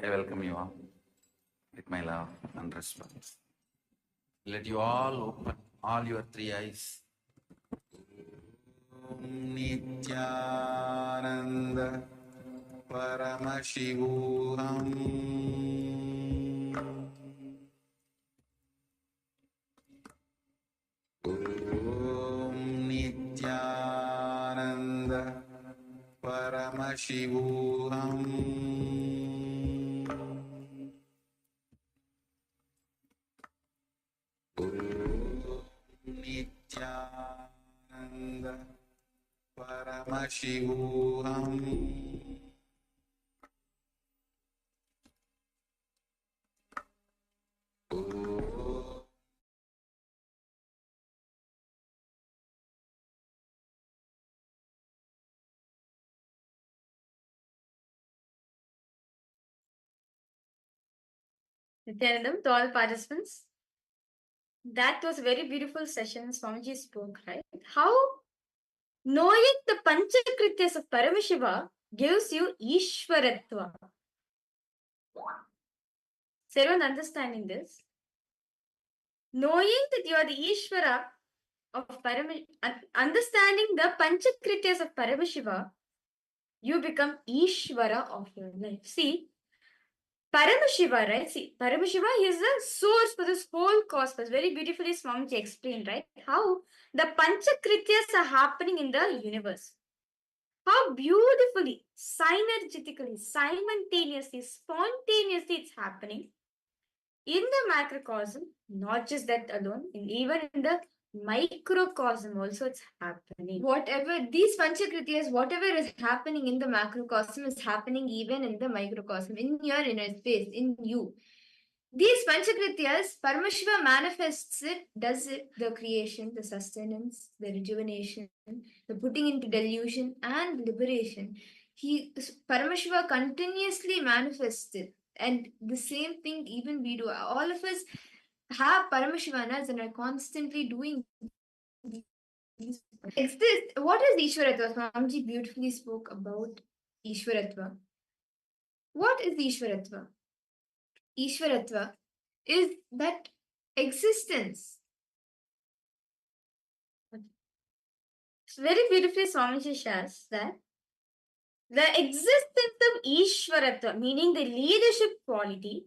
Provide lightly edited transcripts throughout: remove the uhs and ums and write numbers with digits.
I welcome you all with my love and respect. Let you all open all your three eyes. Nithyananda Paramashivoham Nithyananda Paramashivoham Nithyananda Paramashivoham Nithyanandam, to all participants, that was a very beautiful session Swamiji spoke, right? How knowing the Panchakrityas of Paramashiva gives you Ishwaratva. Is everyone understanding this? Knowing that you are the Ishvara of Paramashiva, understanding the Panchakrityas of Paramashiva, you become Ishvara of your life. See, Paramashiva, right? See, Paramashiva is the source for this whole cosmos. Very beautifully Swamiji explained, right? How the Panchakrityas are happening in the universe. How beautifully, synergetically, simultaneously, spontaneously it's happening in the macrocosm. Not just that alone, even in the microcosm also it's happening. Whatever these Panchakrityas, whatever is happening in the macrocosm is happening even in the microcosm, in your inner space, in you. These Panchakrityas, Paramashiva manifests it, does it, the creation, the sustenance, the rejuvenation, the putting into delusion and liberation. Paramashiva continuously manifests it. And the same thing even we do. All of us have Paramashivanas and are constantly doing these. What is Ishwaratva? Swamiji beautifully spoke about Ishwaratva. What is Ishwaratva? Ishwaratva is that existence. Very beautifully, Swamiji shares that the existence of Ishwaratva, meaning the leadership quality,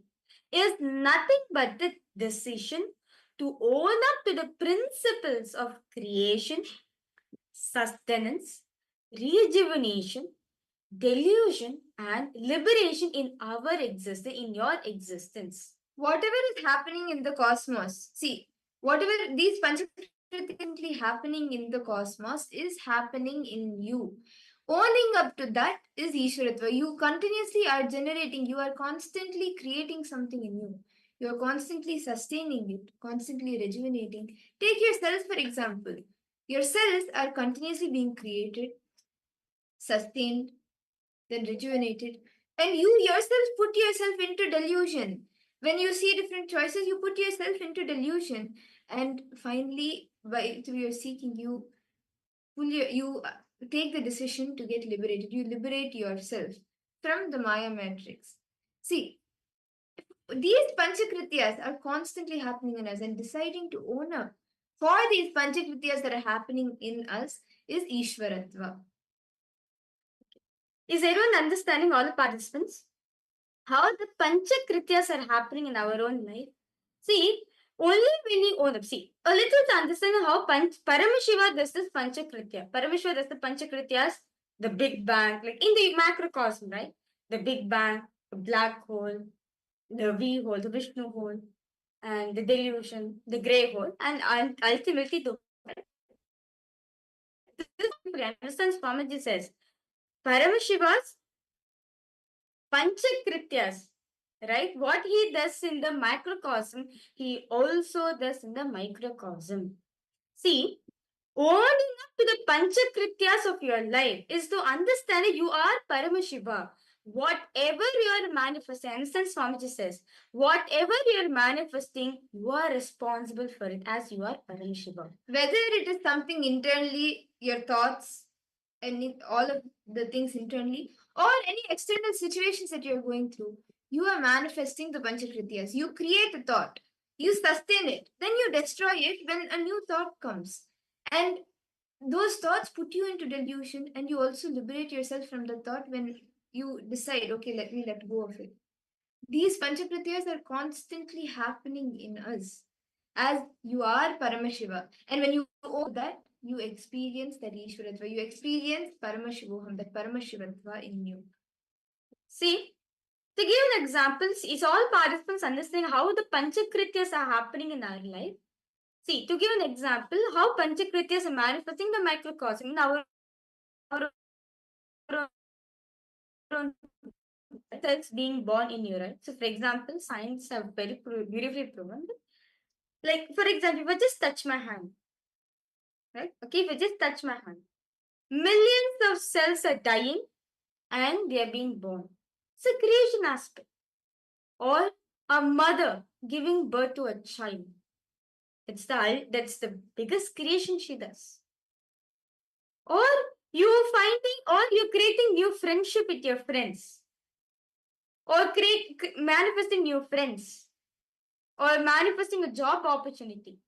is nothing but the decision to own up to the principles of creation, sustenance, rejuvenation, delusion, and liberation in our existence, in your existence. Whatever is happening in the cosmos, see, whatever these Panchakrityas happening in the cosmos is happening in you. Owning up to that is Ishwaratva. You continuously are generating, you are constantly creating something in you. You are constantly sustaining it, constantly rejuvenating. Take yourself, for example. Your cells are continuously being created, sustained, then rejuvenated. And you yourself put yourself into delusion. When you see different choices, you put yourself into delusion. And finally, through your seeking, you take the decision to get liberated. You liberate yourself from the Maya matrix. See, these Panchakrityas are constantly happening in us, and deciding to own up for these Panchakrityas that are happening in us is Ishwaratva. Is everyone understanding, all the participants? How the Panchakrityas are happening in our own life? See, only when you own up. See, a little to understand how Paramashiva does this Panchakritya. Paramashiva does the Panchakrityas, the Big Bang, like in the macrocosm, right? The Big Bang, the black hole, the V hole, the Vishnu hole, and the delusion, the grey hole, and ultimately the. Understand, Swamiji says, Paramashiva's Panchakrityas, right? What he does in the macrocosm, he also does in the microcosm. See, owning up to the Panchakrityas of your life is to understand that you are Paramashiva. Whatever you are manifesting, understand Swamiji says, whatever you are manifesting, you are responsible for it as you are Paramashiva. Whether it is something internally, your thoughts, and all of the things internally, or any external situations that you're going through, you are manifesting the Panchakrityas. You create a thought, you sustain it, then you destroy it when a new thought comes. And those thoughts put you into delusion, and you also liberate yourself from the thought when you decide, okay, let me let go of it. These Panchakrityas are constantly happening in us as you are Paramashiva. And when you own that, you experience that Ishwaratva. You experience Paramashivoham, that Paramashivatva in you. See, to give an examples, it's all participants understanding how the Panchakrityas are happening in our life. See, to give an example, how Panchakrityas are manifesting the microcosm in our own cells being born in you, right? So, for example, science have very beautifully proven. Like, for example, if I just touch my hand, right? Okay, if I just touch my hand, millions of cells are dying and they are being born. It's a creation aspect. Or a mother giving birth to a child. That's the biggest creation she does. Or you finding, or you creating new friendship with your friends, or manifesting new friends, or manifesting a job opportunity.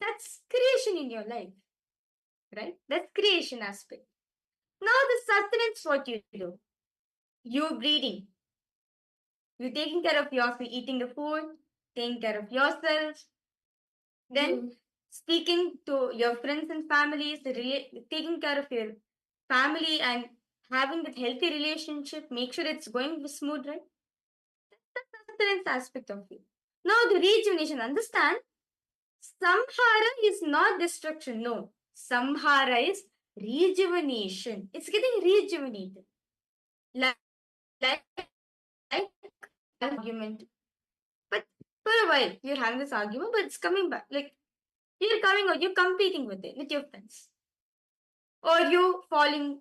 That's creation in your life, right? That's creation aspect. Now the sustenance, what you do, you breeding, you taking care of yourself, eating the food, taking care of yourself, then speaking to your friends and families, taking care of your family and having that healthy relationship, make sure it's going smooth, right? That's the sustenance aspect of it. Now the rejuvenation, understand, samhara is not destruction, no. Samhara is rejuvenation. It's getting rejuvenated. Like argument. But for a while, you're having this argument, but it's coming back. Like you're coming out, you're competing with it, with your friends. Or you're falling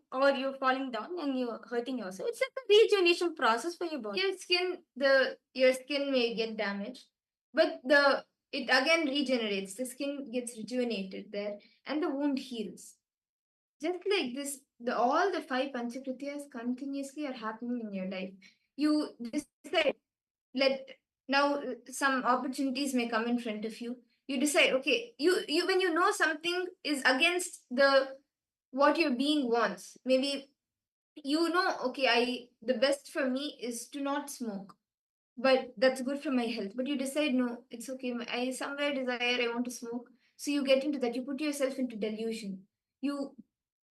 down and you're hurting yourself. It's like a rejuvenation process for your body. Your skin may get damaged, but it again regenerates. The skin gets rejuvenated there, and the wound heals. Just like this, all the 5 Panchakrityas continuously are happening in your life. You decide, let now some opportunities may come in front of you. You decide, okay, you when you know something is against what your being wants. Maybe you know, okay, the best for me is to not smoke, but that's good for my health. But you decide, no, it's okay. I somewhere desire, I want to smoke. So you get into that. You put yourself into delusion. You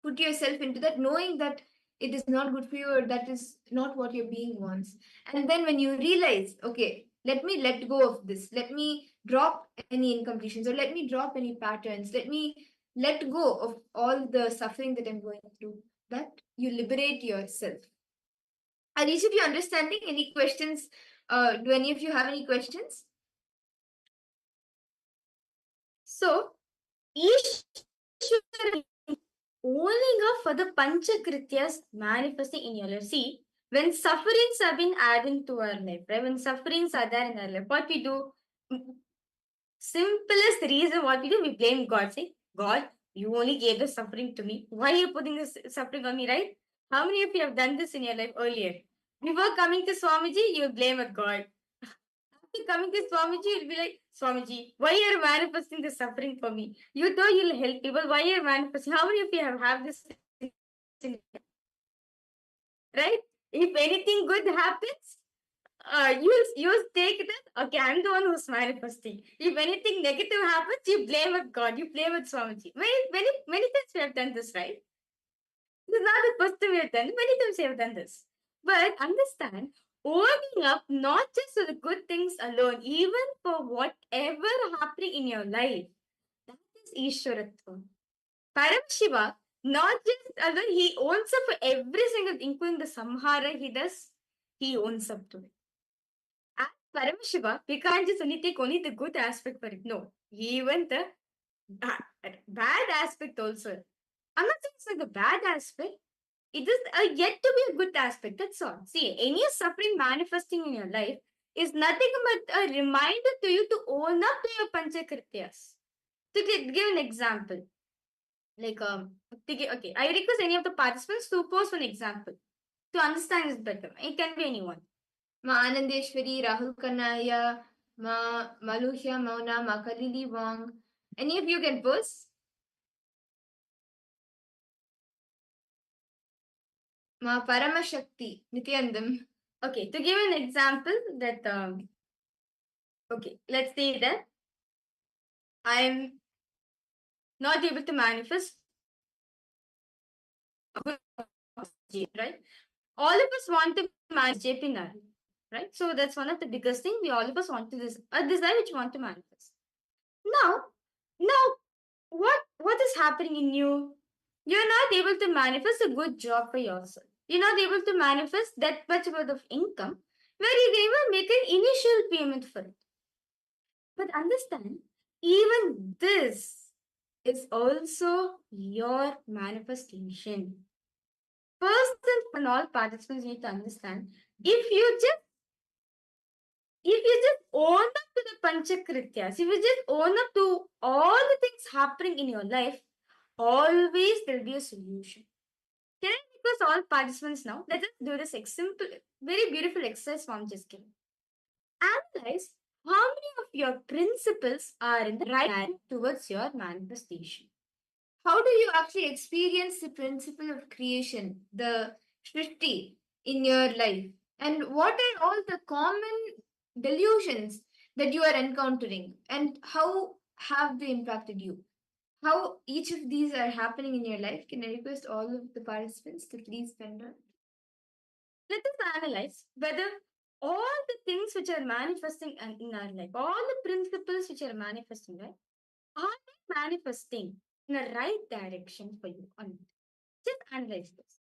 put yourself into that, knowing that it is not good for you or that is not what your being wants. And then when you realize, okay, let me let go of this. Let me drop any incompletions, or let me drop any patterns. Let me let go of all the suffering that I'm going through. That you liberate yourself. Are each of you understanding? Any questions? Do any of you have any questions? So, each only for the Panchakrityas manifesting in your life. See, when sufferings have been adding to our life, right? When sufferings are there in our life, what we do? Simplest reason what we do, we blame God. Say, God, you only gave the suffering to me. Why are you putting this suffering on me, right? How many of you have done this in your life earlier? Before coming to Swamiji, you blame a God. After coming to Swamiji, you'll be like, Swamiji, why are you manifesting the suffering for me? You thought you'll help people. Why are you manifesting? How many of you have this? Right? If anything good happens, you take that. Okay, I'm the one who's manifesting. If anything negative happens, you blame it God. You blame it Swamiji. Many times we have done this, right? This is not the first time we have done it. Many times we have done this. But understand, owning up not just for the good things alone, even for whatever happening in your life. That is Ishwaratva. Paramashiva, not just alone, he owns up for every single thing, including the samhara he does, he owns up to it. As Paramashiva, we can't just only take only the good aspect for it. No, even the bad aspect also. I'm not saying it's like the bad aspect. It is yet to be a good aspect. That's all. See, any suffering manifesting in your life is nothing but a reminder to you to own up to your Panchakrityas. To give an example, Like, okay, I request any of the participants to post an example to understand this better. It can be anyone. Ma Anandeshwari, Rahul Kanaya, Ma Maluhya Mauna, Ma Kalili Wong. Any of you can post? Ma Paramashakti, Nithyanandam. Okay, to give an example that, okay, let's say that I'm not able to manifest a good job, right? All of us want to manage JP Narayan, right? So that's one of the biggest thing we all of us want to a desire which we want to manifest. Now, what is happening in you? You're not able to manifest a good job for yourself. You're not able to manifest that much worth of income where you can even make an initial payment for it. But understand, even this is also your manifestation. First and all participants need to understand, if you just own up to the Panchakrityas, if you just own up to all the things happening in your life, always there'll be a solution. Can I request all participants now? Let us do this simple, very beautiful exercise form just given. Analyze how many of your principles are in the right line towards your manifestation. How do you actually experience the principle of creation, the Shrishti in your life? And what are all the common delusions that you are encountering? And how have they impacted you? How each of these are happening in your life? Can I request all of the participants to please spend on? Let us analyze whether all the things which are manifesting in our life, all the principles which are manifesting, right, are they manifesting in the right direction for you or not? Just analyze this.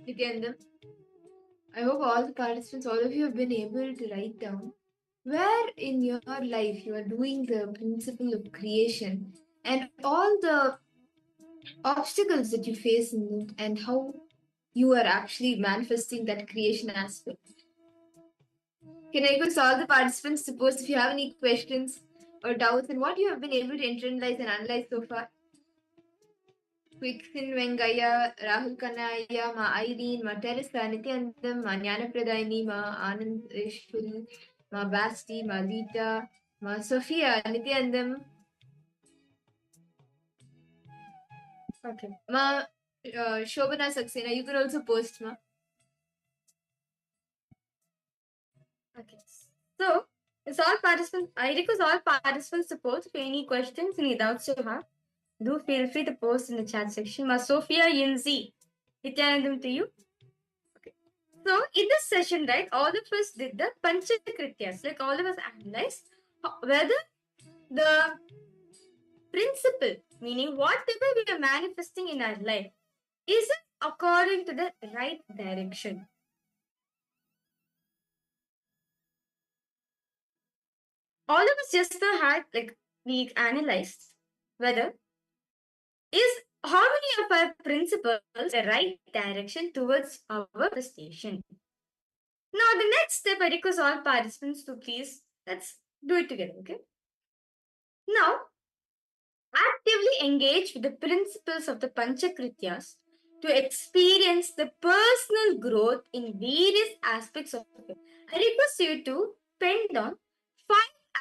Nithyananda, I hope all the participants, all of you have been able to write down where in your life you are doing the principle of creation and all the obstacles that you face in it and how you are actually manifesting that creation aspect. Can I request all the participants, suppose if you have any questions or doubts and what you have been able to internalize and analyze so far? Quicksin Vengaya, Rahul Kanaya, Ma Irene, Ma Teresa, Nithyanandam, Ma Jnanapradayini, Ma Anand Ishwari, Ma Basti, Ma Lita, Ma Sophia, Nithyanandam. Okay. Ma Shobana Saxena, you can also post, Ma. Okay. So, it's all participants. I request all participants to post for any questions, any doubts you have. Do feel free to post in the chat section. Ma Sophia Yunzi, Nithyanandam to you. Okay. So, in this session, right, all of us did the Panchakrityas. Like all of us analyzed whether the principle, meaning whatever we are manifesting in our life, is it according to the right direction? All of us just had, like, we analyzed whether is how many of our principles the right direction towards our manifestation. Now, the next step, I request all participants to please, let's do it together, okay? Now, actively engage with the principles of the Panchakrityas to experience the personal growth in various aspects of it. I request you to pen down 5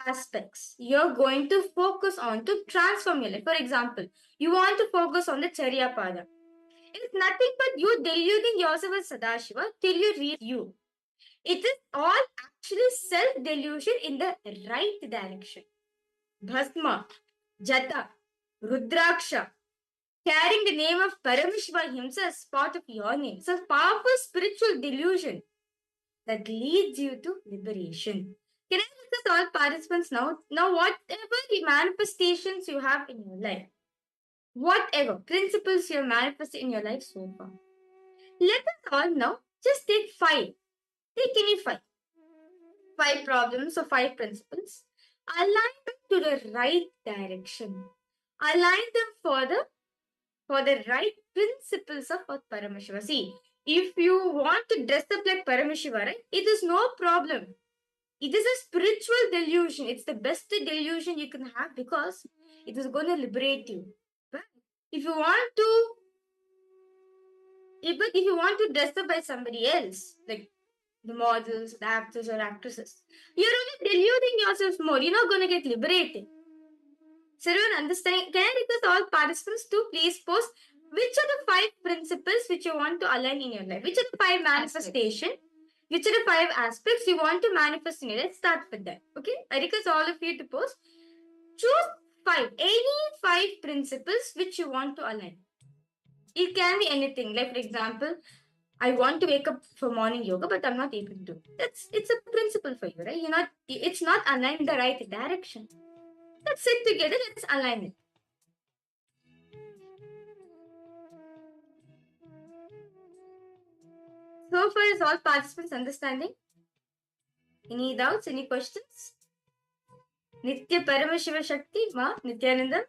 aspects you're going to focus on to transform your life. For example, you want to focus on the Charya Pada. It's nothing but you deluding yourself as Sadashiva till you reach you. It is all actually self-delusion in the right direction. Bhasma, Jata, Rudraksha, carrying the name of Paramashiva himself as part of your name. It's a powerful spiritual delusion that leads you to liberation. Can I request all participants now? Now, whatever the manifestations you have in your life, whatever principles you have manifested in your life so far, let us all now just take 5. Take any 5. 5 problems or 5 principles. Align them to the right direction. Align them for the right principles of Paramashiva. See, if you want to dress up like Paramashiva, right, it is no problem. It is a spiritual delusion. It's the best delusion you can have because it is going to liberate you. But if you want to dress up by somebody else, like the models, the actors or actresses, you're only deluding yourself more. You're not going to get liberated. So everyone understanding, can I request all participants to please post which are the 5 principles which you want to align in your life? Which are the 5 manifestations? Which are the 5 aspects you want to manifest in your life? Let's start with that. Okay? I request all of you to post. Choose 5. Any 5 principles which you want to align. It can be anything. Like for example, I want to wake up for morning yoga, but I'm not able to. It's a principle for you, right? It's not aligned in the right direction. Let's sit together, let's align it. So far is all participants understanding? Any doubts, any questions? Nitya Paramashiva Shakti, Ma, Nithyananda?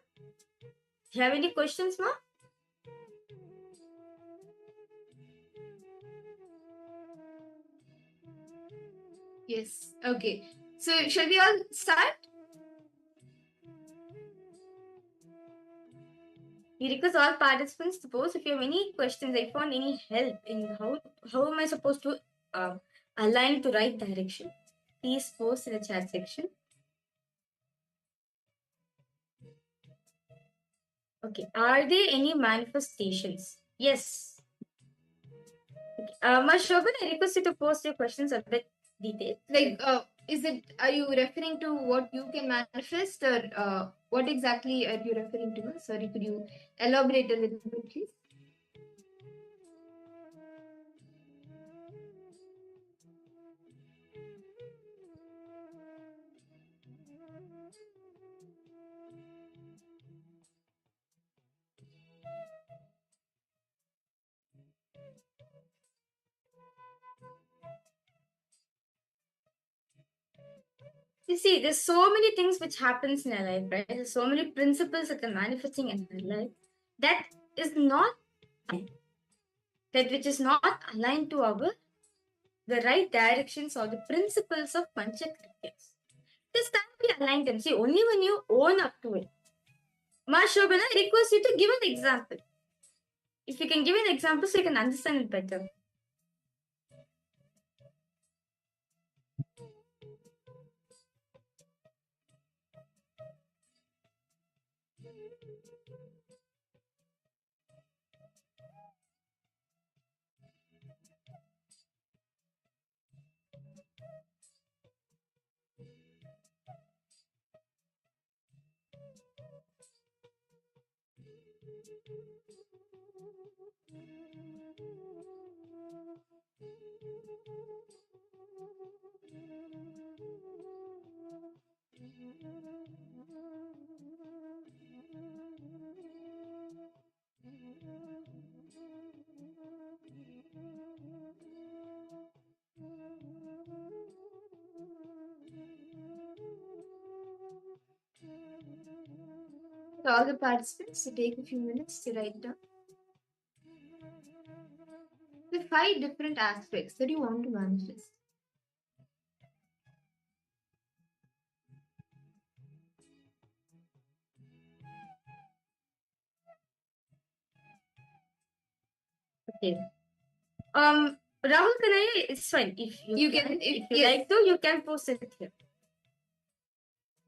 Do you have any questions, Ma? Yes. Okay. So shall we all start? We request all participants to post if you have any questions. I found any help in how am I supposed to align to right direction. Please post in the chat section. Okay. Are there any manifestations? Yes. Okay. Ma Shobhan, I request you to post your questions a bit detailed. Like, are you referring to what you can manifest, or what exactly are you referring to? Sorry, could you elaborate a little bit, please? You see, there's so many things which happens in our life, right? There's so many principles that are manifesting in our life that which is not aligned to the right directions or the principles of Panchakrityas. This time we align them. See, only when you own up to it. Ma Shobana, I request you to give an example. If you can give an example so you can understand it better. So all the participants to take a few minutes to write down the 5 different aspects that you want to manifest. Okay. Rahul Kanaya, it's fine. If you yes. like to, you can post it here.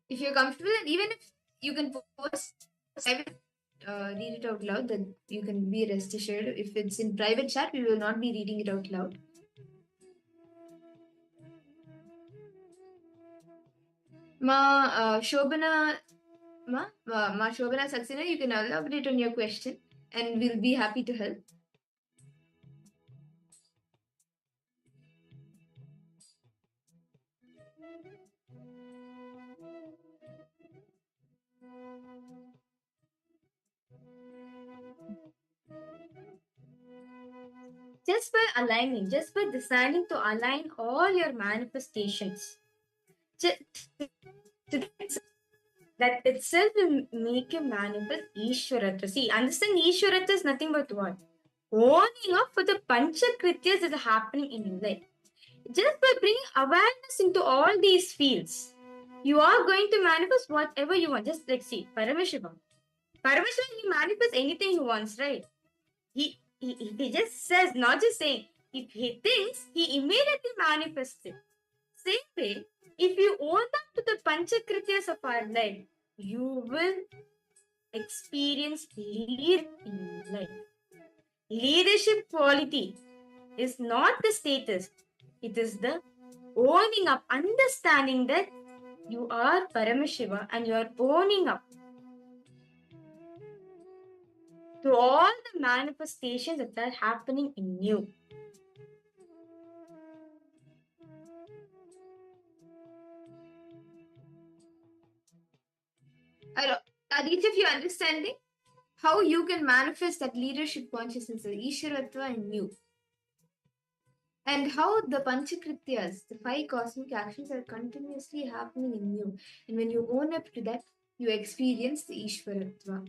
If you're comfortable, and even if you can post private, read it out loud, then you can be rest assured. If it's in private chat, we will not be reading it out loud. Shobana Saxena, you can elaborate on your question and we'll be happy to help. Just by aligning, just by deciding to align all your manifestations, that itself will make you manifest Ishwaratva. See, understand Ishwaratva is nothing but what? Owning up for the Panchakrityas that are happening in your life. Just by bringing awareness into all these fields, you are going to manifest whatever you want. Just like, see, Paramashivoham. Paramashivoham, he manifests anything he wants, right? He just says, not just saying. If he thinks, he immediately manifests it. Same way, if you own up to the Panchakrityas of our life, you will experience leadership in life. Leadership quality is not the status, it is the owning up, understanding that you are Paramashiva and you are owning up to all the manifestations that are happening in you. Are each of you understanding how you can manifest that leadership consciousness, the Ishwaratva in you? And how the Panchakrityas, the 5 cosmic actions, are continuously happening in you. And when you own up to that, you experience the Ishwaratva.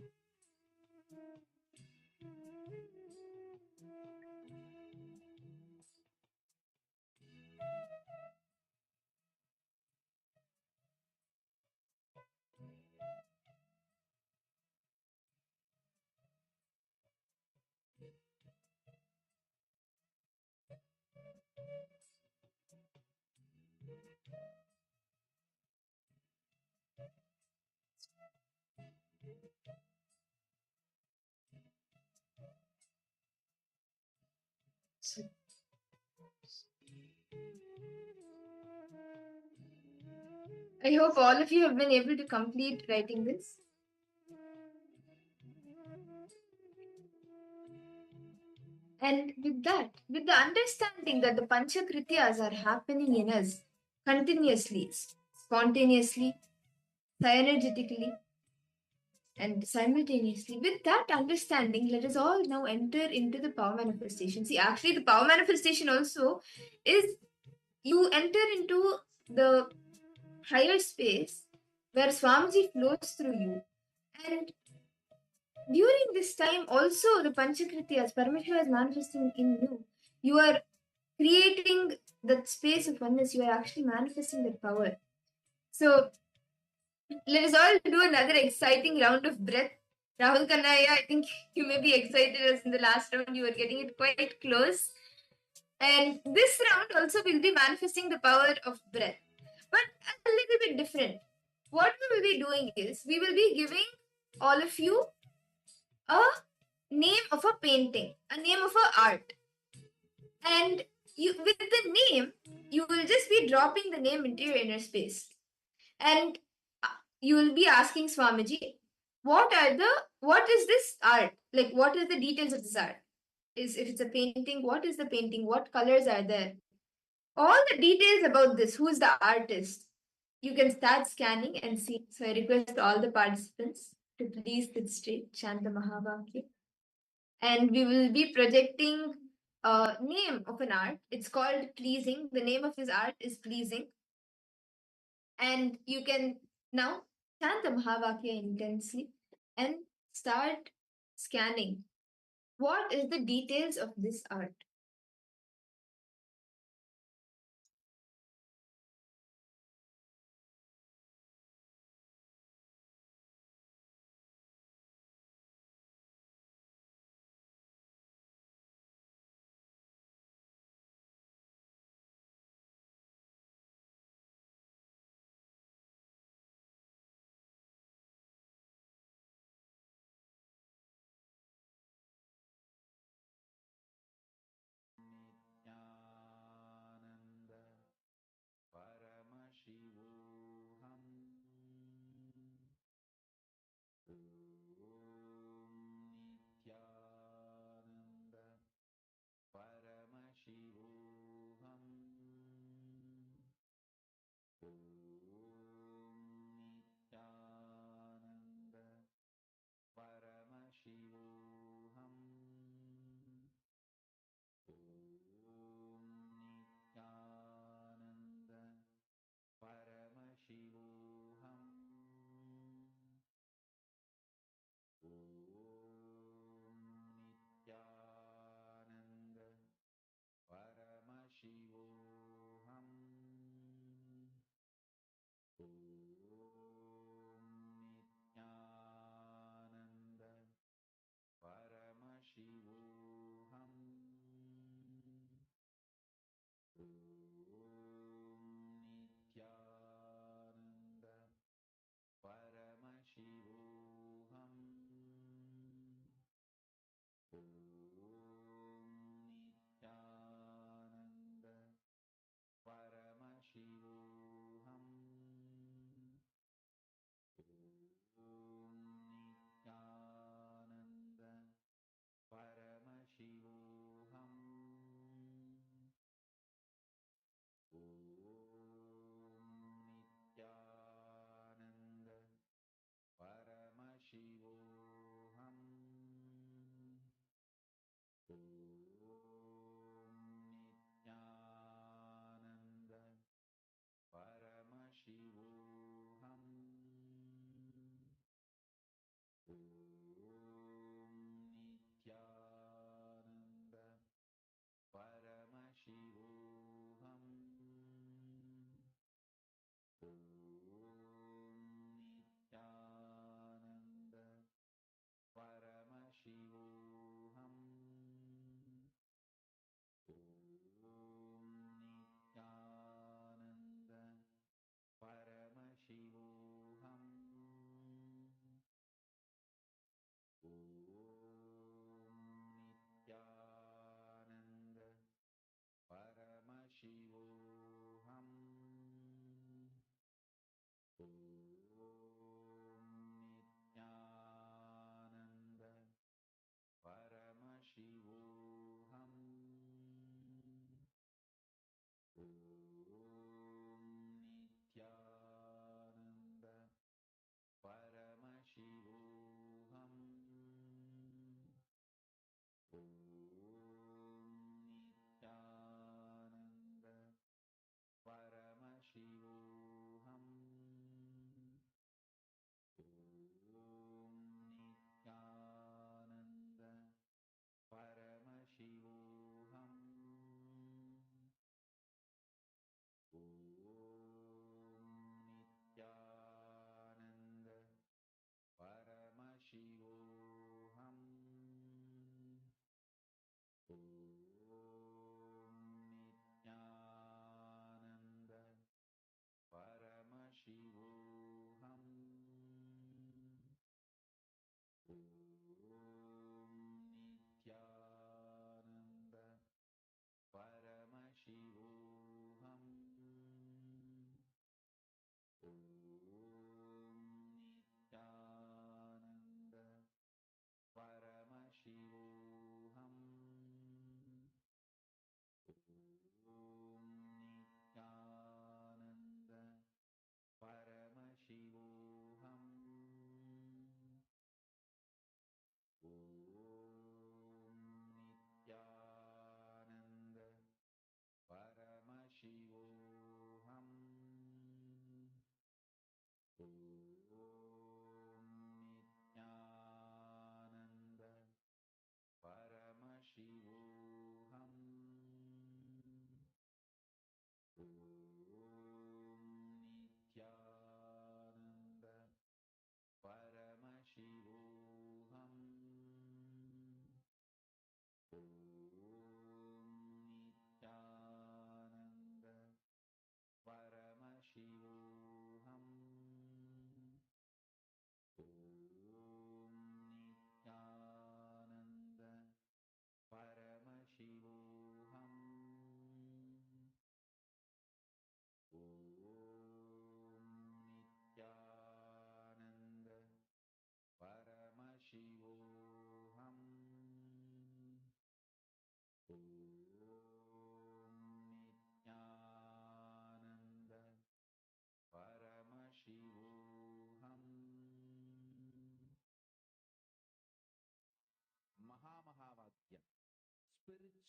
I hope all of you have been able to complete writing this. And with that, with the understanding that the Panchakrityas are happening in us continuously, spontaneously, synergetically, and simultaneously, with that understanding, let us all now enter into the power manifestation. See, actually, the power manifestation also is you enter into the higher space where Swamiji flows through you. And during this time, also the Panchakrityas, Paramashiva is manifesting in you. You are creating that space of oneness, you are actually manifesting that power. So, let us all do another exciting round of breath. Rahul Kanaya, I think you may be excited as in the last round you were getting it quite close. And this round also will be manifesting the power of breath, but a little bit different. What we will be doing is we will be giving all of you a name of a painting, a name of a art. And you, with the name, you will just be dropping the name into your inner space. And you will be asking Swamiji, what is this art? Like, what is the details of this art? If it's a painting, what is the painting? What colors are there? All the details about this, who is the artist? You can start scanning and see. So I request all the participants to please sit straight, chant the Mahavakya. And we will be projecting a name of an art. It's called Pleasing. The name of this art is Pleasing. And you can now chant the Mahavakya intensely and start scanning. What is the details of this art?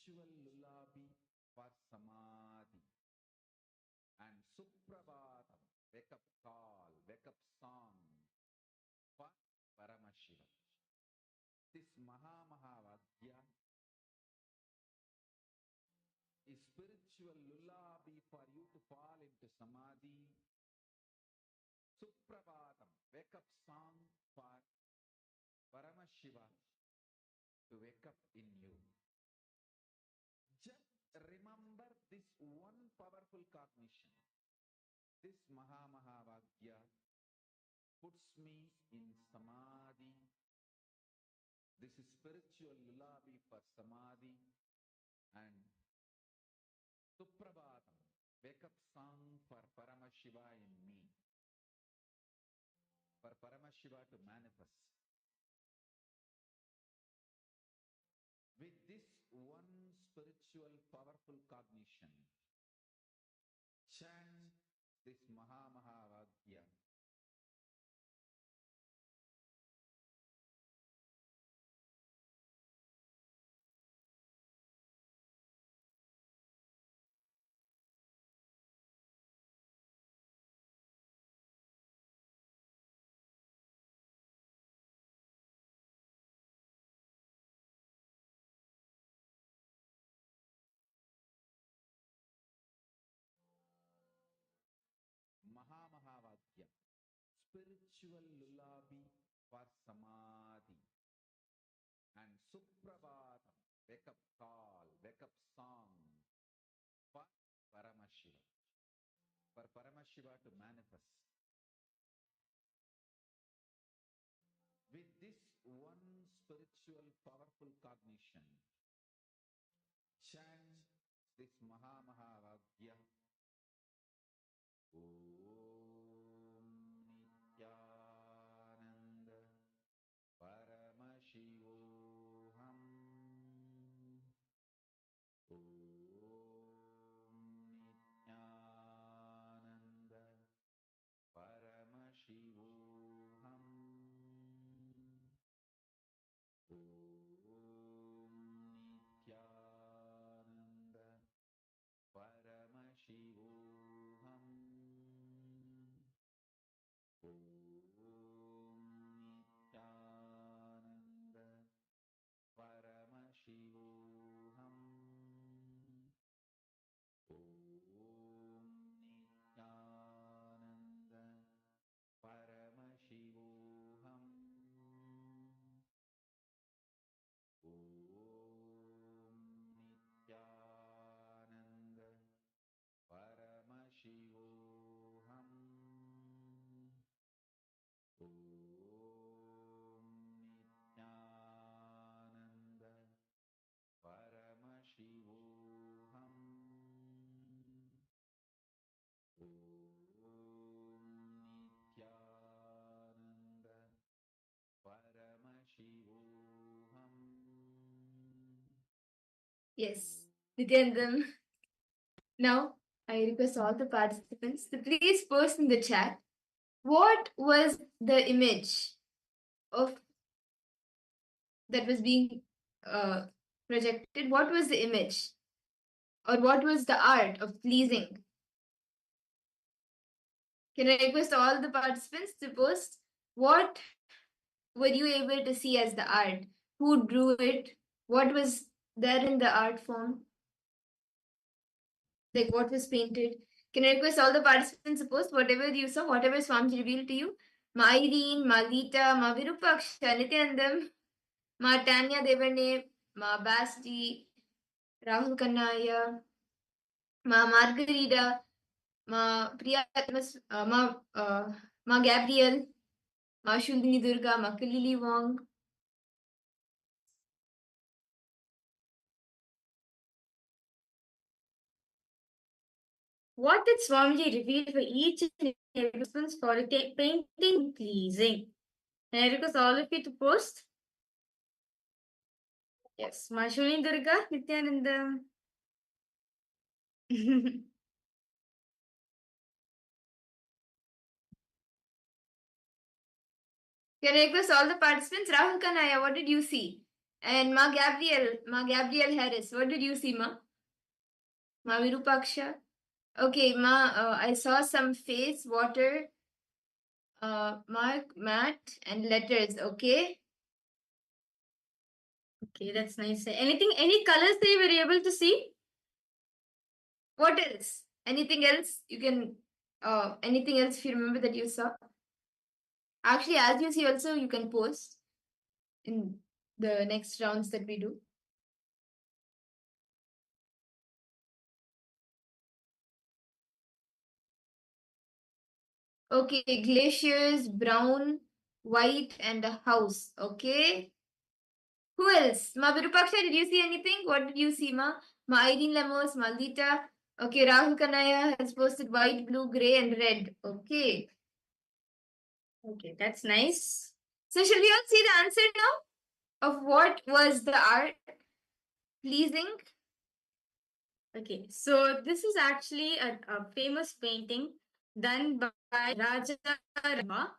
spiritual lullaby for samadhi, and suprabhatam, wake up call, wake up song for Paramashiva. This Mahavagya is spiritual lullaby for you to fall into samadhi. Suprabhatam, wake up song for Paramashiva to wake up in you. Just remember this one powerful cognition. This Mahavagya puts me in samadhi. This is spiritual lullaby for samadhi, and Suprabhatam, wake up song for Paramashiva in me, for Paramashiva to manifest. With this one spiritual powerful cognition, chant this Mahavagya. Mahavagya, spiritual lullaby for samadhi, and Suprabhatam, wake up call, wake up song for Paramashiva, for Paramashiva to manifest. With this one spiritual powerful cognition, chant this Mahavagya. Om Nithyananda Paramashivoham. Om Nithyananda Paramashivoham. Om Nithyananda Paramashivoham. Om Nithyananda Paramashivoham. Om Nithyananda Paramashivoham. Om Nithyananda Paramashivoham. Om Nithyananda Paramashivoham. Om Nithyananda Paramashivoham. Yes, Nithyanandam. Now, I request all the participants to please post in the chat what was the image of that was being projected. What was the image, or what was the art of pleasing? Can I request all the participants to post what were you able to see as the art? Who drew it? What was there in the art form? Like what was painted? Can I request all the participants to post whatever you saw, whatever Swamiji revealed to you? Ma Irene, Ma Lita, Ma Virupaksha, Nithyanandam, Ma Tanya Devane, Ma Basti, Rahul Kannaya, Ma Margarita, Ma Priya, Ma Gabriel, Ma Shundini Durga, Ma Kalili Wong. What did Swamiji reveal for each and every person's for painting pleasing? Can I request all of you to post? Yes, Ma Shundini Durga, Nithyananda. Can I request all the participants? Rahul Kanaya, what did you see? And Ma Gabriel Harris, what did you see, Ma? Ma Virupaksha? Okay, Ma, I saw some face, water, mark, mat, and letters, okay? Okay, that's nice. Any colors that you were able to see? What else? Anything else? You can, anything else if you remember that you saw? Actually, as you see also, you can post in the next rounds that we do. Okay, glaciers, brown, white, and a house. Okay. Who else? Ma Virupaksha, did you see anything? What did you see, Ma? Ma Irene Lemos, Maldita. Okay, Rahul Kanaya has posted white, blue, grey, and red. Okay. Okay, that's nice. So shall we all see the answer now? Of what was the art? Pleasing? Okay, so this is actually a famous painting done by Raja Rama,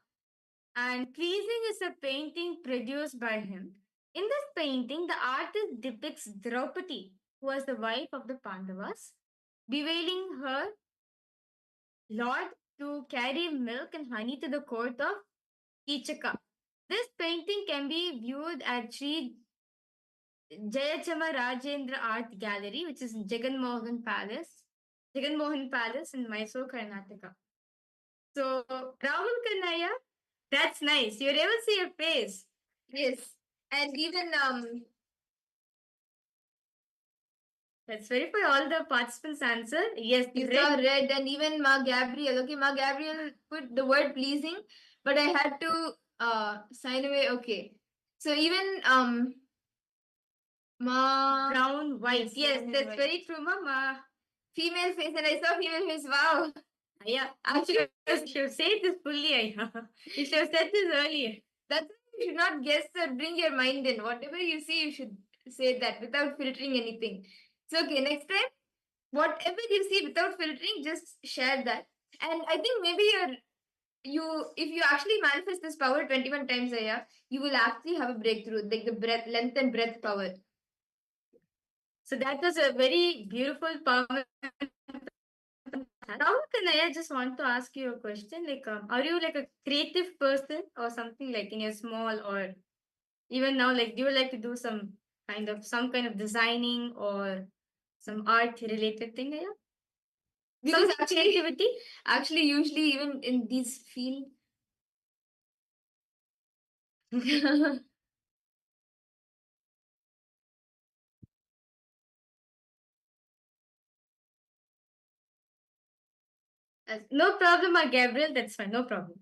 and pleasing is a painting produced by him. In this painting, the artist depicts Draupadi, who was the wife of the Pandavas, bewailing her lord to carry milk and honey to the court of Kichaka. This painting can be viewed at Sri Jayachama Rajendra Art Gallery, which is in Jagan Mohan Palace in Mysore, Karnataka. So, Rahul Kanaya, that's nice. You're able to see your face. Yes. And even Let's verify all the participants' answer. Yes, you red. saw red, and even Ma Gabriel. Okay, Ma Gabriel put the word pleasing, but I had to sign away. Okay. So even Ma Brown, white. Yes, brown and that's white. very true, Mama. Female face, and I saw female face. Wow. Yeah, actually, you should have said this fully. You should have said this earlier. That's why you should not guess or bring your mind in. Whatever you see, you should say that without filtering anything. So okay, next time, whatever you see without filtering, just share that. And I think maybe if you actually manifest this power 21 times a year, you will actually have a breakthrough, like the breath, length and breadth power. So that was a very beautiful power. Rahul Kanaya, I just want to ask you a question. Like, are you like a creative person or something like in your small or even now? Like, do you like to do some kind of designing or some art related thing? Yeah. Because Some creativity. actually, usually even in these field. No problem, Ma Gabriel. That's fine. No problem.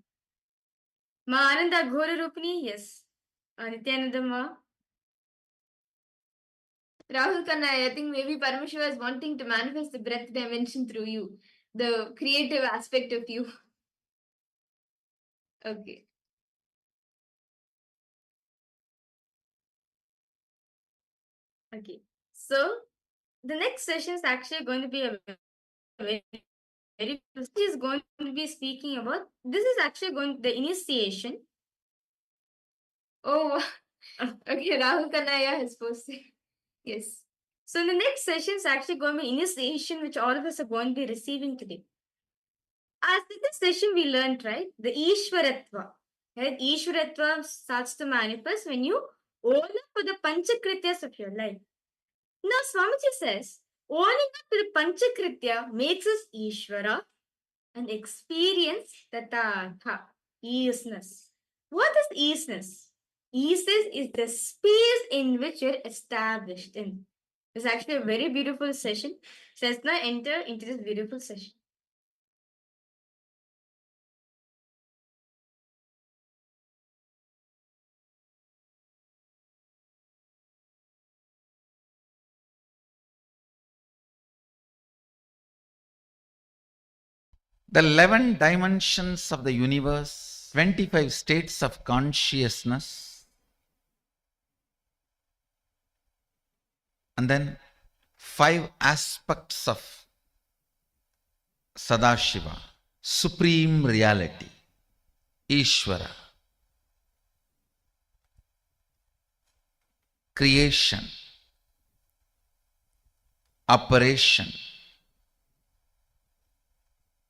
Ma Ananda Ghora Rupini, yes. Nithyananda Ma. Rahul Khanna, I think maybe Paramashiva is wanting to manifest the breath dimension through you, the creative aspect of you. Okay. Okay. So the next session is actually going to be a very is going to be speaking about this is actually going the initiation. Oh, okay. Rahul Kanaya has posted. Yes. So the next session is actually going to be initiation, which all of us are going to be receiving today. As in this session, we learned, right, the Ishwaratva. Right? Ishwaratva starts to manifest when you own up for the Panchakrityas of your life. Now, Swamiji says, owning up to the Panchakritya makes us Ishvara and experience Tatatha, easiness. What is easiness? Easiness is the space in which you're established in. It's actually a very beautiful session. So let's now enter into this beautiful session. The 11 dimensions of the universe, 25 states of consciousness, and then 5 aspects of Sadashiva, supreme reality, Ishvara. creation, operation,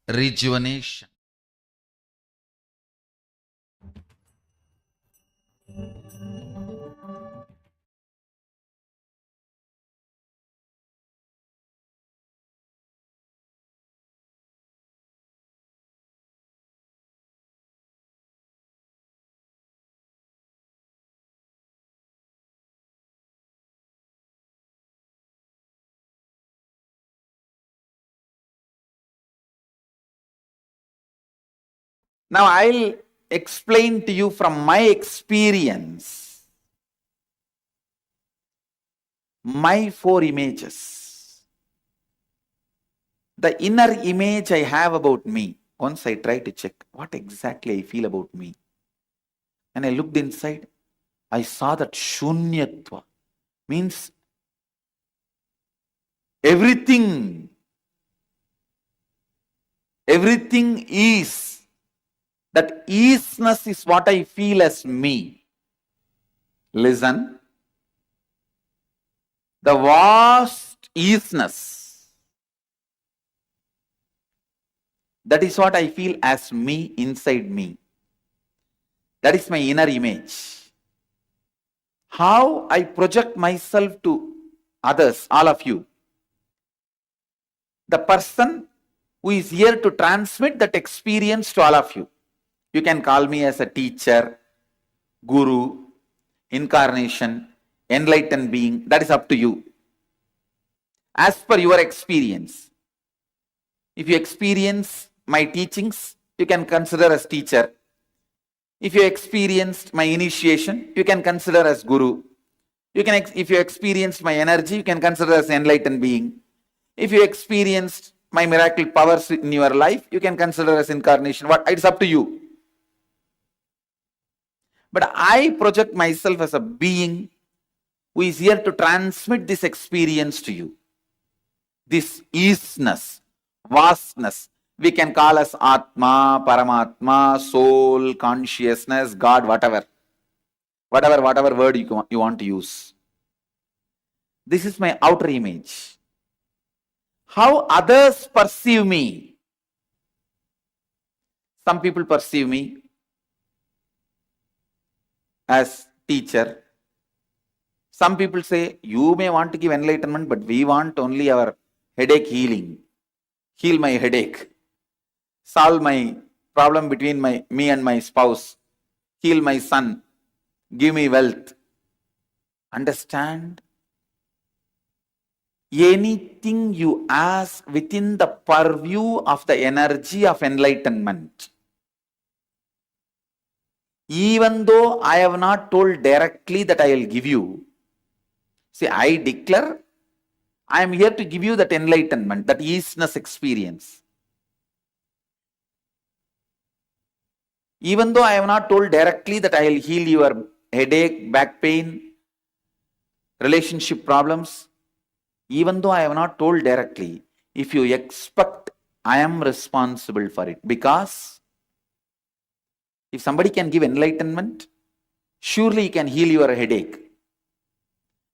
rejuvenation. Now I'll explain to you from my experience my 4 images. The inner image I have about me. Once I try to check what exactly I feel about me. And I looked inside, I saw that shunyatva. Means everything is. That isness is what I feel as me. Listen. The vast isness. That is what I feel as me inside me. That is my inner image. How I project myself to others, all of you. The person who is here to transmit that experience to all of you. You can call me as a teacher, guru, incarnation, enlightened being. That is up to you. As per your experience. If you experience my teachings, you can consider as teacher. If you experienced my initiation, you can consider as guru. If you experienced my energy, you can consider as enlightened being. If you experienced my miracle powers in your life, you can consider as incarnation. It's up to you. But I project myself as a being who is here to transmit this experience to you. This isness, vastness, we can call as Atma, Paramatma, soul, consciousness, God, whatever word you want to use. This is my outer image. How others perceive me. Some people perceive me as teacher. Some people say, you may want to give enlightenment, but we want only our headache healing. Heal my headache. Solve my problem between me and my spouse. Heal my son. Give me wealth. Understand? Anything you ask within the purview of the energy of enlightenment. Even though I have not told directly that I will give you. See, I declare, I am here to give you that enlightenment, that isness experience. Even though I have not told directly that I will heal your headache, back pain, relationship problems, even though I have not told directly, if you expect, I am responsible for it. Because if somebody can give enlightenment, surely he can heal your headache.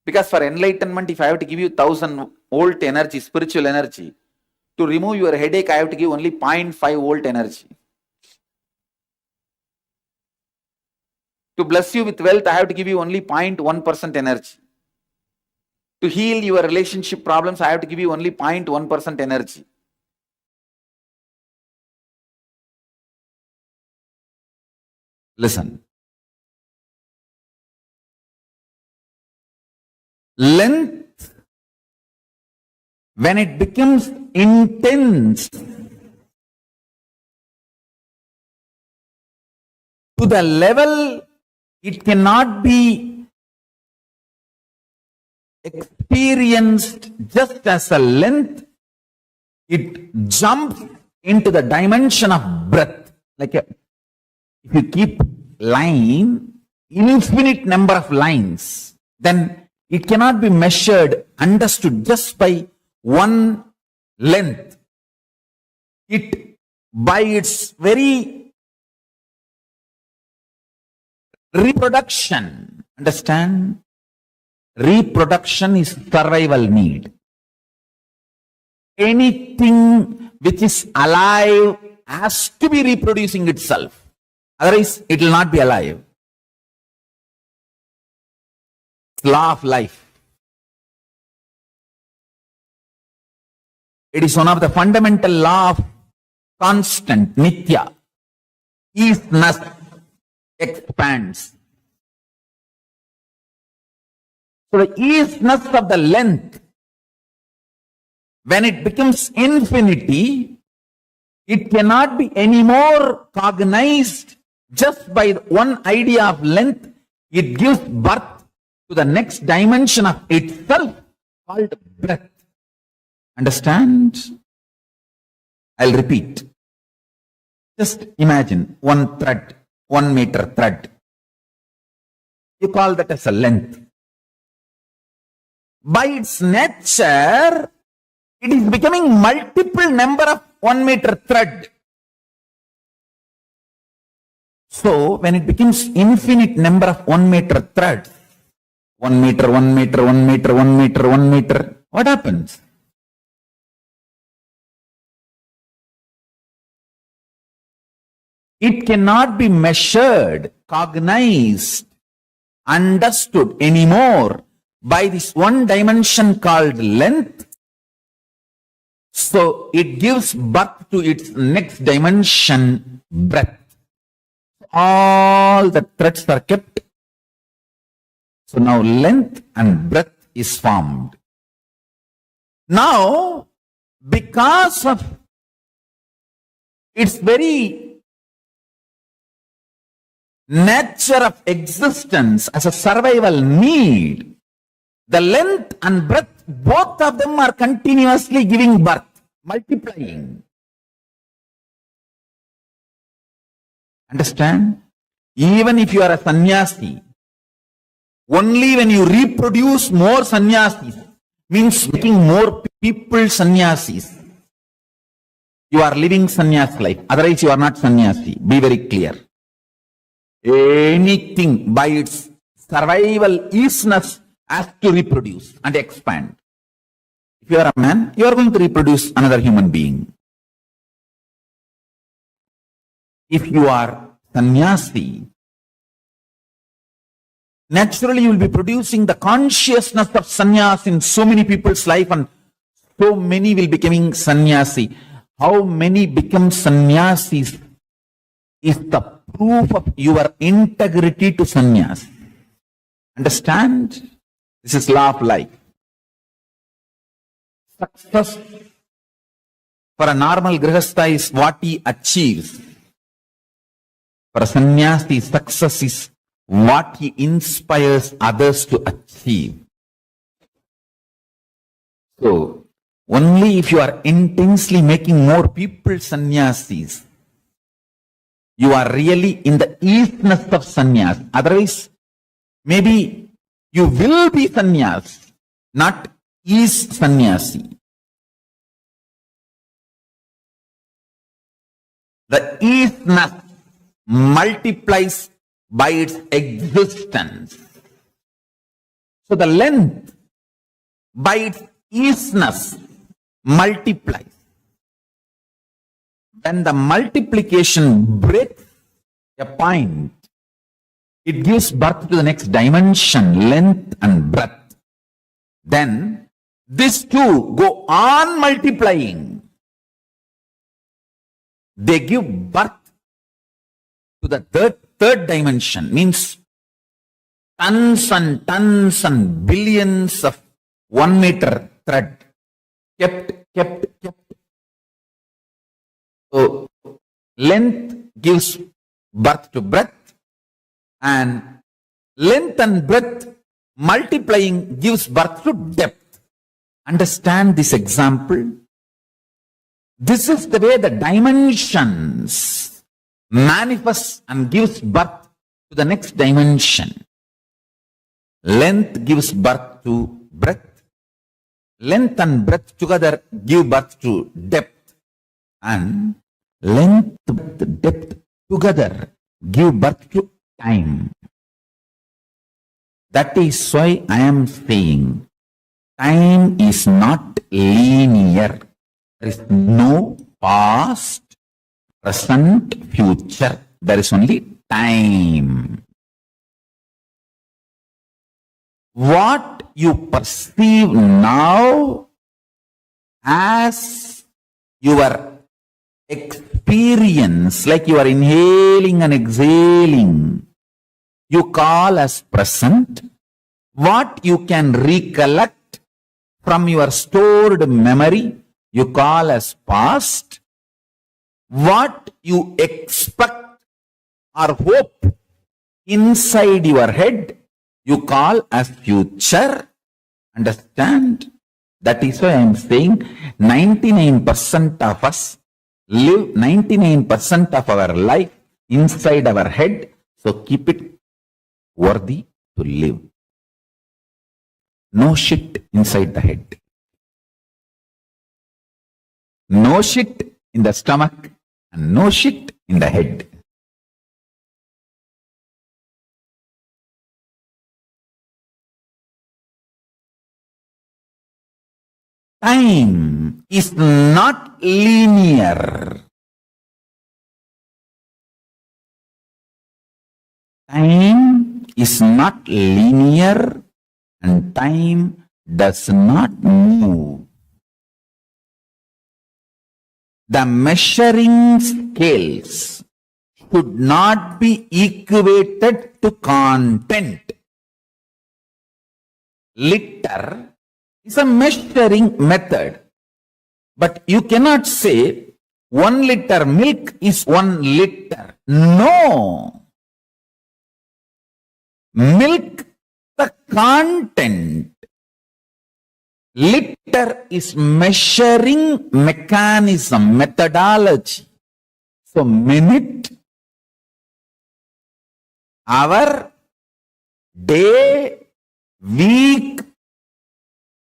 Because for enlightenment, if I have to give you 1000 volt energy, spiritual energy, to remove your headache, I have to give only 0.5 volt energy. To bless you with wealth, I have to give you only 0.1% energy. To heal your relationship problems, I have to give you only 0.1% energy. Listen. Length, when it becomes intense to the level it cannot be experienced just as a length, it jumps into the dimension of breadth. Like if you keep line, infinite number of lines, then it cannot be measured, understood just by one length. It, by its very reproduction, understand? reproduction is survival need. Anything which is alive has to be reproducing itself. Otherwise, it will not be alive. It's law of life. It is one of the fundamental law of constant, nithya. Isness expands. So the isness of the length, when it becomes infinity, it cannot be any more cognized just by one idea of length. It gives birth to the next dimension of itself called breadth. Understand? I'll repeat. Just imagine one thread, 1 meter thread. You call that as a length. By its nature, it is becoming multiple number of 1 meter thread. So, when it becomes infinite number of 1 meter thread, 1 meter, 1 meter, 1 meter, 1 meter, 1 meter, what happens? It cannot be measured, cognized, understood anymore by this one dimension called length. So it gives birth to its next dimension, breadth. All the threads are kept. So now length and breadth is formed. Now, because of its very nature of existence as a survival need, the length and breadth, both of them are continuously giving birth, multiplying. Understand? Even if you are a sannyasi, only when you reproduce more sannyasis, means making more people sannyasis, you are living sannyas life. Otherwise you are not sannyasi. Be very clear. Anything by its survival isness has to reproduce and expand. If you are a man, you are going to reproduce another human being. If you are sannyasi, naturally you will be producing the consciousness of sannyas in so many people's life, and so many will becoming sannyasi. How many become sannyasis is the proof of your integrity to sannyas. Understand? This is law of life. Success for a normal grihastha is what he achieves. For a sannyasi, success is what he inspires others to achieve. So, only if you are intensely making more people sannyasis, you are really in the isness of sannyas. Otherwise, maybe you will be sannyas, not is sannyasi. The isness multiplies by its existence. So the length by its isness multiplies. When the multiplication breaks a point, it gives birth to the next dimension, length and breadth. Then these two go on multiplying. They give birth to the third dimension, means tons and billions of 1 meter thread kept. So length gives birth to breadth, and length and breadth multiplying gives birth to depth. Understand this example? This is the way the dimensions manifest and gives birth to the next dimension. Length gives birth to breadth. Length and breadth together give birth to depth. And length, breadth, depth together give birth to time. That is why I am saying time is not linear. There is no past, present, future. There is only time. What you perceive now as your experience, like you are inhaling and exhaling, you call as present. What you can recollect from your stored memory, you call as past. What you expect or hope inside your head, you call as future. Understand? That is why I am saying 99% of us live 99% of our life inside our head. So keep it worthy to live. No shit inside the head. No shit in the stomach and no shit in the head. Time is not linear. Time is not linear and time does not move. The measuring scales should not be equated to content. Liter is a measuring method. But you cannot say 1 liter milk is 1 liter. No. Milk, the content. Liter is measuring mechanism, methodology. So minute, hour, day, week,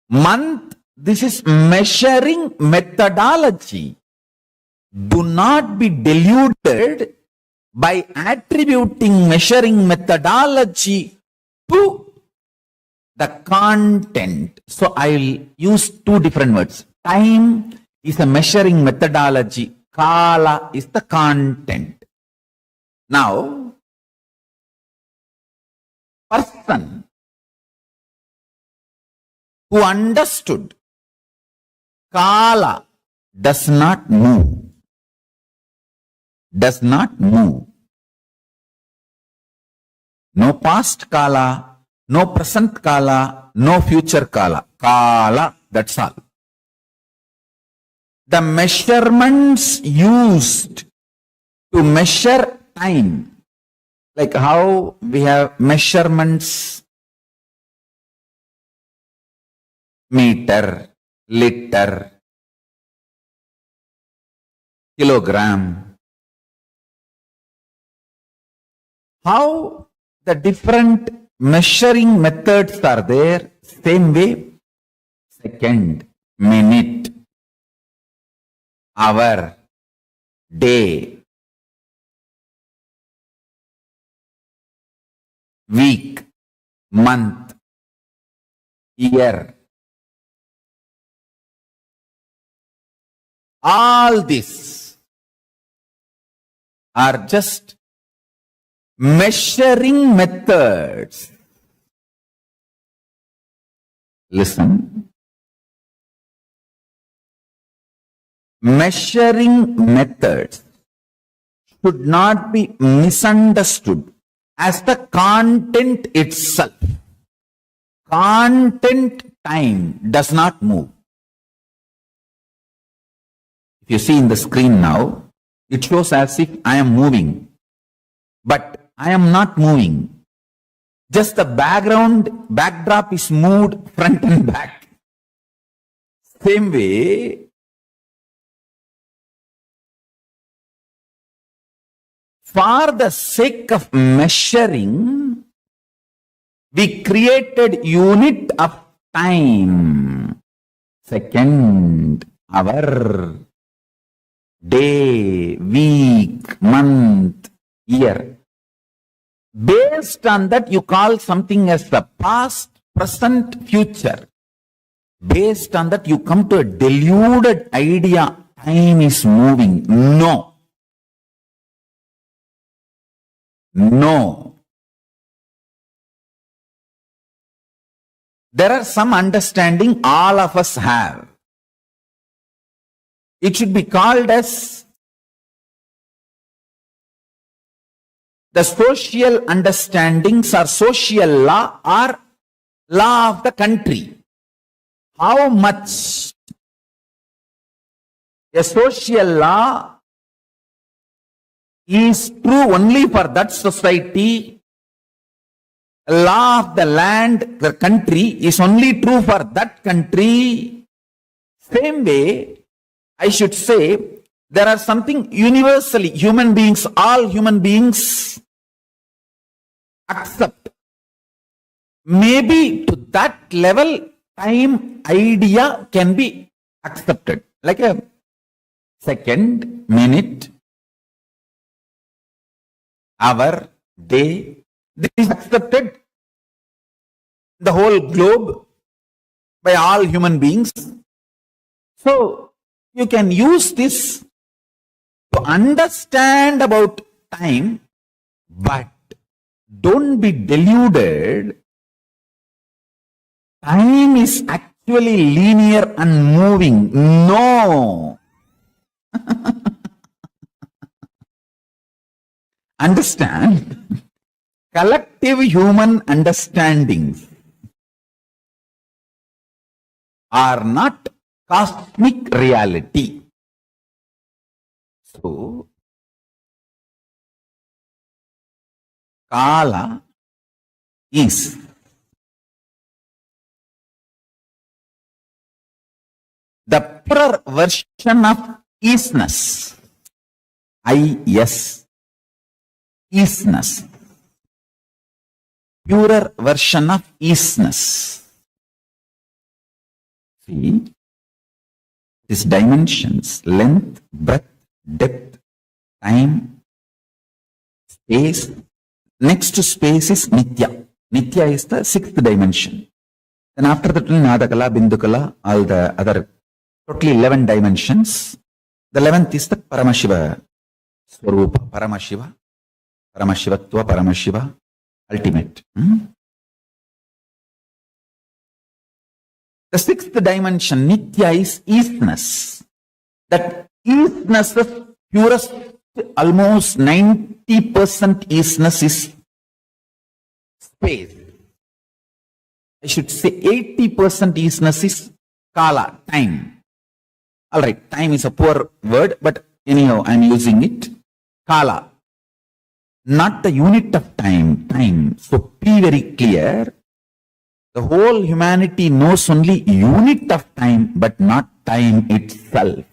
month, this is measuring methodology. Do not be deluded by attributing measuring methodology to the content. So I will use two different words. Time is a measuring methodology. Kala is the content. Now, person who understood Kala does not move. Does not move. No past Kala, no present Kala, no future Kala. Kala, that's all. The measurements used to measure time, like how we have measurements, meter, liter, kilogram. How the different measuring methods are there, same way, second, minute, hour, day, week, month, year. All this are just measuring methods. Listen. Measuring methods should not be misunderstood as the content itself. Content time does not move. If you see in the screen now, it shows as if I am moving. But I am not moving. Just the backdrop is moved front and back. Same way, for the sake of measuring, we created unit of time. Second, hour, day, week, month, year. Based on that, you call something as the past, present, future. Based on that, you come to a deluded idea, time is moving. No. No. There are some understanding all of us have. It should be called as the social understandings or social law or law of the country. How much a social law is true only for that society, law of the land, the country is only true for that country. Same way, I should say, there are something universally human beings, all human beings accept. Maybe to that level, time idea can be accepted. Like a second, minute, hour, day. This is accepted the whole globe by all human beings. So, you can use this to understand about time, but don't be deluded. Time is actually linear and moving. No. Understand? Collective human understandings are not cosmic reality. So, Kala is the purer version of isness. I-S. Isness. Purer version of isness. See, these dimensions, length, breadth, depth, time, space. Next to space is Nithya. Nithya is the sixth dimension. Then after that, Nadakala, Bindukala, all the other, totally 11 dimensions. The 11th is the Paramashiva Swarupa, Paramashiva, Paramashivatva, Paramashiva, ultimate. The sixth dimension, Nithya, is isness. That isness is purest, almost 90% isness is space. I should say 80% isness is Kala, time. Alright, time is a poor word, but anyhow, I am using it. Kala. Not the unit of time, time. So be very clear. The whole humanity knows only unit of time, but not time itself.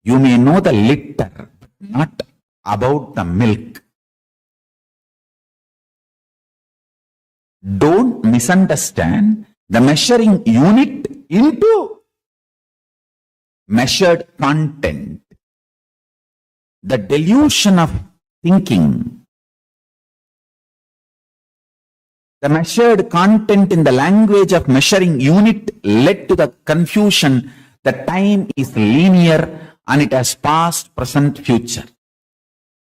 You may know the liter, but not about the milk. Don't misunderstand the measuring unit into measured content. The delusion of thinking. The measured content in the language of measuring unit led to the confusion that time is linear and it has past, present, future.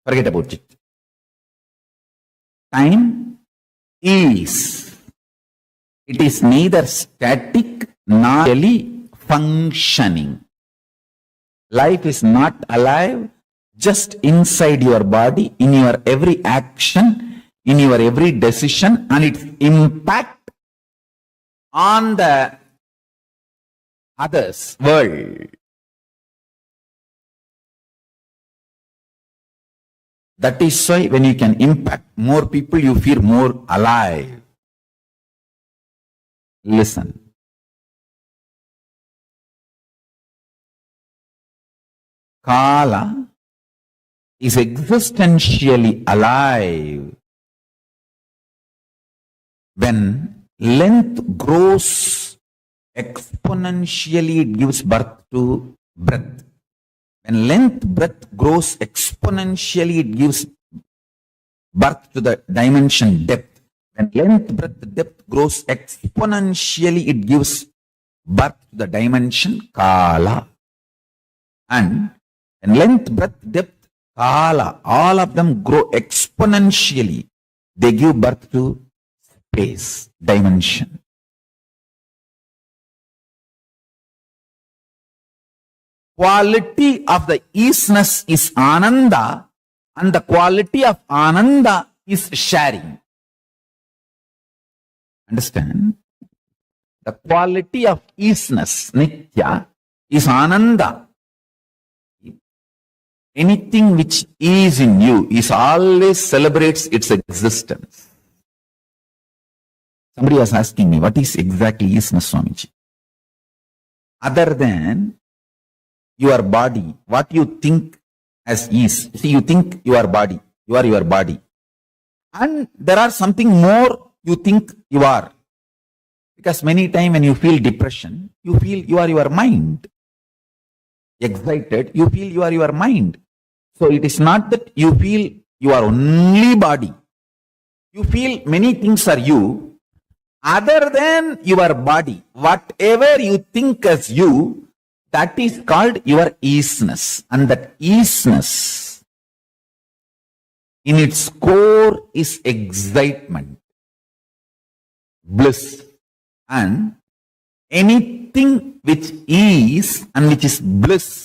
Forget about it. Time is. It is neither static nor really functioning. Life is not alive just inside your body, in your every action, in your every decision, and its impact on the others' world. That is why when you can impact more people, you feel more alive. Listen. Kala is existentially alive when length grows exponentially, it gives birth to breadth. When breadth grows exponentially, it gives birth to the dimension depth. When length, breadth, depth grows exponentially, it gives birth to the dimension Kala. And when length, breadth, depth, Kala, all of them grow exponentially, they give birth to space, dimension. Quality of the isness is Ananda, and the quality of Ananda is sharing. Understand? The quality of isness, Nitya, is Ananda. Anything which is in you is always celebrates its existence. Somebody was asking me, what is exactly isness, Swamiji? Other than your body, what you think as is. See, you think you are body, you are your body. And there are something more you think you are. Because many times when you feel depression, you feel you are your mind. Excited, you feel you are your mind. So it is not that you feel you are only body. You feel many things are you other than your body. Whatever you think as you, that is called your isness. And that isness in its core is excitement, bliss. And anything which is and which is bliss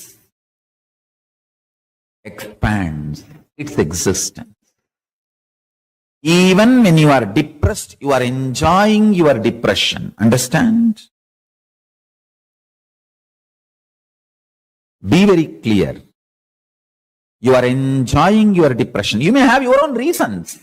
expands its existence. Even when you are depressed, you are enjoying your depression. Understand? Be very clear. You are enjoying your depression. You may have your own reasons.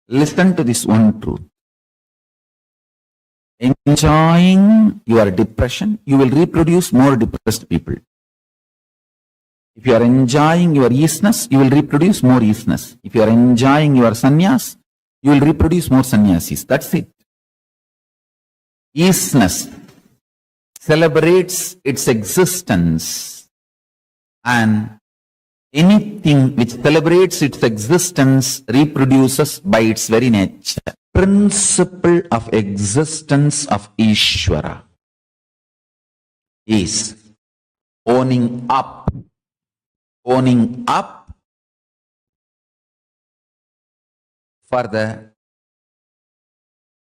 Listen to this one truth. Enjoying your depression, you will reproduce more depressed people. If you are enjoying your easiness, you will reproduce more easiness. If you are enjoying your sannyas, you will reproduce more sannyasis. That's it. Easiness celebrates its existence, and anything which celebrates its existence reproduces by its very nature. Principle of existence of Ishvara is owning up for the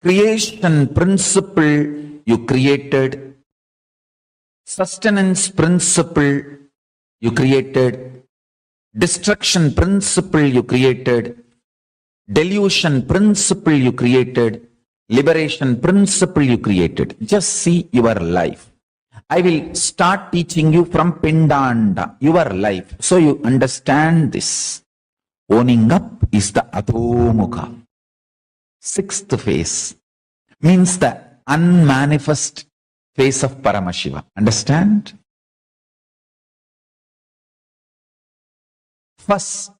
creation principle you created, sustenance principle you created, destruction principle you created, delusion principle you created, liberation principle you created. Just see your life. I will start teaching you from Pindanda, your life, so you understand this. Owning up is the Adhomukha. Sixth phase means the unmanifest phase of Paramashiva. Understand? First,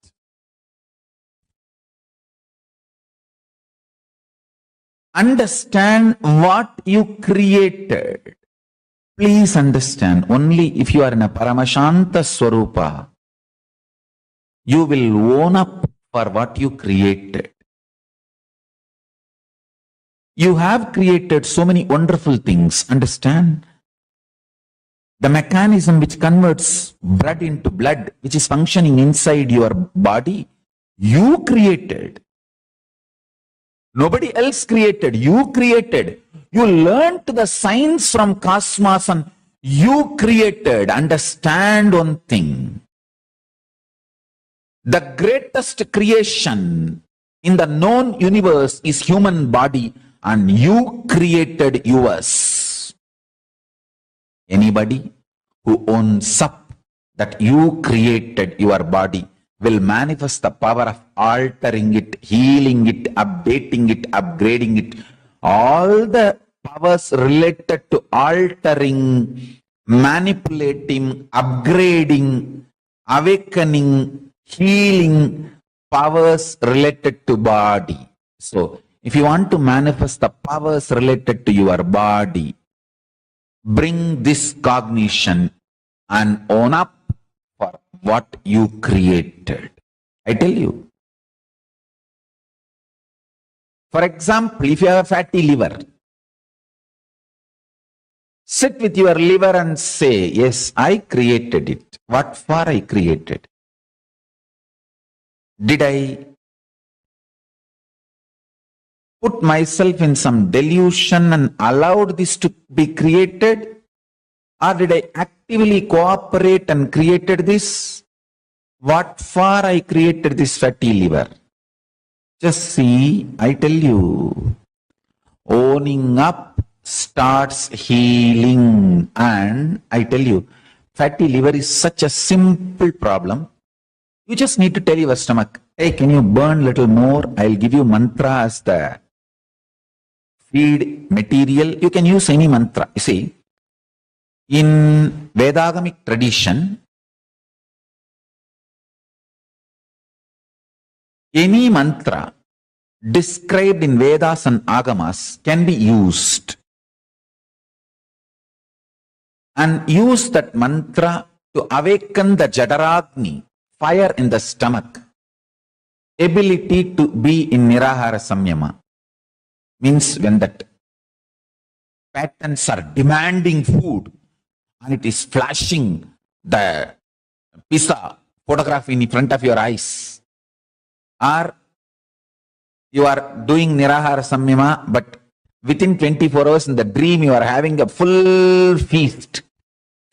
understand what you created. Please understand, only if you are in a Paramashanta Swarupa, you will own up for what you created. You have created so many wonderful things, understand? The mechanism which converts blood into blood, which is functioning inside your body, you created. Nobody else created, you created. You learned the science from cosmos and you created. Understand one thing. The greatest creation in the known universe is human body, and you created yours. Anybody who owns up that you created your body will manifest the power of altering it, healing it, updating it, upgrading it. All the powers related to altering, manipulating, upgrading, awakening, healing, powers related to body. So, if you want to manifest the powers related to your body, bring this cognition and own up for what you created. I tell you. For example, if you have a fatty liver, sit with your liver and say, yes, I created it. What for I created? Did I put myself in some delusion and allowed this to be created? Or did I actively cooperate and created this? What for I created this fatty liver? Just see, I tell you, owning up starts healing. And I tell you, fatty liver is such a simple problem. You just need to tell your stomach, hey, can you burn little more? I'll give you mantra as the feed material. You can use any mantra. You see, in Vedagamic tradition, any mantra described in Vedas and Agamas can be used. And use that mantra to awaken the Jadaragni, fire in the stomach, ability to be in Nirahara Samyama. Means when that patterns are demanding food and it is flashing the pizza photograph in front of your eyes, or you are doing Nirahara Samyama, but within 24 hours in the dream you are having a full feast,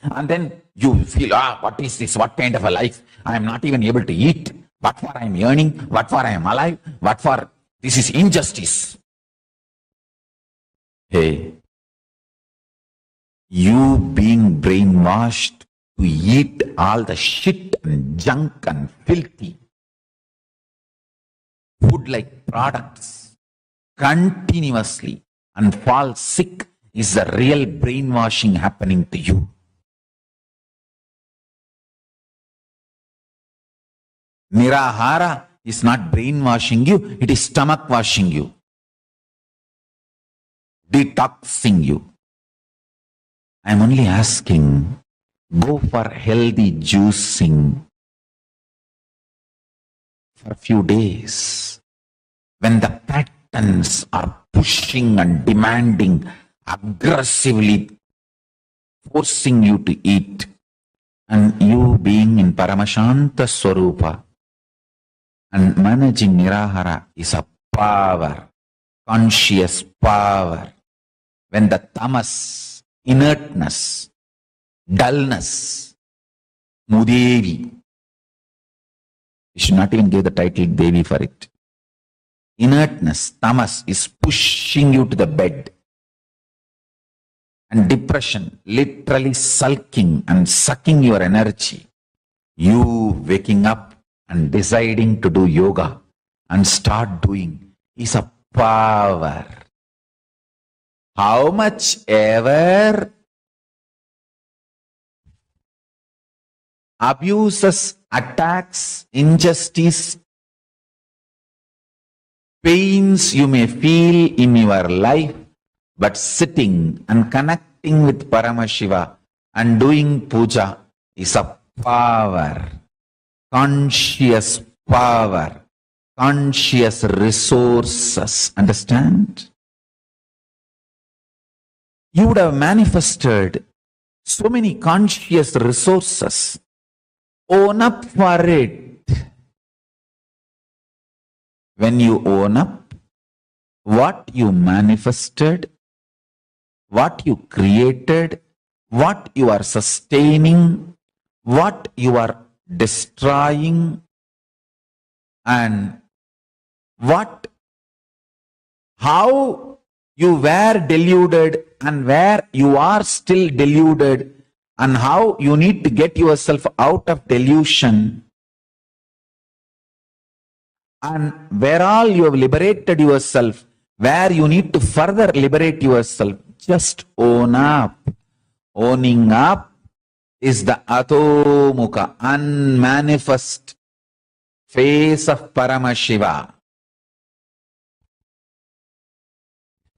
and then you feel, what is this? What kind of a life? I am not even able to eat. What for I am yearning? What for I am alive? What for? This is injustice. Hey, you being brainwashed to eat all the shit and junk and filthy food-like products continuously and fall sick is the real brainwashing happening to you. Nirahara is not brainwashing you, it is stomach washing you, detoxing you. I am only asking, go for healthy juicing for a few days. When the patterns are pushing and demanding, aggressively forcing you to eat, and you being in Paramashanta Swarupa and managing Nirahara is a power, conscious power. When the tamas, inertness, dullness, Mudevi, you should not even give the title Devi for it. Inertness, tamas is pushing you to the bed. And depression, literally sulking and sucking your energy. You waking up and deciding to do yoga and start doing is a power. How much ever abuses, attacks, injustice, pains you may feel in your life, but sitting and connecting with Paramashiva and doing puja is a power, conscious power, conscious resources. Understand? You would have manifested so many conscious resources. Own up for it. When you own up what you manifested, what you created, what you are sustaining, what you are destroying, and how you were deluded and where you are still deluded, and how you need to get yourself out of delusion, And where all you have liberated yourself, where you need to further liberate yourself, just own up. Owning up is the atomukha, unmanifest face of Paramashiva,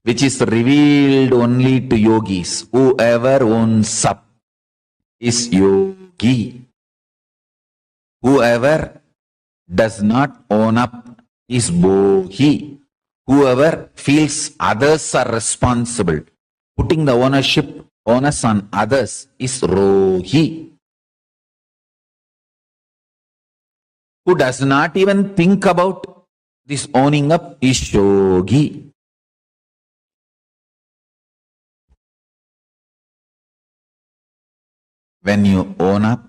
which is revealed only to yogis. Whoever owns up is yogi. Whoever does not own up is bohi. Whoever feels others are responsible, putting the onus on others is rohi. Who does not even think about this owning up is yogi. When you own up,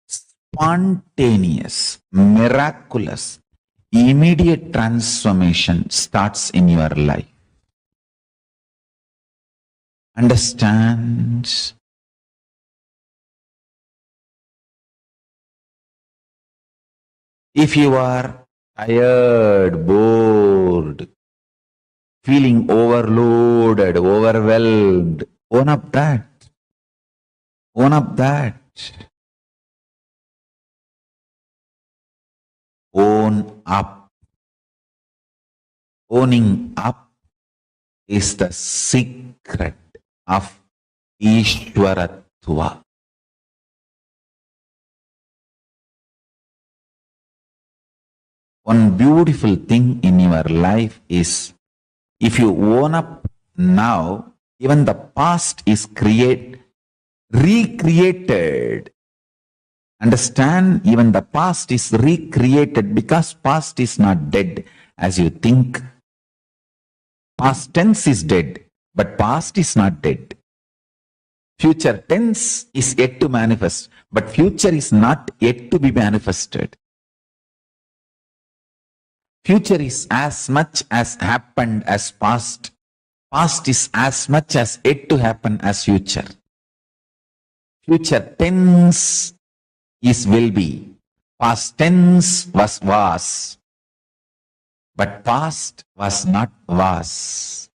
spontaneous, miraculous, immediate transformation starts in your life. Understand? If you are tired, bored, feeling overloaded, overwhelmed, own up that. Own up that. Own up. Owning up is the secret of Ishwaratva. One beautiful thing in your life is, if you own up now, even the past is recreated. Understand? Even the past is recreated because past is not dead as you think. Past tense is dead, but past is not dead. Future tense is yet to manifest, but future is not yet to be manifested. Future is as much as happened as past. Past is as much as yet to happen as future. Future tense is will be. Past tense was. But past was not was.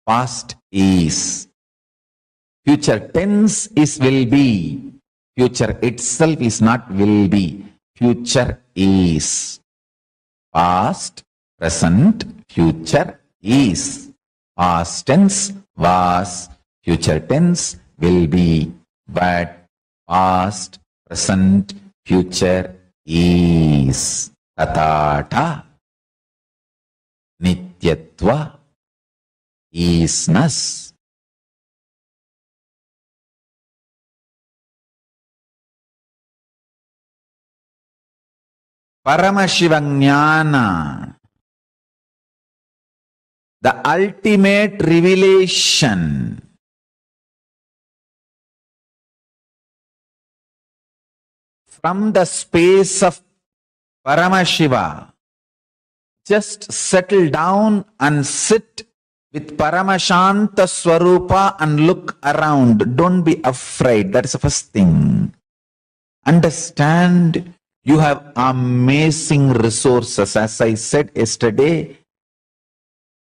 Past is. Future tense is will be. Future itself is not will be. Future is. Past, present, future is. Past tense was. Future tense will be. But past, present, future is. Tatata. Nityatva. Isness. Paramashiva the ultimate revelation, from the space of Paramashiva. Just settle down and sit with Paramashanta Swarupa and look around. Don't be afraid. That is the first thing. Understand, you have amazing resources. As I said yesterday,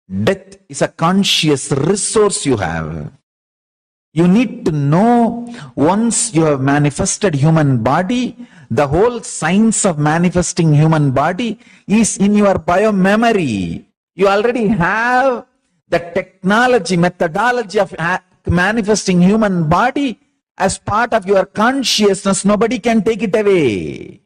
death is a conscious resource you have. You need to know, once you have manifested human body, the whole science of manifesting human body is in your bio-memory. You already have the technology, methodology of manifesting human body as part of your consciousness. Nobody can take it away.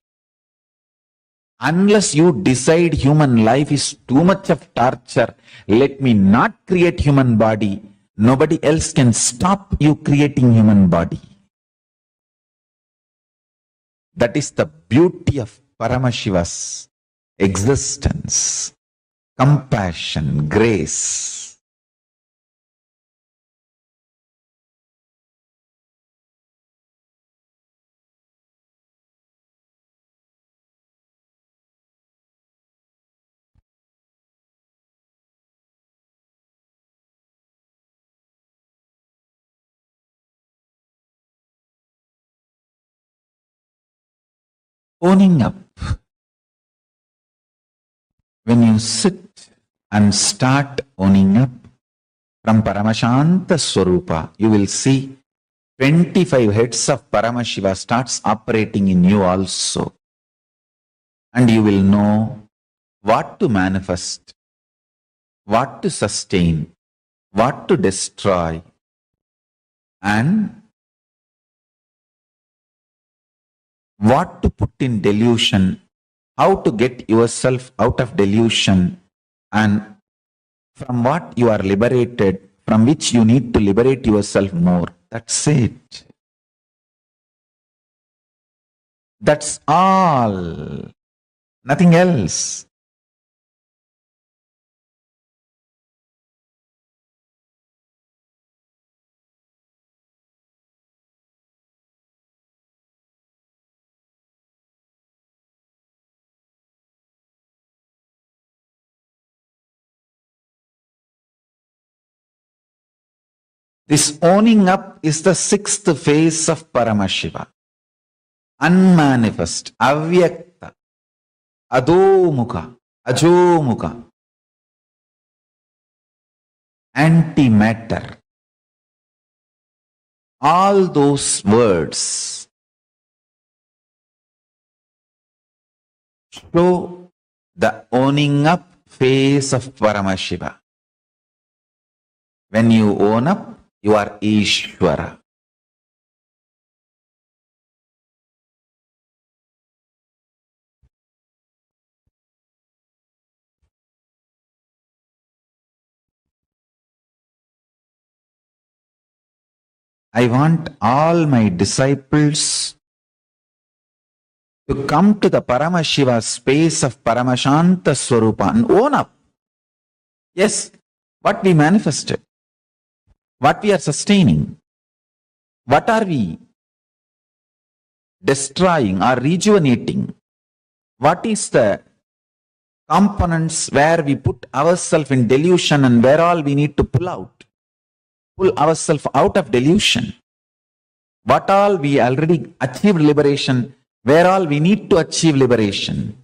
Unless you decide human life is too much of torture, let me not create human body, nobody else can stop you creating human body. That is the beauty of Paramashiva's existence, compassion, grace. owning up. When you sit and start owning up from Paramashanta Swarupa, you will see 25 heads of Paramashiva starts operating in you also. And you will know what to manifest, what to sustain, what to destroy, and what to put in delusion, how to get yourself out of delusion, and from what you are liberated, from which you need to liberate yourself more. That's it. That's all. Nothing else. This owning up is the sixth phase of Paramashiva. Unmanifest, avyakta, adomukha, ajomukha, antimatter. All those words show the owning up phase of Paramashiva. When you own up, you are Ishvara. I want all my disciples to come to the Paramashiva space of Paramashanta Swarupa and own up. Yes, what we manifested, what we are sustaining, what are we destroying or rejuvenating, what is the components where we put ourselves in delusion and where all we need to pull ourselves out of delusion. What all we already achieved liberation, where all we need to achieve liberation.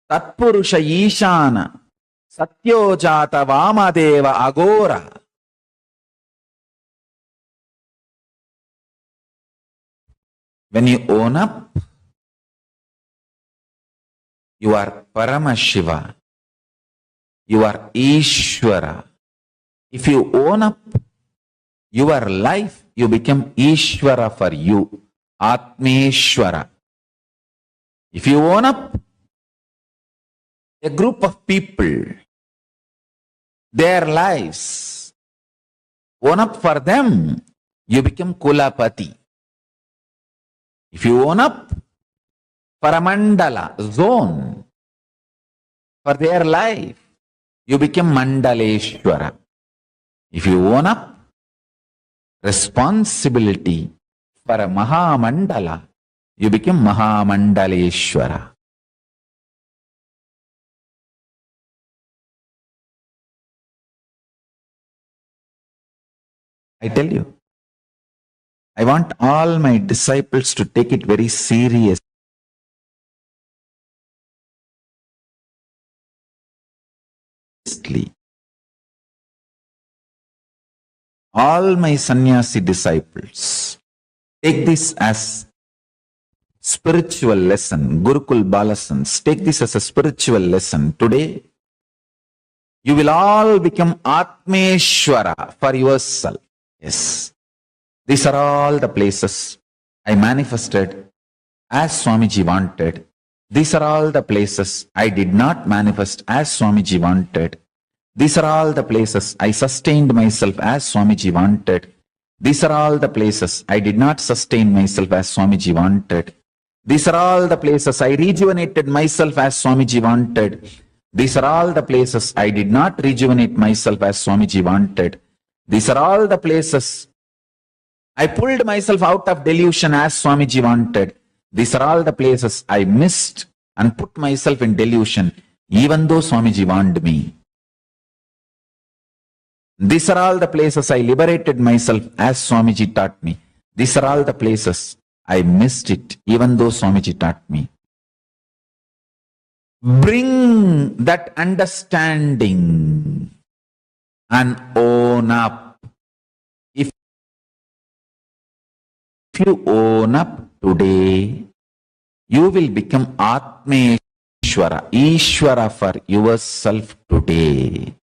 Tatpurusha Ishana, Satyojata Vamadeva Agora. When you own up, you are Paramashiva, you are Ishvara. If you own up your life, you become Ishvara for you, Atmeshwara. If you own up a group of people, their lives, own up for them, you become Kulapati. If you own up for a mandala, zone, for their life, you become Mandaleshwara. If you own up responsibility for a Mahamandala, you become Mahamandaleshwara. I tell you, I want all my disciples to take it very seriously. All my sannyasi disciples, take this as spiritual lesson. Gurukul Balasans, take this as a spiritual lesson. Today, you will all become Atmeshwara for yourself. Yes. These are all the places I manifested as Swamiji wanted. These are all the places I did not manifest as Swamiji wanted. These are all the places I sustained myself as Swamiji wanted. These are all the places I did not sustain myself as Swamiji wanted. These are all the places I rejuvenated myself as Swamiji wanted. These are all the places I did not rejuvenate myself as Swamiji wanted. These are all the places I pulled myself out of delusion as Swamiji wanted. These are all the places I missed and put myself in delusion even though Swamiji warned me. These are all the places I liberated myself as Swamiji taught me. These are all the places I missed it, even though Swamiji taught me. Bring that understanding and own up. If you own up today, you will become Atmeshwara, Ishvara for yourself today.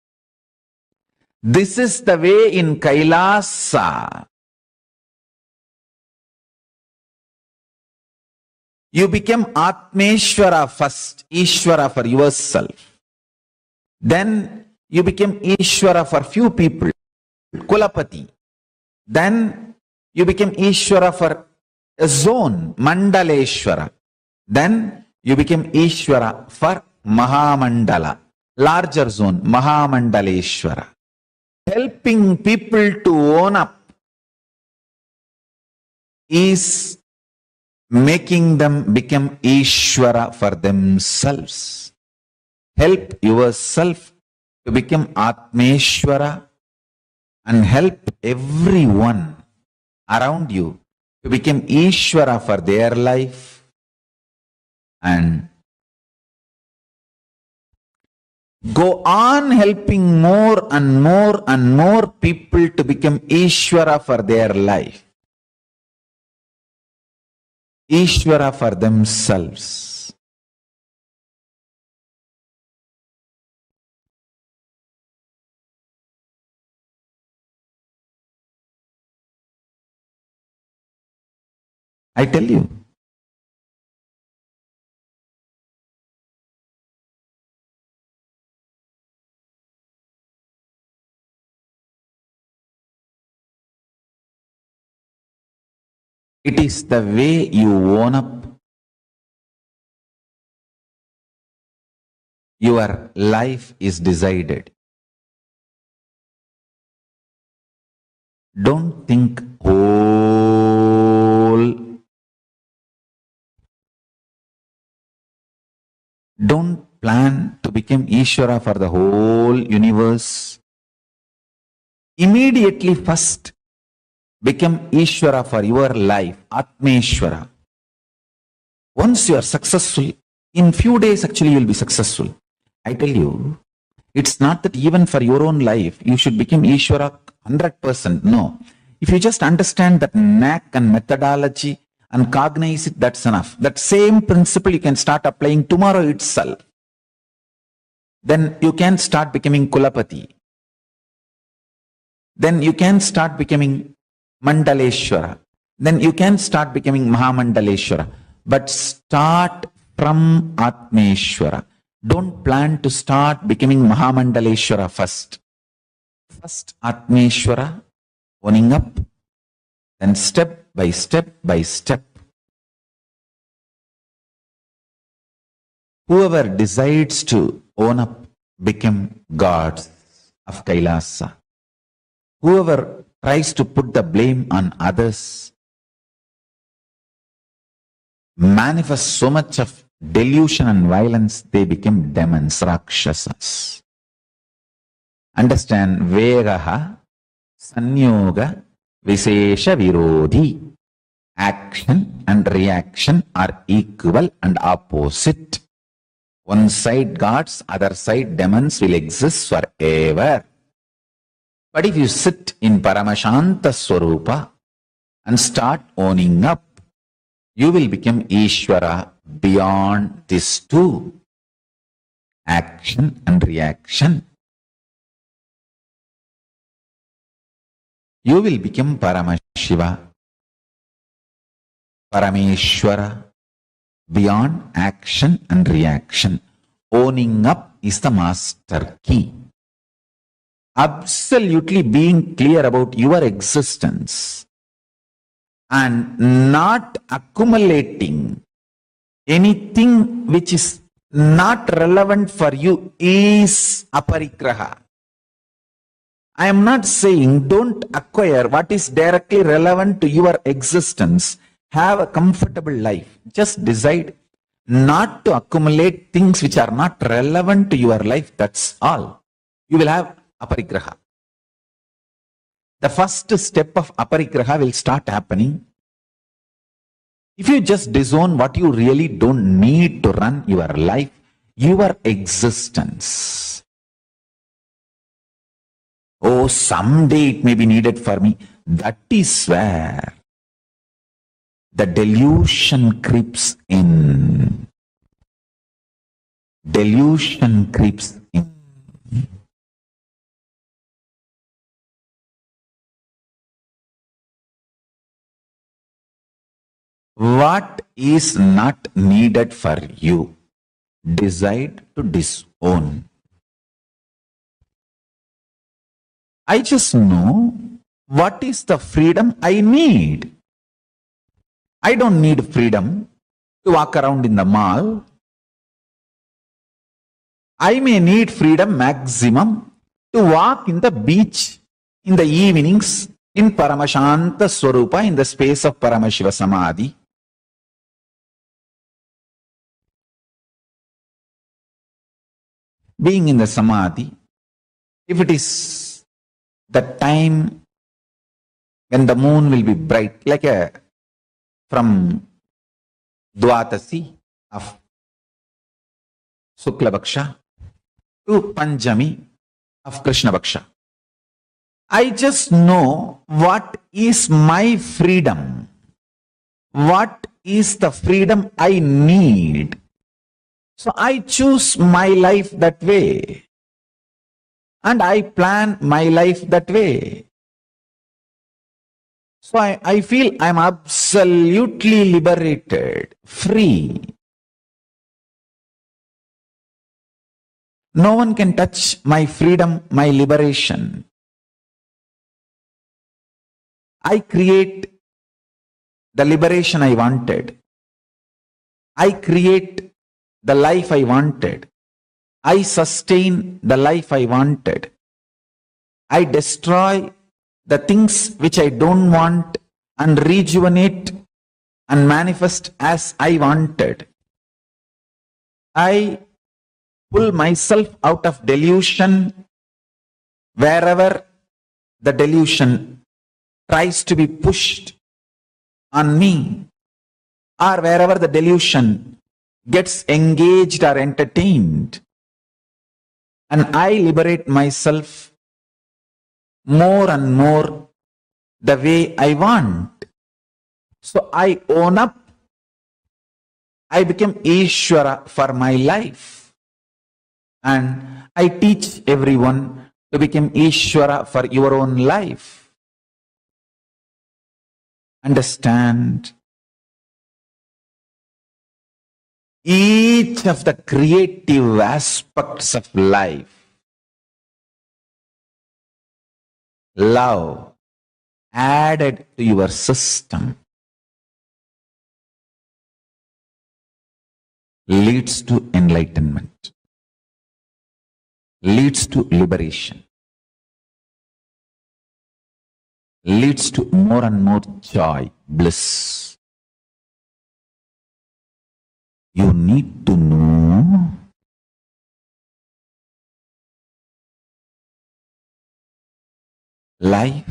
This is the way in KAILASA. You become Atmeshwara first, Ishvara for yourself. Then you become Ishvara for few people, Kulapati. Then you become Ishvara for a zone, Mandaleshwara. Then you become Ishvara for Mahamandala, larger zone, Mahamandaleshwara. Helping people to own up is making them become Ishvara for themselves. Help yourself to become Atmeshwara and help everyone around you to become Ishvara for their life, and go on helping more and more and more people to become Ishvara for their life. Ishvara for themselves. I tell you. It is the way you own up. Your life is decided. Don't think whole. Don't plan to become Ishvara for the whole universe. Immediately first, become Ishvara for your life, Atmeshwara. Once you are successful, in few days actually you will be successful. I tell you, it's not that even for your own life, you should become Ishvara 100%. No. If you just understand that knack and methodology and cognize it, that's enough. That same principle you can start applying tomorrow itself. Then you can start becoming Kulapati. Then you can start becoming Mandaleshwara. Then you can start becoming Mahamandaleshwara. But start from Atmeshwara. Don't plan to start becoming Mahamandaleshwara first. First Atmeshwara, owning up, then step by step by step. Whoever decides to own up become gods of KAILASA. Whoever tries to put the blame on others manifests so much of delusion and violence, they become demons, rakshasas. Understand, vegaha, sanyoga, visesha virodhi. Action and reaction are equal and opposite. One side gods, other side demons will exist forever. But if you sit in Paramashanta Swarupa and start owning up, you will become Ishvara beyond these two, action and reaction. You will become Paramashiva, Parameshwara, beyond action and reaction. Owning up is the master key. Absolutely being clear about your existence and not accumulating anything which is not relevant for you is aparigraha. I am not saying don't acquire what is directly relevant to your existence. Have a comfortable life. Just decide not to accumulate things which are not relevant to your life. That's all. You will have aparigraha. The first step of aparigraha will start happening If you just disown what you really don't need to run your life, your existence. Oh, someday it may be needed for me. That is where the delusion creeps in. Delusion creeps in. What is not needed for you, decide to disown. I just know what is the freedom I need. I don't need freedom to walk around in the mall. I may need freedom maximum to walk in the beach in the evenings in Paramashanta Swarupa, in the space of Paramashiva Samadhi. Being in the Samadhi, if it is the time when the moon will be bright, like from Dvatasi of Shukla Bhaksha to Panjami of Krishna Bhaksha, I just know what is my freedom. What is the freedom I need? So I choose my life that way. And I plan my life that way. So I feel I'm absolutely liberated, free. No one can touch my freedom, my liberation. I create the liberation I wanted. I create the life I wanted. I sustain the life I wanted. I destroy the things which I don't want and rejuvenate and manifest as I wanted. I pull myself out of delusion wherever the delusion tries to be pushed on me, or wherever the delusion gets engaged or entertained. And I liberate myself more and more the way I want. So I own up. I become Ishvara for my life. And I teach everyone to become Ishvara for your own life. Understand? Each of the creative aspects of life, love added to your system, leads to enlightenment, leads to liberation, leads to more and more joy, bliss. You need to know life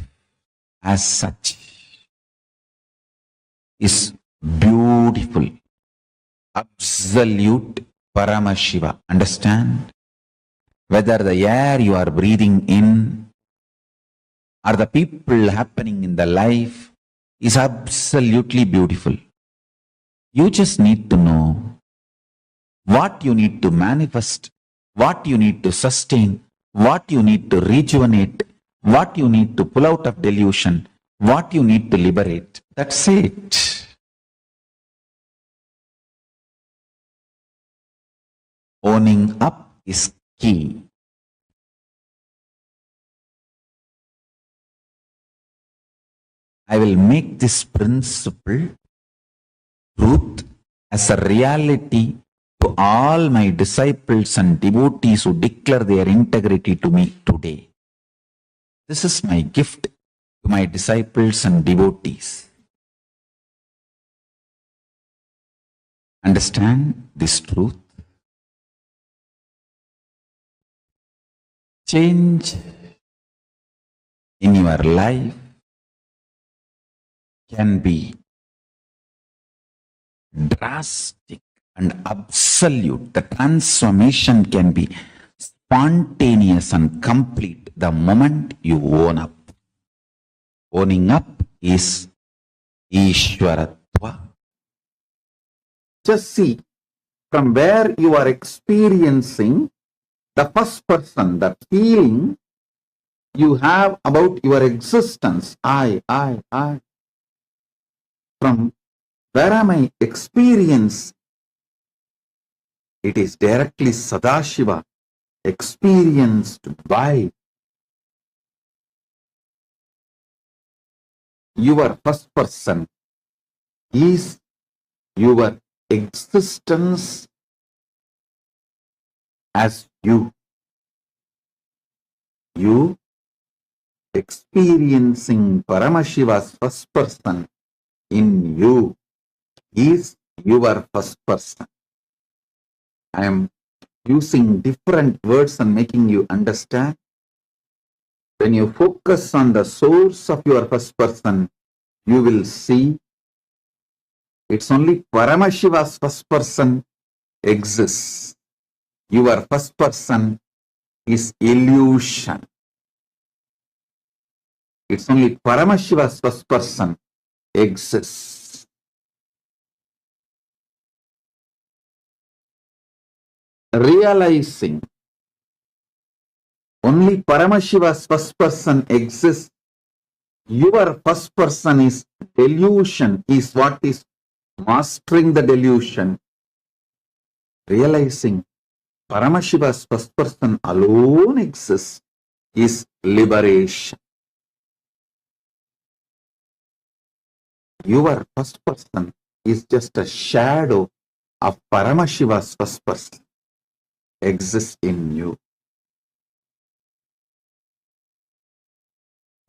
as such is beautiful, absolute Paramashiva. Understand? Whether the air you are breathing in or the people happening in the life is absolutely beautiful. You just need to know what you need to manifest, what you need to sustain, what you need to rejuvenate, what you need to pull out of delusion, what you need to liberate. That's it. Owning up is key. I will make this principle, truth, as a reality to all my disciples and devotees who declare their integrity to me today. This is my gift to my disciples and devotees. Understand this truth. Change in your life can be drastic and absolute. The transformation can be spontaneous and complete the moment you own up. Owning up is Ishwaratva. Just see from where you are experiencing the first person, the feeling you have about your existence. I. From where am I experience? It is directly Sadashiva experienced by your first person is your existence as you. You experiencing Paramashiva's first person in you is your first person. I am using different words and making you understand. When you focus on the source of your first person, you will see it's only Paramashiva's first person exists. Your first person is illusion. It's only Paramashiva's first person exists. Realizing only Paramashiva's first person exists, your first person is delusion, is what is mastering the delusion. Realizing Paramashiva's first person alone exists is liberation. Your first person is just a shadow of Paramashiva's first person exists in you.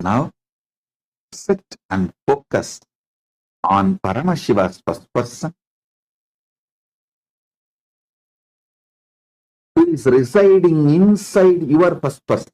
Now, sit and focus on Paramashiva's first person who is residing inside your first person.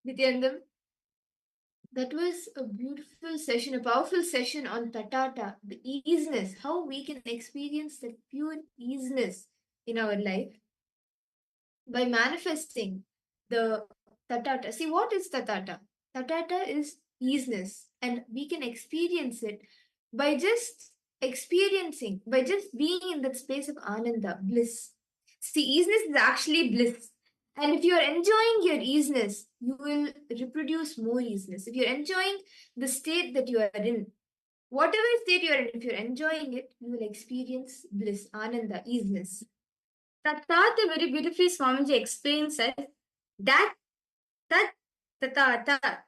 Nithyananda, that was a beautiful session, a powerful session on Tatata, the easiness, how we can experience that pure easiness in our life by manifesting the Tatata. See, what is Tatata? Tatata is easiness, and we can experience it by just experiencing, by just being in that space of Ananda, bliss. See, easiness is actually bliss. And if you're enjoying your easiness, you will reproduce more easiness. If you're enjoying the state that you are in, whatever state you are in, if you're enjoying it, you will experience bliss, Ananda, easiness. Tathata very beautifully Swamiji explains us that that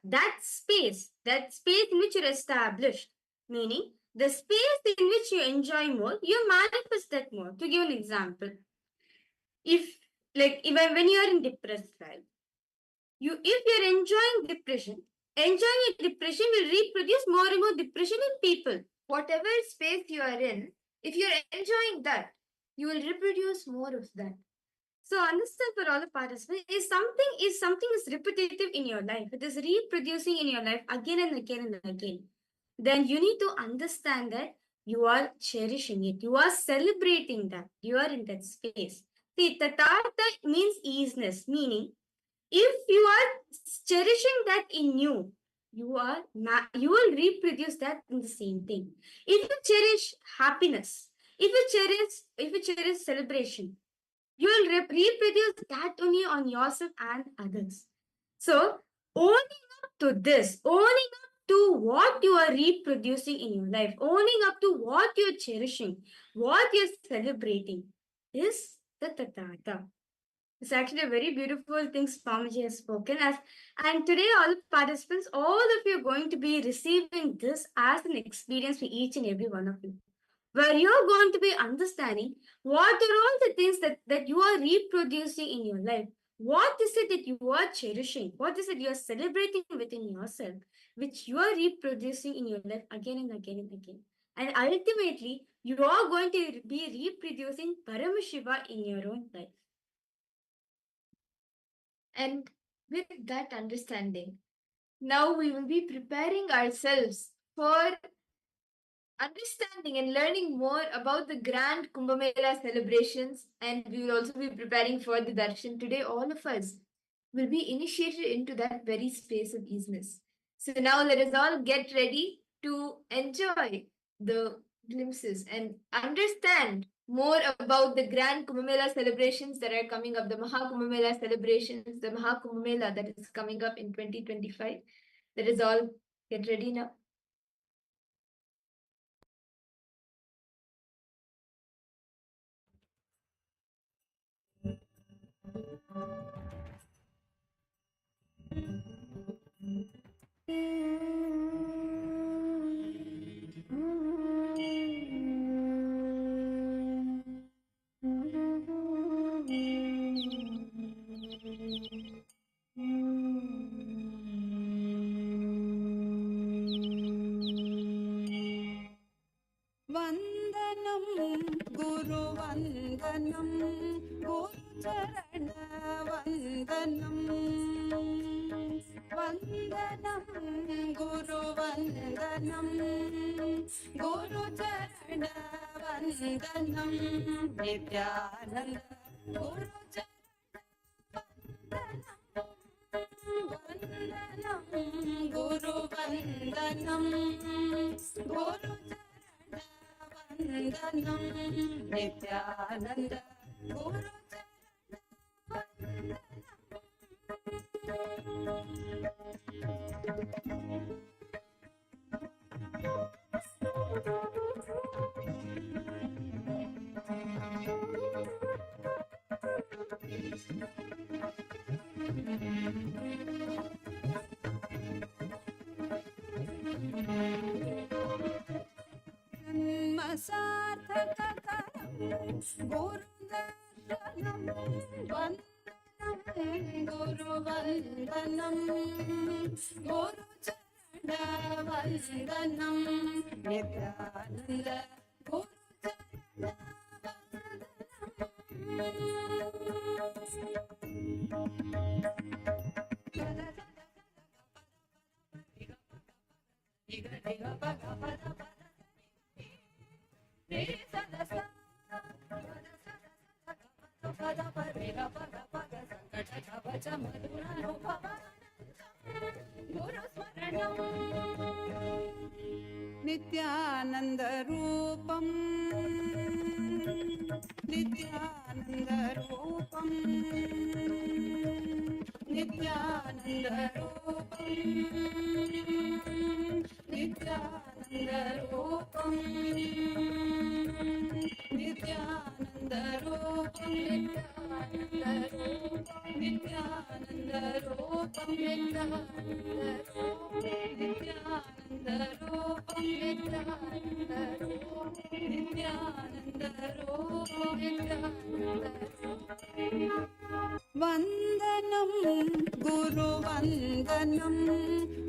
that space in which you're established, meaning the space in which you enjoy more, you manifest that more. To give an example, if like even when you are in depressed life, if you're enjoying depression, enjoying a depression will reproduce more and more depression in people. Whatever space you are in, if you're enjoying that, you will reproduce more of that. So understand for all the participants, is something is repetitive in your life, it is reproducing in your life again and again and again, then you need to understand that you are cherishing it, you are celebrating that, you are in that space. See, tathata means easiness, meaning if you are cherishing that in you, you will reproduce that in the same thing. If you cherish happiness, if you cherish celebration, you will reproduce that only on yourself and others. So, owning up to this, owning up to what you are reproducing in your life, owning up to what you're cherishing, what you're celebrating, is the tathata. It's actually a very beautiful thing Swamiji has spoken as. And today, all the participants, all of you are going to be receiving this as an experience for each and every one of you, where you're going to be understanding what are all the things that you are reproducing in your life. What is it that you are cherishing? What is it you are celebrating within yourself, which you are reproducing in your life again and again and again? And ultimately, you are going to be reproducing Paramashiva in your own life. And with that understanding, now we will be preparing ourselves for understanding and learning more about the grand Kumbh Mela celebrations, and we will also be preparing for the darshan. Today, all of us will be initiated into that very space of easiness. So now let us all get ready to enjoy the glimpses and understand more about the grand Kumbh Mela celebrations that are coming up, the Maha Kumbh Mela celebrations, the Maha Kumbh Mela that is coming up in 2025. Let us all get ready now. वंदनम Guru वंदनम Gurucharan वंदनम वंदनम Guru वंदनम Gurucharan वंदनम Nityanand Gurucharan वंदनम Guru वंदनम Gurucharan वंदनम Nityanand Guru सार्थककरं गुरुदर्शनं वन्दनं गुरुवन्दनं गुरुचरणवन्दनं Nityanand गुरुचरणवन्दनं Nithyananda Rupam, Nithyananda Rupam, Nithyananda Rupam, Nithyananda Rupam, Nithyananda Rupam, Nithyananda Rupam, Nithyananda Rupam, Nithyananda Rupam. Vandanam Guru Vandanam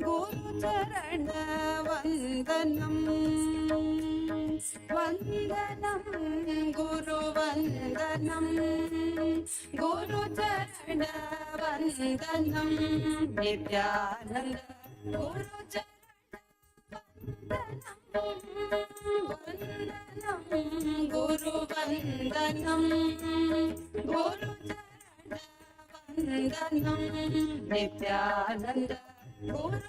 Guru Charana Vandanam Vandanam Guru Vandanam Guru Charana Vandanam Nithyananda Guru Vandanam Guru Vandanam Guru Vandanam Nithyananda Guru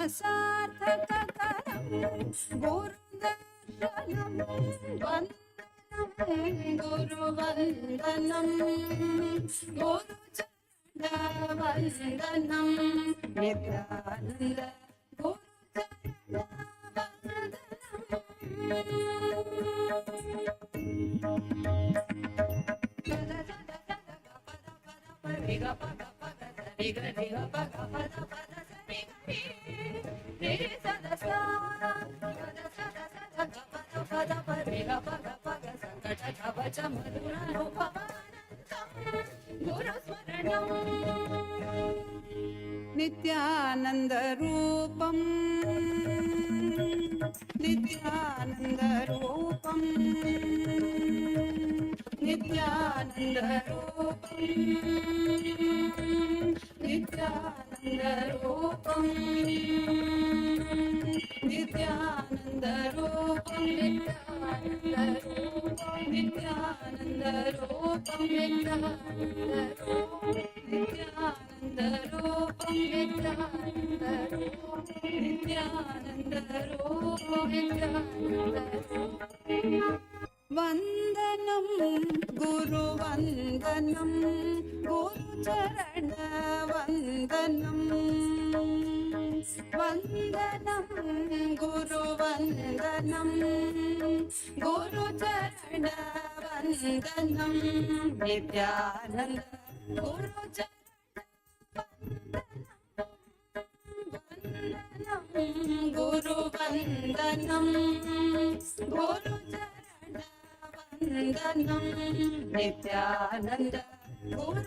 Sarthakakaram Gurudarshanam Vandanam Guru Vandanam Guru Chanda Vandanam Nithyananda Guru Chanda Nithyananda Rupam, Nithyananda Rupam, Nithyananda Rupam, Nithyananda Rupam, Nithyananda Rupam, Nithyananda Rupam, Nithyananda Rupam, Nithyananda Rupam. Vandanam Guru Vandanam Guru Charana Vandanam Vandanam Guru Vandanam Guru Charana Vandanam Nithyananda Guru Vandanam Guru Vandanam Guru Charana Vandanam Nithyananda Guru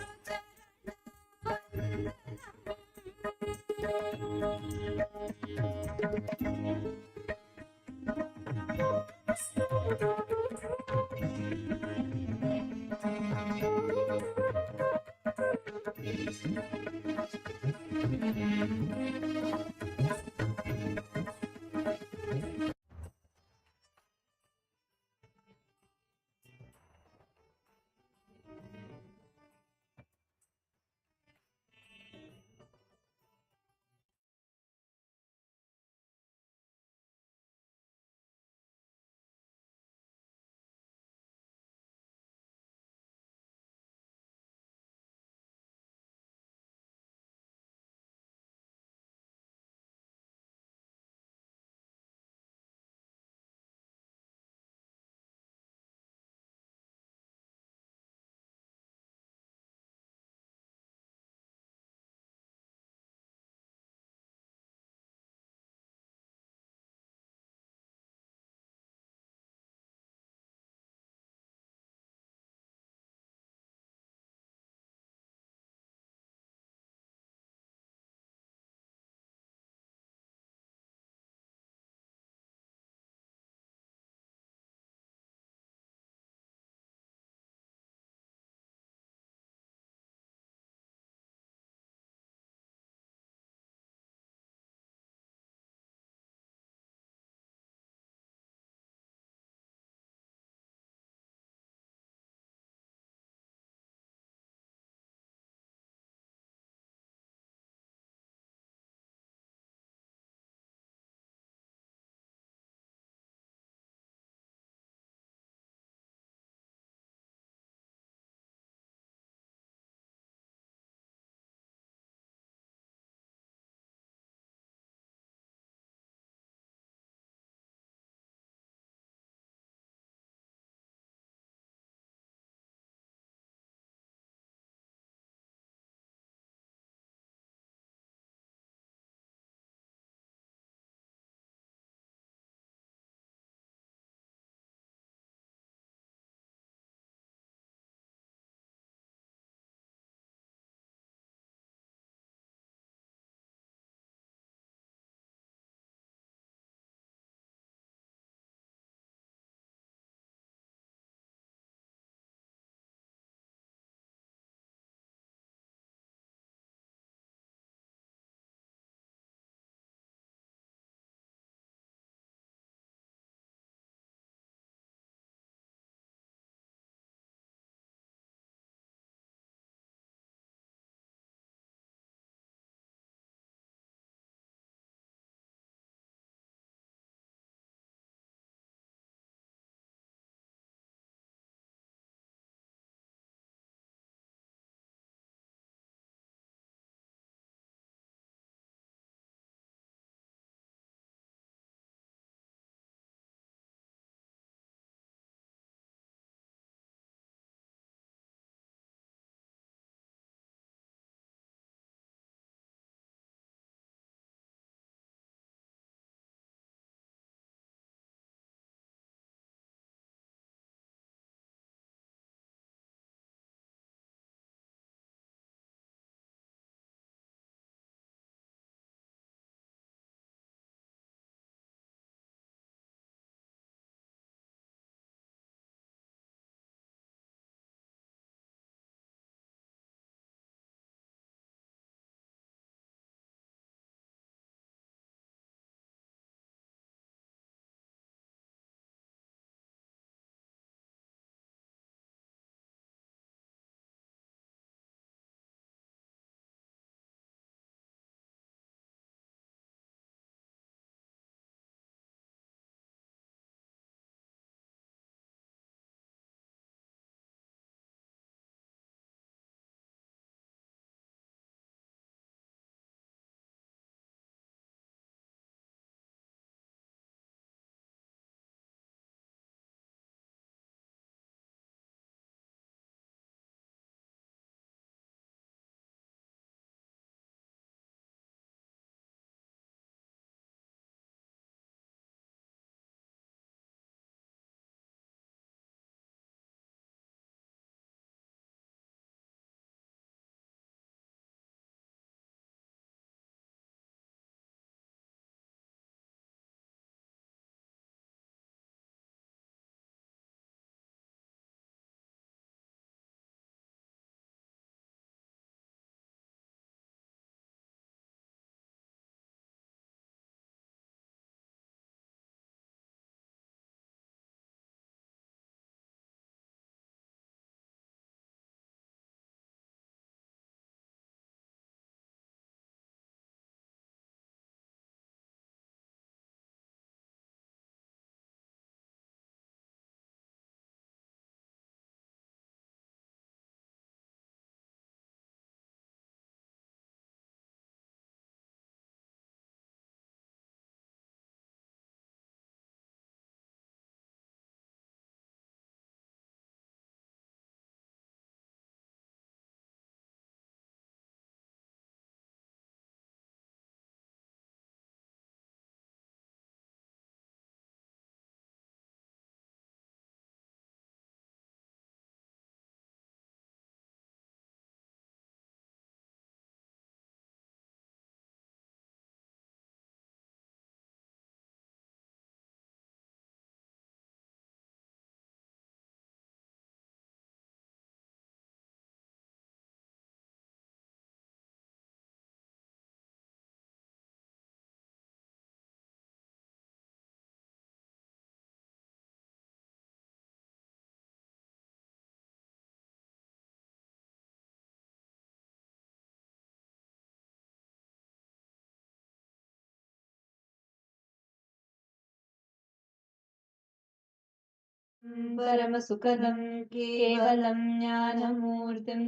परमसुखदं केवलं ज्ञानमूर्तिं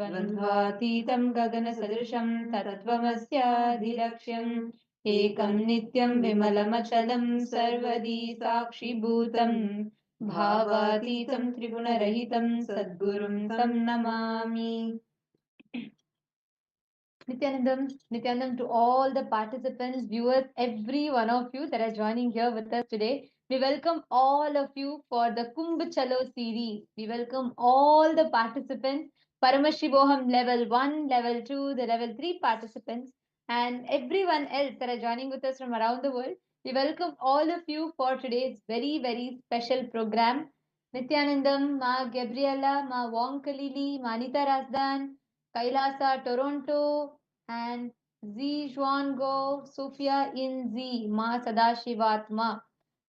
द्वन्द्वातीतं गगनसदृशं तत्त्वमस्याधिलक्ष्यम् एकं नित्यं विमलमचलं सर्वदी साक्षिभूतं भावातीतं त्रिगुणरहितं सद्गुरुं तं Namami. Nithyanandam to all the participants, viewers, every one of you that are joining here with us today. We welcome all of you for the Kumbh Chalo series. We welcome all the participants, Paramashivoham Level 1, Level 2, the Level 3 participants, and everyone else that are joining with us from around the world. We welcome all of you for today's very, very special program. Nithyanandam, Ma Gabriela, Ma Wong Kalili, Ma Anita Razdan, KAILASA, Toronto, and Z Go, Sophia in Z, Ma Sadashivatma,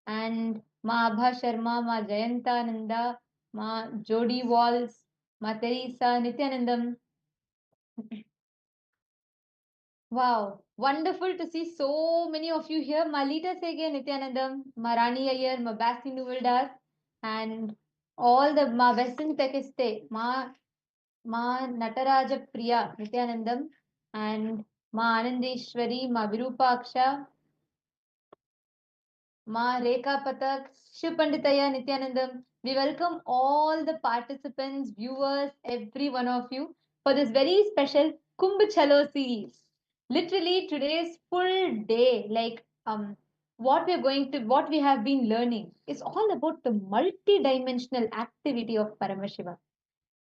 and Ma Abha Sharma, Ma Jayantananda, Ma Jody Walls, Ma Teresa, Nithyanandam. Wow, wonderful to see so many of you here. Ma Lita Sege, Nithyanandam, Ma Rani Ayer, Ma Basti Nuvaldas, and all the Ma Western Tekeste, Ma Nataraja Priya Nithyanandam, and Ma Anandeshwari, Ma Virupaksha, Ma Rekha Patak, Shiv Panditaya Nithyanandam. We welcome all the participants, viewers, every one of you for this very special Kumbh Chalo series. Literally today's full day, what we have been learning is all about the multi-dimensional activity of Paramashiva.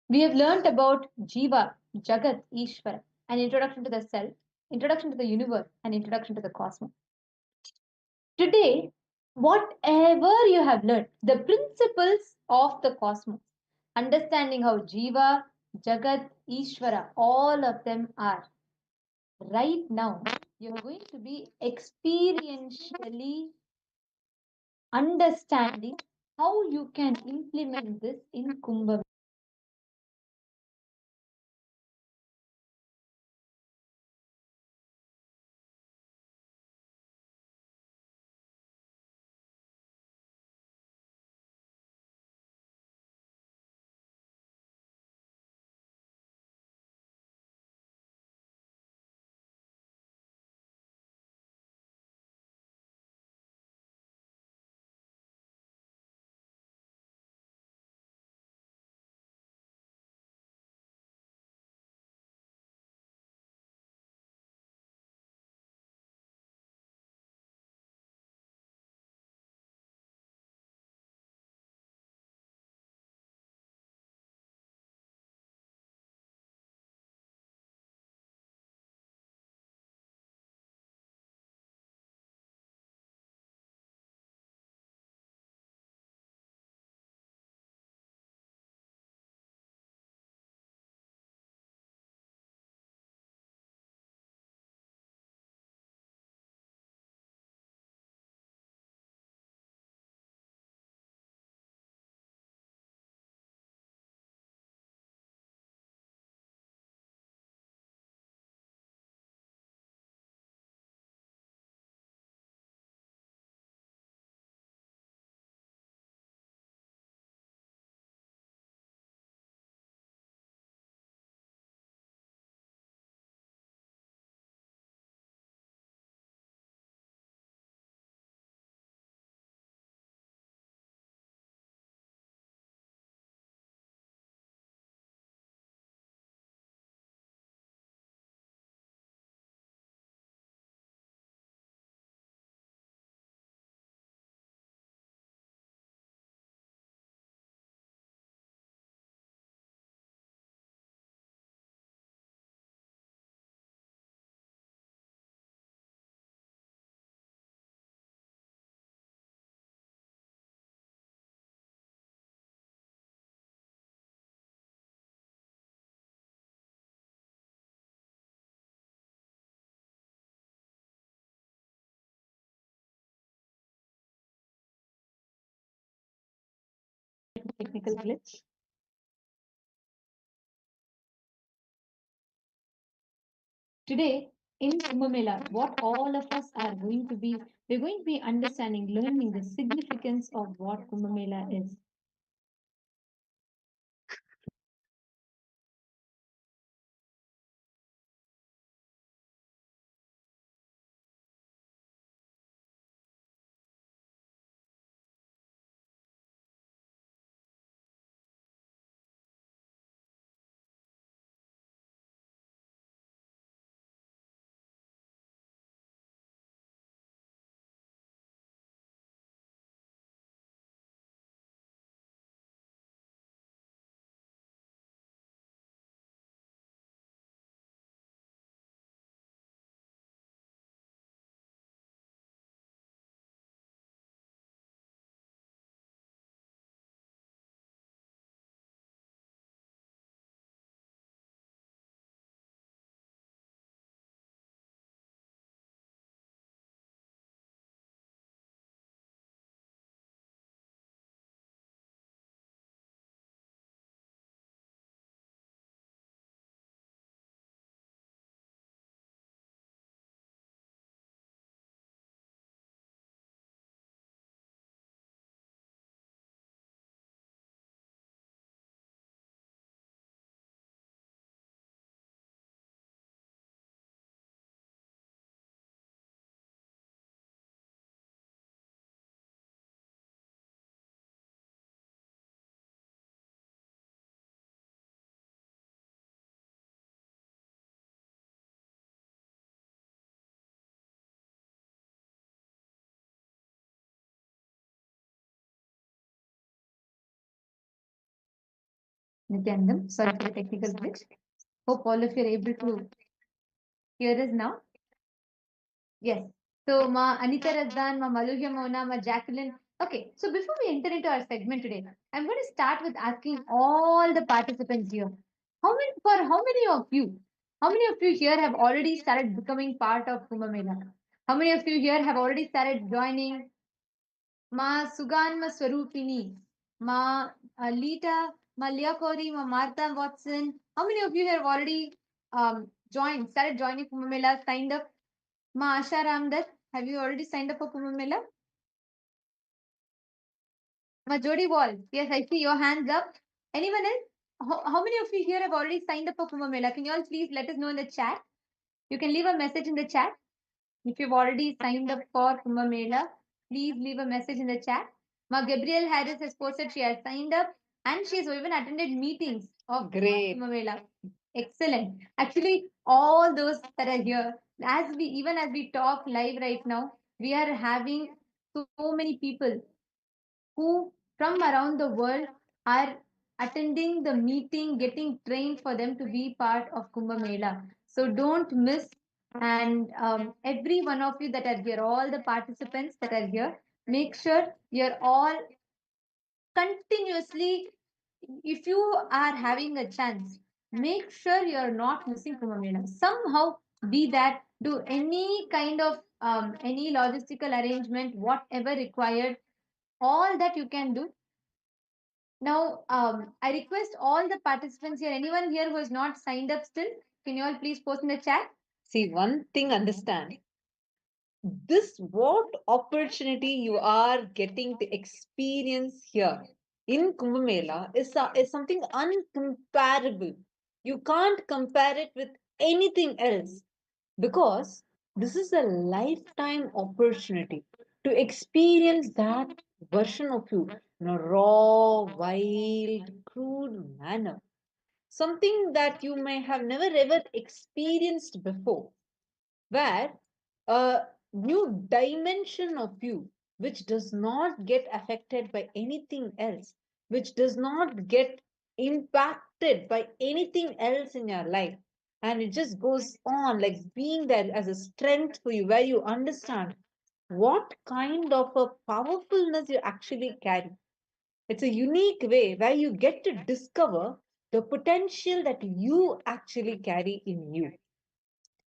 We have learnt about Jiva, Jagat, Ishvara, an introduction to the self, introduction to the universe, and introduction to the cosmos. Today, whatever you have learned, the principles of the cosmos, understanding how Jiva, Jagat, Ishvara, all of them are. Right now, you're going to be experientially understanding how you can implement this in Kumbh. Technical glitch. Today, in Kumbh Mela, what all of us are going to be, we're going to be understanding, learning the significance of what Kumbh Mela is. Nithyananda, sorry for the technical glitch. Hope all of you are able to hear us now. Yes. So, Ma Anita Razdan, Ma Maluhya Mona, Ma Jacqueline. Okay, so before we enter into our segment today, I'm going to start with asking all the participants here. How many of you here have already started becoming part of Kumbh Mela? How many of you here have already started joining Ma Suganma Swarupini, Ma Lita, Ma Liakori, Ma Martha Watson? How many of you have already started joining Kumbh Mela, signed up? Ma Asha Ramdas, have you already signed up for Kumbh Mela? Ma Jodi Wall, yes, I see your hands up. Anyone else? How many of you here have already signed up for Kumbh Mela? Can you all please let us know in the chat? You can leave a message in the chat. If you've already signed up for Kumbh Mela, please leave a message in the chat. Ma Gabrielle Harris has posted she has signed up and she has even attended meetings of Kumbh Mela. Excellent. Actually, all those that are here, as we talk live right now, we are having so many people who from around the world are attending the meeting, getting trained for them to be part of Kumbh Mela. So don't miss. And every one of you that are here, all the participants that are here, make sure you're all continuously, if you are having a chance, make sure you're not missing Kumbh Mela. Somehow, be that, do any kind of any logistical arrangement, whatever required, all that you can do. Now, I request all the participants here, anyone here who has not signed up still, can you all please post in the chat? See, one thing understand, this what opportunity you are getting the experience here in Kumbh Mela is something uncomparable. You can't compare it with anything else because this is a lifetime opportunity to experience that version of you in a raw, wild, crude manner. Something that you may have never ever experienced before, where a new dimension of you, which does not get affected by anything else, which does not get impacted by anything else in your life, and it just goes on like being there as a strength for you, where you understand what kind of a powerfulness you actually carry. It's a unique way where you get to discover the potential that you actually carry in you,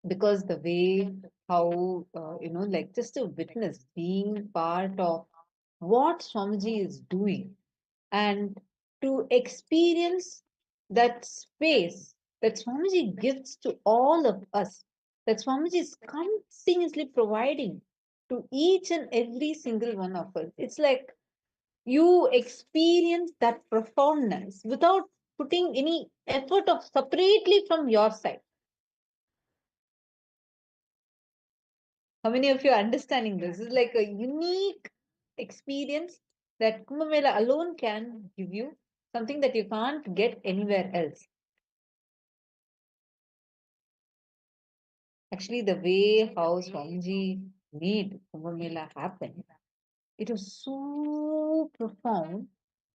because the way how like just to witness being part of what Swamiji is doing, and to experience that space that Swamiji gives to all of us, that Swamiji is continuously providing to each and every single one of us. It's like you experience that profoundness without putting any effort of separately from your side. How many of you are understanding this? It's like a unique experience that Kumbh Mela alone can give you, something that you can't get anywhere else. Actually, the way how Swamiji made Kumbh Mela happen, it was so profound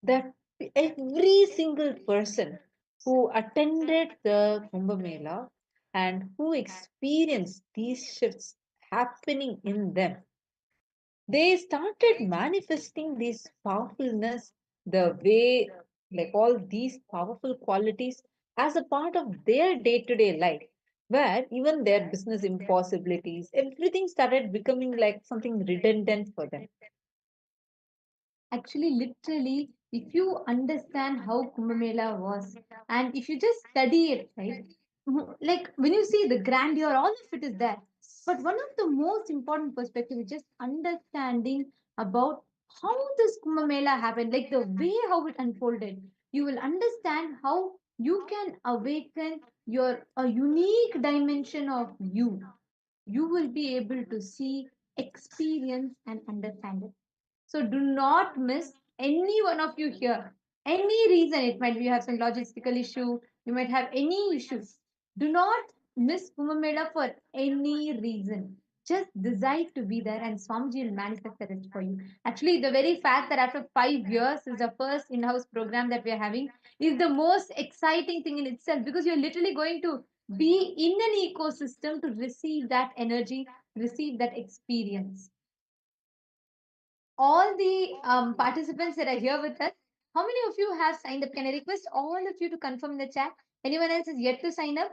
that every single person who attended the Kumbh Mela and who experienced these shifts happening in them, they started manifesting this powerfulness, the way, like all these powerful qualities as a part of their day-to-day life, where even their business impossibilities, everything started becoming like something redundant for them. Actually, literally, if you understand how Kumbh Mela was, and if you just study it, right? Like when you see the grandeur, all of it is there. But one of the most important perspective is just understanding about how this Kumbh Mela happened, like the way how it unfolded. You will understand how you can awaken your a unique dimension of you. You will be able to see, experience, and understand it. So do not miss any one of you here. Any reason it might be you have some logistical issue, you might have any issues. Do not miss Kumbh Mela for any reason. Just decide to be there and Swamiji will manifest the rest for you. Actually, the very fact that after 5 years is the first in-house program that we are having is the most exciting thing in itself because you're literally going to be in an ecosystem to receive that energy, receive that experience. All the participants that are here with us, how many of you have signed up? Can I request all of you to confirm in the chat? Anyone else is yet to sign up?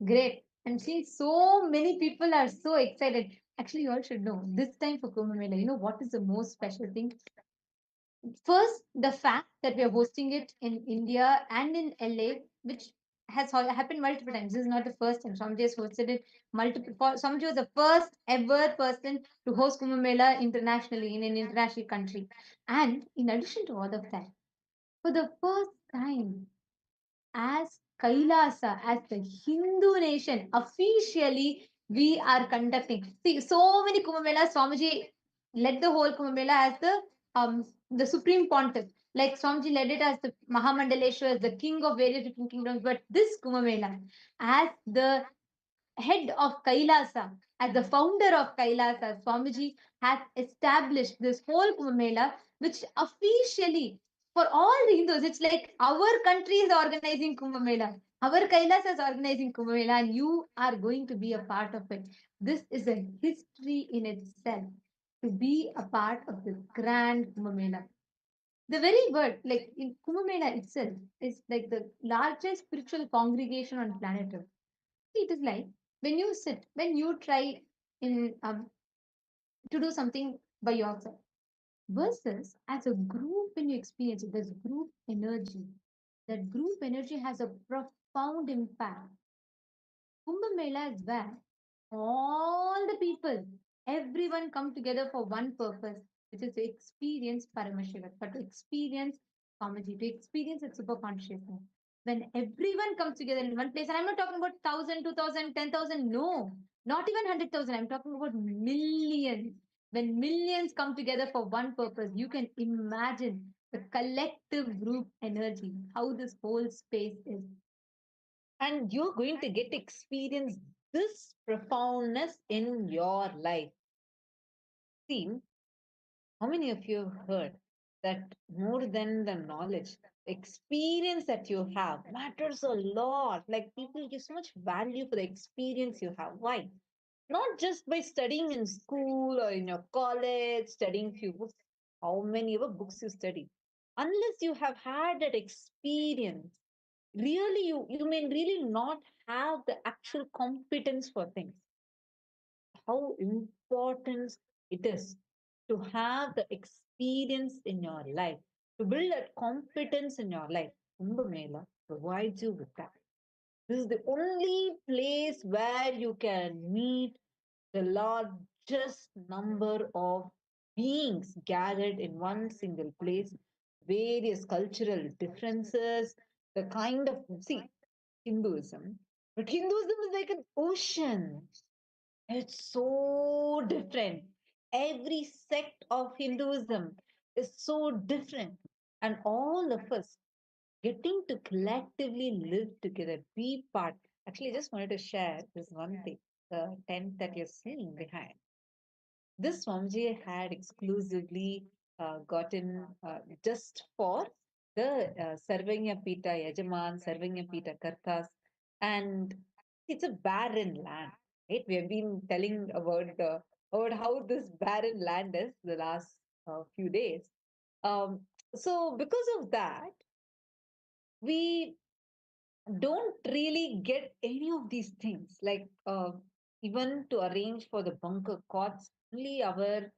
Great. I'm seeing so many people are so excited. Actually, you all should know this time for Kumbh Mela, you know what is the most special thing? First, the fact that we are hosting it in India and in LA, which has happened multiple times. This is not the first time. Swamiji has hosted it multiple. Swamiji was the first ever person to host Kumbh Mela internationally in an international country. And in addition to all of that, for the first time, as KAILASA, as the Hindu nation, officially we are conducting. See, so many Kumbh Melas, Swamiji led the whole Kumbh Mela as the supreme pontiff. Like Swamiji led it as the Mahamandaleshwar, as the king of various different kingdoms. But this Kumbh Mela, as the head of Kailasa, as the founder of Kailasa, Swamiji has established this whole Kumbh Mela, which officially for all the Hindus, it's like our country is organizing Kumbh Mela. Our Kailasa is organizing Kumbh Mela, and you are going to be a part of it. This is a history in itself to be a part of this grand Kumbh Mela. The very word, like in Kumbh Mela itself, is like the largest spiritual congregation on planet Earth. It is like when you try in to do something by yourself versus as a group when you experience it, there's group energy. That group energy has a profound impact. Kumbh Mela is where all the people, everyone come together for one purpose, which is to experience Paramashiva, but to experience Swamiji, to experience its super consciousness. When everyone comes together in one place, and I'm not talking about 1,000, 2,000, 10,000, no, not even 100,000, I'm talking about millions. When millions come together for one purpose, you can imagine the collective group energy, how this whole space is. And you're going to get to experience this profoundness in your life. See, how many of you have heard that more than the knowledge, the experience that you have matters a lot? Like people give so much value for the experience you have. Why? Not just by studying in school or in your college, studying few books, how many ever books you study. Unless you have had that experience, really you may really not have the actual competence for things. How important it is. to have the experience in your life, to build that competence in your life. Kumbh Mela provides you with that. This is the only place where you can meet the largest number of beings gathered in one single place, various cultural differences, the kind of, see, Hinduism, but Hinduism is like an ocean. It's so different. Every sect of Hinduism is so different. And all of us getting to collectively live together, be part. Actually, I just wanted to share this one thing, the tent that you're seeing behind. This Swamiji had exclusively gotten just for the Sarvanya Pita Yajaman, Sarvanya Pita Kartas, and it's a barren land. Right? We have been telling about how this barren land is the last few days. Um, so because of that, we don't really get any of these things. Like even to arrange for the bunker cots, only our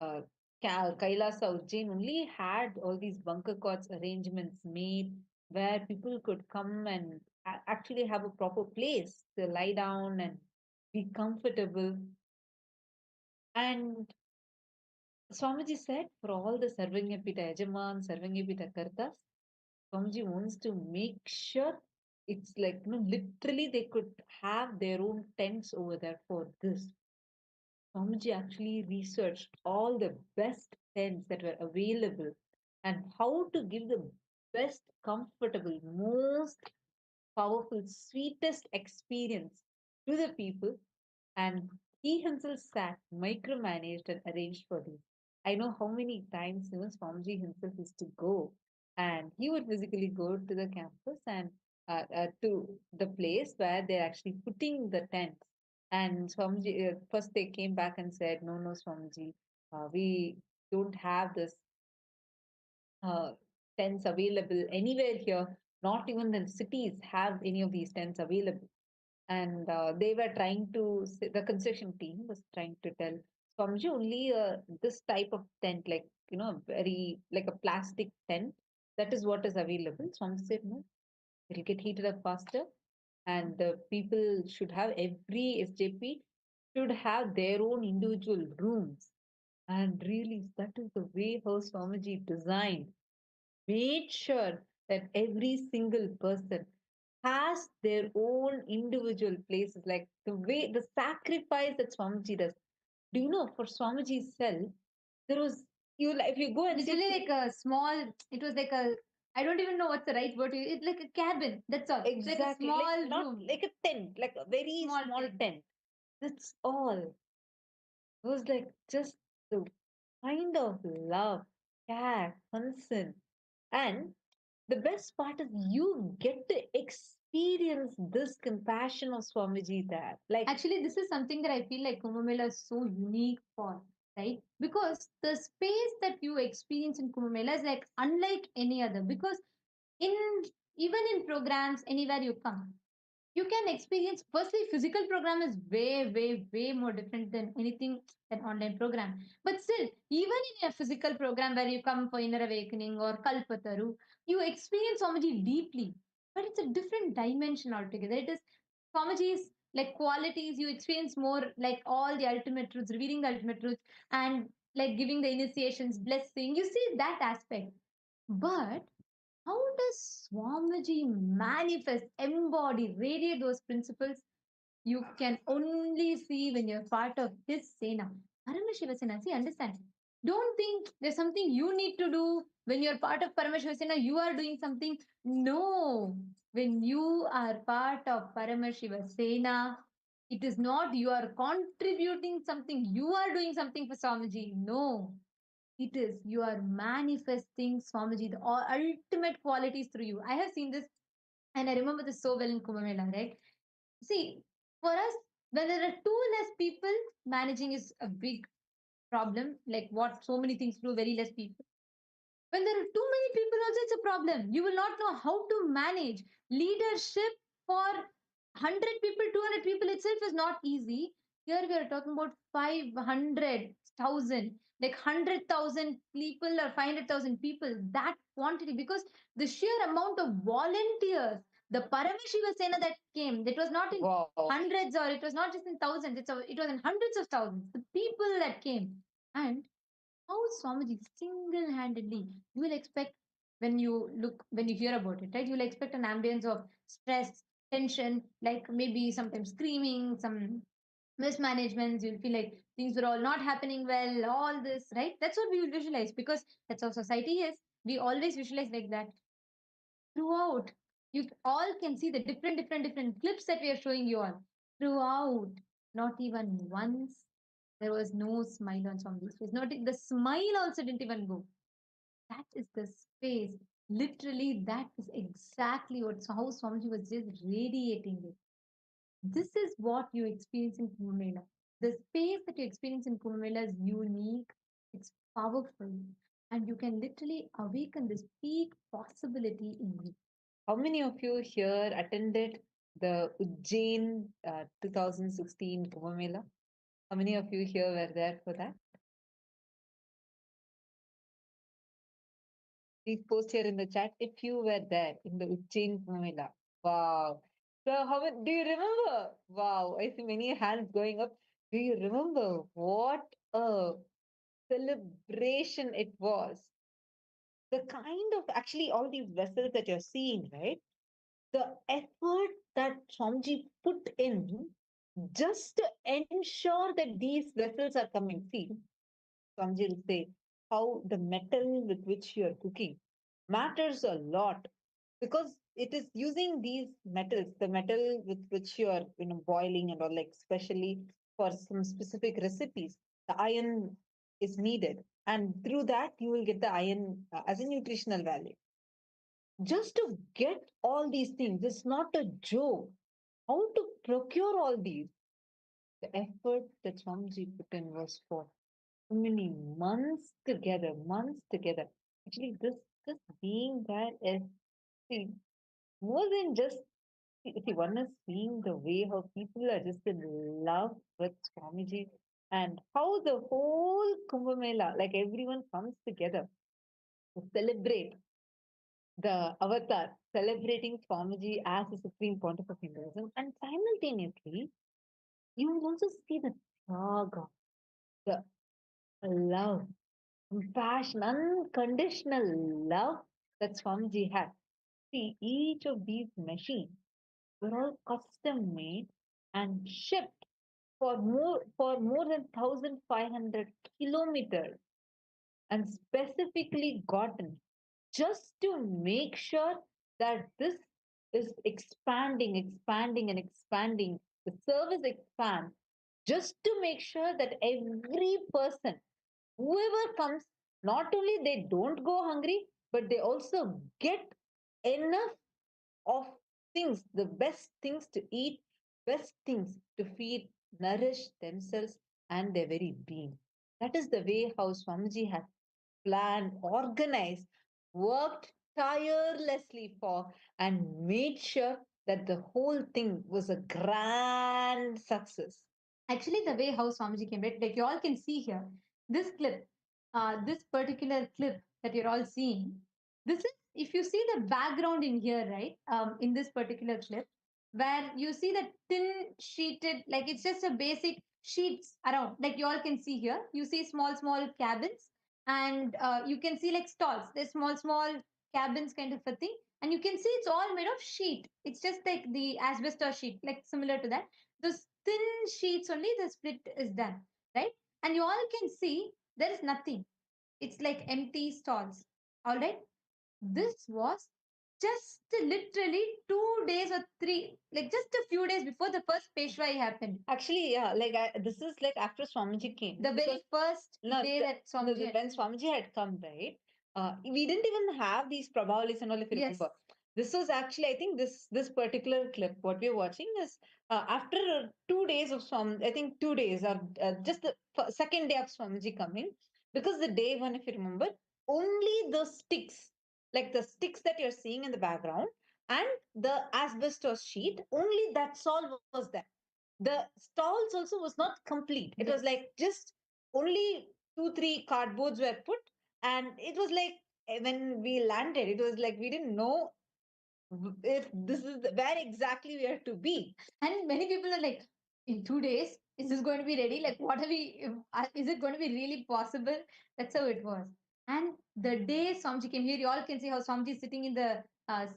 uh, Kailasa Ujjain only had all these bunker cots arrangements made where people could come and actually have a proper place to lie down and be comfortable. And Swamiji said for all the Sarvanyapita Yajaman, Sarvanyapita Kartas, Swamiji wants to make sure it's like, literally they could have their own tents over there for this. Swamiji actually researched all the best tents that were available and how to give the best, comfortable, most powerful, sweetest experience to the people. And he himself sat, micromanaged, and arranged for this. I know how many times Swamiji himself used to go, and he would physically go to the campus and to the place where they're actually putting the tents. And Swamiji, first they came back and said, "No, no, Swamiji, we don't have this uh, tents available anywhere here. Not even the cities have any of these tents available." And they were trying to the construction team was trying to tell Swamiji only this type of tent, like very like a plastic tent, that is what is available. Swamiji said no, it'll get heated up faster, and the people should have, every SJP should have their own individual rooms. And really, that is the way how Swamiji designed, made sure that every single person has their own individual places, like the way the sacrifice that Swamiji does. Do you know, for Swamiji's self, there was, if you go and see, Literally like a small, it was like a, I don't even know what's the right word. It's like a cabin. That's all. It's like a exactly, small like not room. like a tent, like a very Small small tent. tent. That's all. It was like just the kind of love, care, concern. And the best part is you get to experience this compassion of Swamiji there. Like, Actually, this is something that I feel like Kumbh Mela is so unique for, right? Because the space that you experience in Kumbh Mela is like unlike any other. Because in even in programs, anywhere you come, you can experience, firstly, physical program is way more different than anything than online program. But still, even in a physical program where you come for inner awakening or kalpataru, you experience Swamiji deeply, but it's a different dimension altogether. It is Swamiji's like qualities, you experience more like all the ultimate truths, revealing the ultimate truths, and like giving the initiations, blessing, you see that aspect. But how does Swamiji manifest, embody, radiate those principles? You can only see when you're part of his Sena. Paramashiva Sena, see, understand. Don't think there's something you need to do. When you're part of Paramashiva Sena, you are doing something. No. When you are part of Paramashiva Sena, it is not you are contributing something, you are doing something for Swamiji. No, it is you are manifesting Swamiji, the ultimate qualities through you. I have seen this and I remember this so well in Kumbh Mela, right? See, for us, when there are too less people, managing is a big problem. Like what so many things do, very less people. When there are too many people, also it's a problem. You will not know how to manage leadership for 100 people, 200 people itself is not easy. Here we are talking about 500,000. like 100,000 people or 500,000 people, that quantity, because the sheer amount of volunteers, the Paramashiva Sena that came, that was not in hundreds, or it was not just in thousands, it was in hundreds of thousands, the people that came. And how Swamiji single-handedly, you will expect, when you hear about it, right? You will expect an ambience of stress, tension, like maybe sometimes screaming, some mismanagements. You'll feel like things were all not happening well, all this, right? That's what we will visualize, because that's how society is. We always visualize like that. Throughout, you all can see the different clips that we are showing you all. Throughout, not even once there was no smile on Swamiji's face. Not the smile also didn't even go. That is the space. Literally, that is exactly how Swamiji was just radiating it. This is what you experience in Kumbh Mela. The space that you experience in Kumbh Mela is unique, it's powerful, and you can literally awaken this peak possibility in you. How many of you here attended the Ujjain 2016 Kumbh Mela? How many of you here were there for that? Please post here in the chat if you were there in the Ujjain Kumbh Mela. Wow. So do you remember? Wow, I see many hands going up. Do you remember what a celebration it was? The kind of, actually, all these vessels that you're seeing, right? The effort that Swamiji put in just to ensure that these vessels are coming. See, Swamiji will say how the metal with which you're cooking matters a lot, because it is using these metals, the metal with which you are boiling and all, like especially for some specific recipes, the iron is needed, and through that you will get the iron as a nutritional value. Just to get all these things, it's not a joke. How to procure all these? The effort that Swamiji put in was for so many months together, months together. Actually, this being there is, see, more than just, see, one is seeing the way how people are just in love with Swamiji, and how the whole Kumbh Mela, like everyone comes together to celebrate the avatar, celebrating Swamiji as the supreme pontiff of Hinduism, and simultaneously, you will also see the Tyaga, the love, compassion, unconditional love that Swamiji had. See, each of these machines were all custom made and shipped for more than 1,500 kilometers, and specifically gotten just to make sure that this is expanding and expanding. The service expands just to make sure that every person, whoever comes, not only they don't go hungry, but they also get enough of things, the best things to eat, best things to feed, nourish themselves and their very being. That is the way how Swamiji has planned, organized, worked tirelessly for, and made sure that the whole thing was a grand success. Actually, the way how Swamiji came, right? Like you all can see here, this clip, this particular clip that you're all seeing, this is, if you see the background in here, right? In this particular clip, where you see the tin sheeted, like it's just a basic sheets around, like you all can see here. You see small cabins, and you can see like stalls. There's small cabins kind of a thing, and you can see it's all made of sheet. It's just like the asbestos sheet, like similar to that. Those thin sheets only, the split is done, right? And you all can see there is nothing. It's like empty stalls. All right. This was just literally 2 days or three, like just a few days before the first Peshwai happened. Actually, yeah, like this is like after Swamiji came. The very first day that Swamiji when Swamiji had come, right? We didn't even have these Prabhavalis and all, if you remember. This was actually, I think this particular clip, what we're watching is after 2 days of I think 2 days, or just the second day of Swamiji coming, because the day one, if you remember, only the sticks, like the sticks that you're seeing in the background and the asbestos sheet, only that's all was there. The stalls also was not complete. It was like just only two, three cardboards were put, and it was like when we landed, it was like we didn't know if this is where exactly we are to be. And many people are like, in 2 days, is this going to be ready? Like, what are we, is it going to be really possible? That's how it was. And the day Swamiji came here, you all can see how Swamiji is sitting in the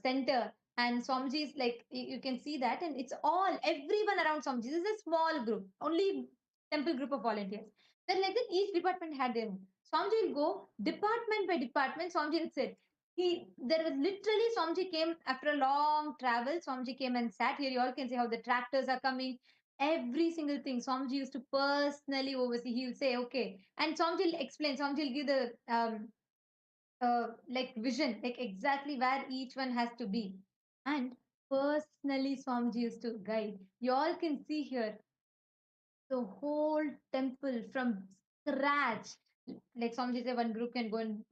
center. And Swamiji is like, you can see that. And it's all, everyone around Swamiji. This is a small group, only temple group of volunteers. Then, like that, each department had their own. Swamiji will go department by department. Swamiji will sit. There was literally Swamiji came after a long travel. Swamiji came and sat here. You all can see how the tractors are coming. Every single thing Swamiji used to personally oversee. He'll say, okay. And Swamiji will explain. Swamiji will give the like vision, like exactly where each one has to be. And personally, Swamiji used to guide. You all can see here the whole temple from scratch. Like Swamiji said, one group can go and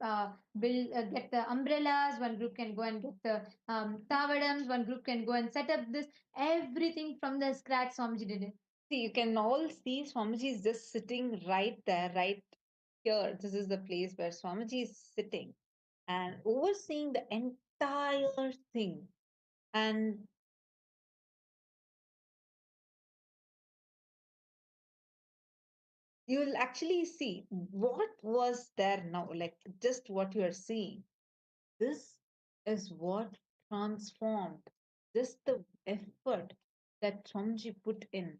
build, get the umbrellas. One group can go and get the tavadams. One group can go and set up this. Everything from the scratch, Swamiji did it. See, you can all see Swamiji is just sitting right there, right here. This is the place where Swamiji is sitting and overseeing the entire thing. And you'll actually see what was there now, like just what you are seeing. This is what transformed, just the effort that Swamiji put in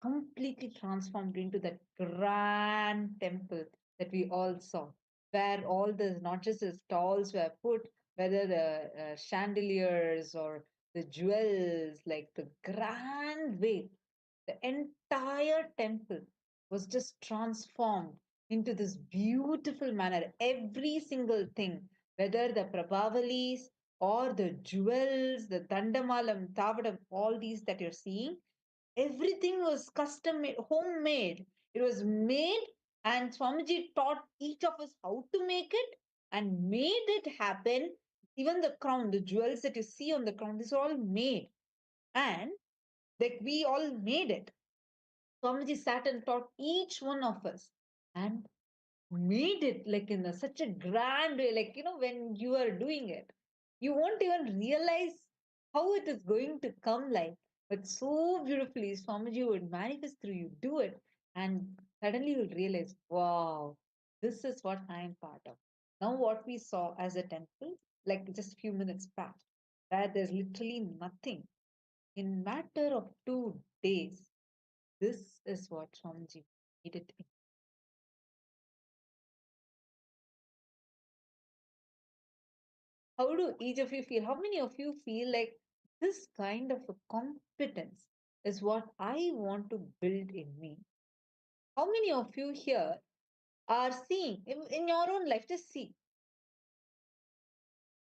completely transformed into that grand temple that we all saw, where all the not just the stalls were put, whether the chandeliers or the jewels, like the grand way, the entire temple was just transformed into this beautiful manner. Every single thing, whether the Prabhavalis or the jewels, the Dandamalam, Tavadam, all these that you're seeing, everything was custom made, homemade. It was made, and Swamiji taught each of us how to make it and made it happen. Even the crown, the jewels that you see on the crown, these are all made. And like we all made it. Swamiji sat and taught each one of us and made it like in such a grand way. Like, when you are doing it, you won't even realize how it is going to come like. But so beautifully, Swamiji would manifest through you, do it, and suddenly you'll realize, wow, this is what I am part of. Now, what we saw as a temple, like just a few minutes back, where there's literally nothing. In matter of 2 days, this is what Swamiji made it. How do each of you feel? How many of you feel like this kind of a competence is what I want to build in me? How many of you here are seeing in your own life? Just see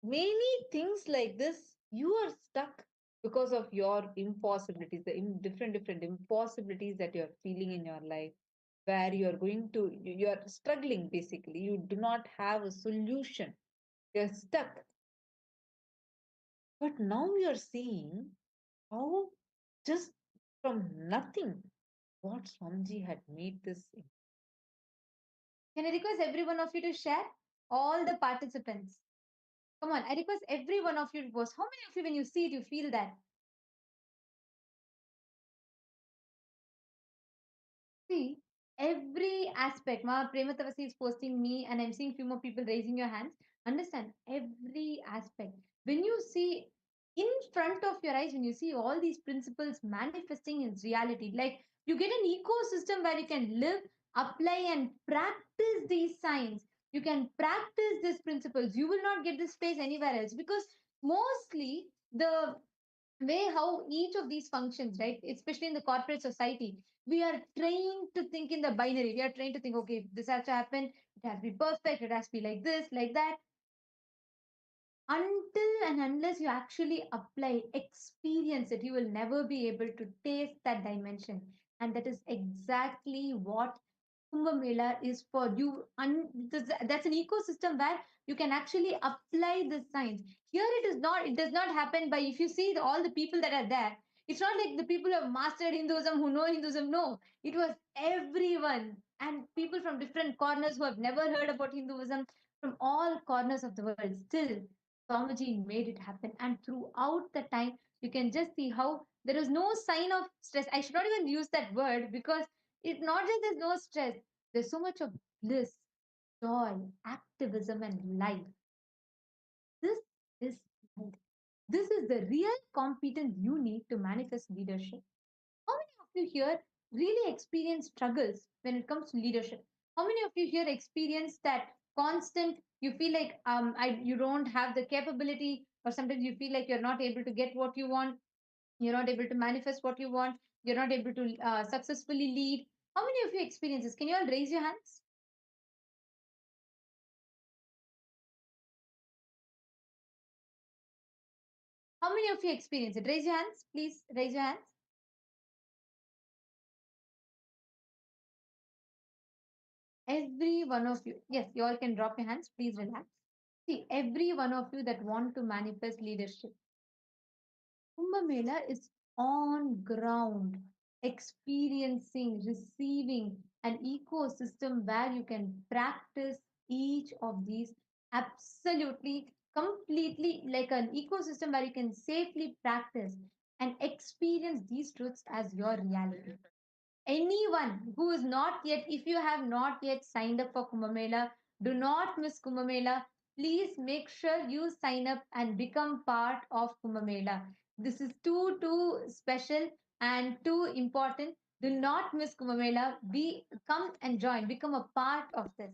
many things like this. You are stuck because of your impossibilities, the different impossibilities that you're feeling in your life, where you're going to, you're struggling basically. You do not have a solution. You're stuck. But now you're seeing how just from nothing, what Swamiji had made this. Can I request every one of you to share? All the participants. Come on, I request every one of you to post. How many of you, when you see it, you feel that? See, every aspect. Ma Prematavasi is posting me, and I'm seeing few more people raising your hands. Understand every aspect. When you see in front of your eyes, when you see all these principles manifesting in reality, like you get an ecosystem where you can live, apply, and practice these signs. You can practice these principles. You will not get this space anywhere else because mostly the way how each of these functions, right? Especially in the corporate society, we are trained to think in the binary. We are trained to think, okay, this has to happen, it has to be perfect, it has to be like this, like that. Until and unless you actually apply, experience it, you will never be able to taste that dimension. And that is exactly what Kumbh Mela is for you. That's an ecosystem where you can actually apply the science. Here it is not, it does not happen by, if you see all the people that are there, It's not like the people who have mastered Hinduism, who know Hinduism. No, it was everyone, and people from different corners who have never heard about Hinduism, from all corners of the world. Still, Swamiji made it happen. And throughout the time, you can just see how there is no sign of stress. I should not even use that word, because it's not just there's no stress, there's so much of bliss, joy, activism, and life. This is life. This is the real competence you need to manifest leadership. How many of you here really experience struggles when it comes to leadership? How many of you here experience that constant, you feel like you don't have the capability, or sometimes you feel like you're not able to get what you want, you're not able to manifest what you want, you're not able to successfully lead? How many of you experience this? Can you all raise your hands? How many of you experience it? Raise your hands, please. Raise your hands. Every one of you. Yes, you all can drop your hands. Please relax. See, every one of you that want to manifest leadership, Kumbh Mela is on ground, experiencing, receiving an ecosystem where you can practice each of these absolutely, completely, like an ecosystem where you can safely practice and experience these truths as your reality. Anyone who is not yet, if you have not yet signed up for Kumbh Mela, do not miss Kumbh Mela. Please make sure you sign up and become part of Kumbh Mela. This is too special and too important. Do not miss Kumbh Mela. Come and join, become a part of this.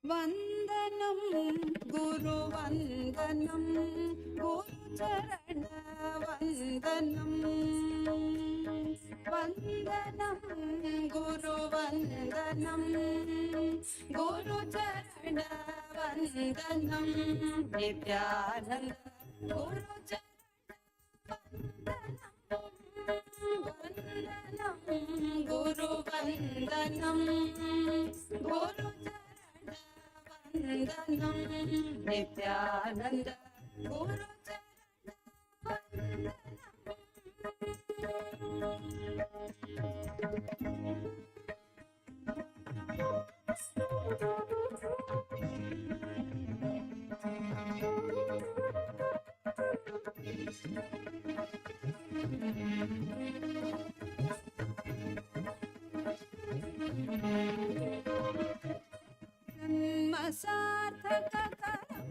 वन्दनं गुरुवन्दनं गुरुचरणवन्दनं वन्दनं गुरुवन्दनं गुरुचरणवन्दनं Nityanand गुरुचरणवन्दनं गुरुवन्दनं गुरुचरणवन्दनं Nityanand सार्थककरं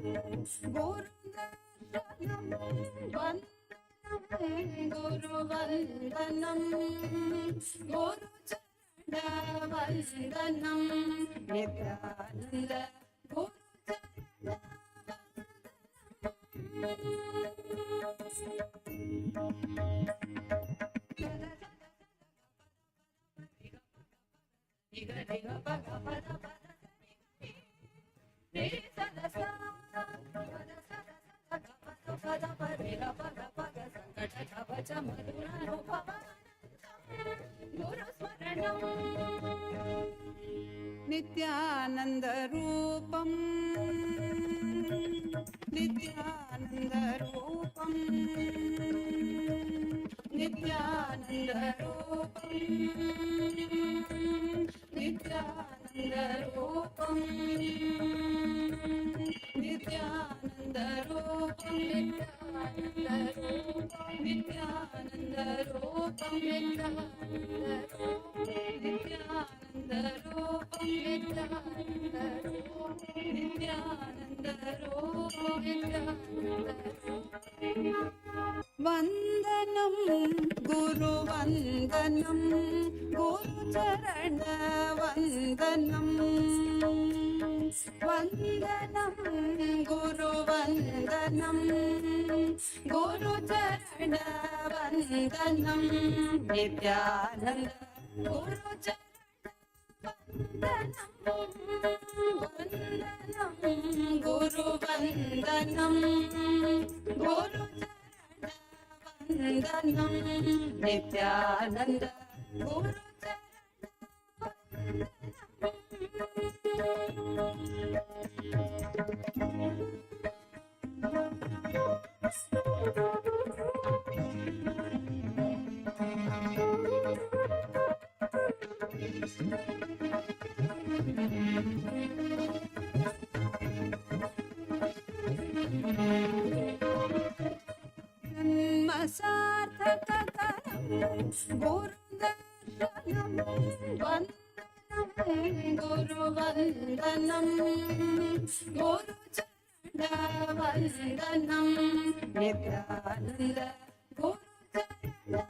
गुरुदर्शनं वन्दनं गुरुवन्दनं गुरुचरणवन्दनं Nityanand Nityanand Rupam Nityanand Rupam Nityanand Rupam Nityanand Rupam Nityanand Rupam Nityanand Rupam Nityanand Rupam Nityanand वन्दनं गुरुवन्दनं गुरुचरणवन्दनं वन्दनं गुरुवन्दनं गुरुचरणवन्दनं Vandanam Nithyananda Guru Vandanam Guru Vandanam Guru Vandanam Nithyananda Guru Sarthakakaram Gurudarshanam Vandanam Guru Vandanam Guru Charana Vandanam Nithyananda Guru Charana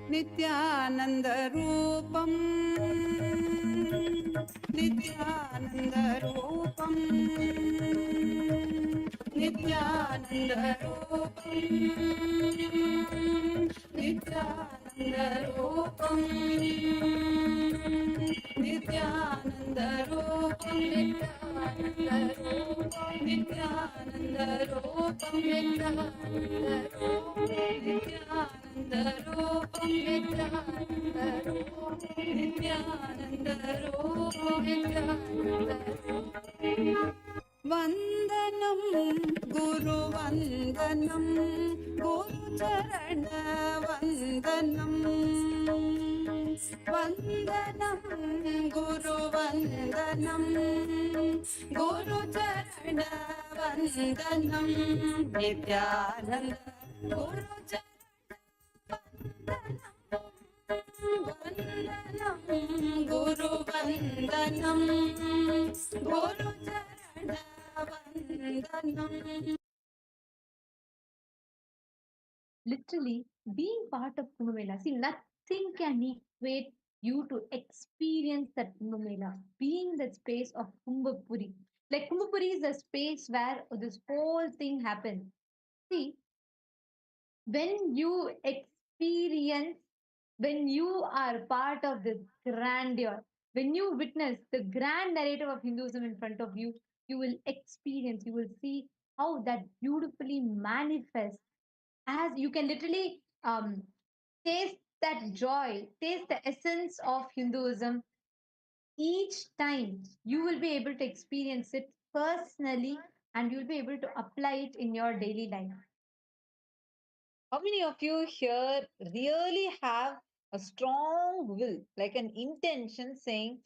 Nithyananda Rupam Nithyananda Rupam Nithyananda Rupam Nithyananda Rupam Nithyananda Rupam Nithyananda Rupam Nithyananda Rupam Nithyananda Rupam Vandanam Guru Vandanam Guru Charana Vandanam Vandanam Guru Vandanam Guru Charana Vandanam Nithyananda Guru Vandanam Guru Vandanam Guru Charana Vandanam. Literally, being part of Kumbh Mela, see, nothing can equate you to experience that Kumbh Mela, being that space of Kumbhapuri. Like Kumbhapuri is the space where this whole thing happens. See, when you experience, when you are part of this grandeur, when you witness the grand narrative of Hinduism in front of you, you will experience, you will see how that beautifully manifests, as you can literally taste that joy, taste the essence of Hinduism. Each time you will be able to experience it personally, and you'll be able to apply it in your daily life. How many of you here really have a strong will, like an intention saying,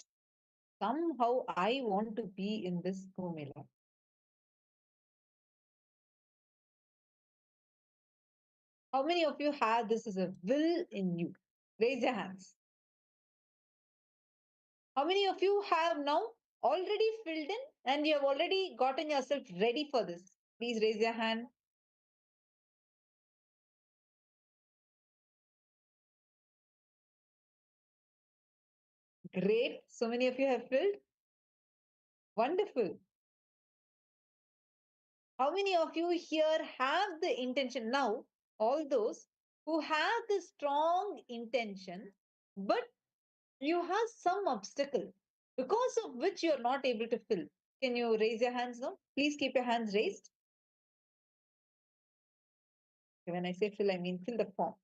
somehow I want to be in this Kumbh Mela? How many of you have this as a will in you? Raise your hands. How many of you have now already filled in and you have already gotten yourself ready for this? Please raise your hand. Great. So many of you have filled. Wonderful. How many of you here have the intention now? All those who have the strong intention, but you have some obstacle because of which you are not able to fill. Can you raise your hands now? Please keep your hands raised. When I say fill, I mean fill the form.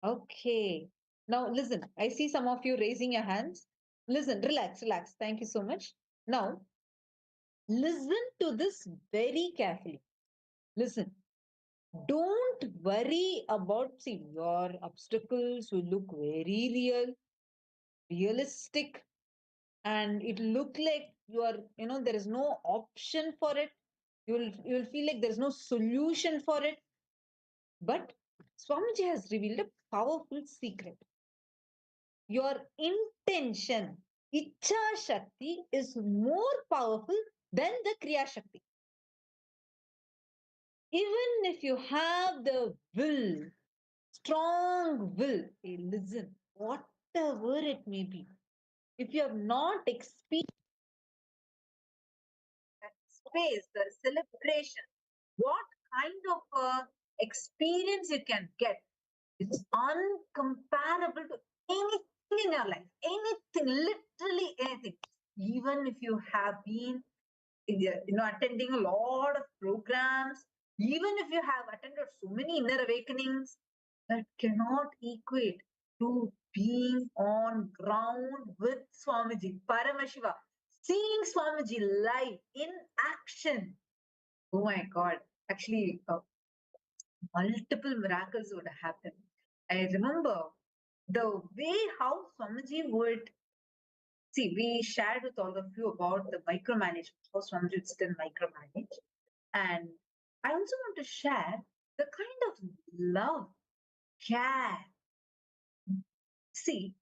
Okay. Now listen, I see some of you raising your hands. Listen, relax, relax. Thank you so much. Now, listen to this very carefully. Listen. Don't worry about, see, your obstacles will look very real, realistic, and it look like you are, there is no option for it. You'll feel like there's no solution for it. But Swamiji has revealed a powerful secret. your intention, Icha Shakti, is more powerful than the Kriya Shakti. Even if you have the will, strong will, hey, listen, whatever it may be, if you have not experienced that space, the celebration, what kind of experience you can get, it's uncomparable to anything in your life, anything, literally anything. Even if you have been attending a lot of programs, even if you have attended so many inner awakenings, that cannot equate to being on ground with Swamiji, Paramashiva, seeing Swamiji live in action. Oh my God. Actually, multiple miracles would happen. I remember the way how Swamiji would see, we shared with all of you about the micromanagement, how Swamiji would sit and micromanage. And I also want to share the kind of love, care. See,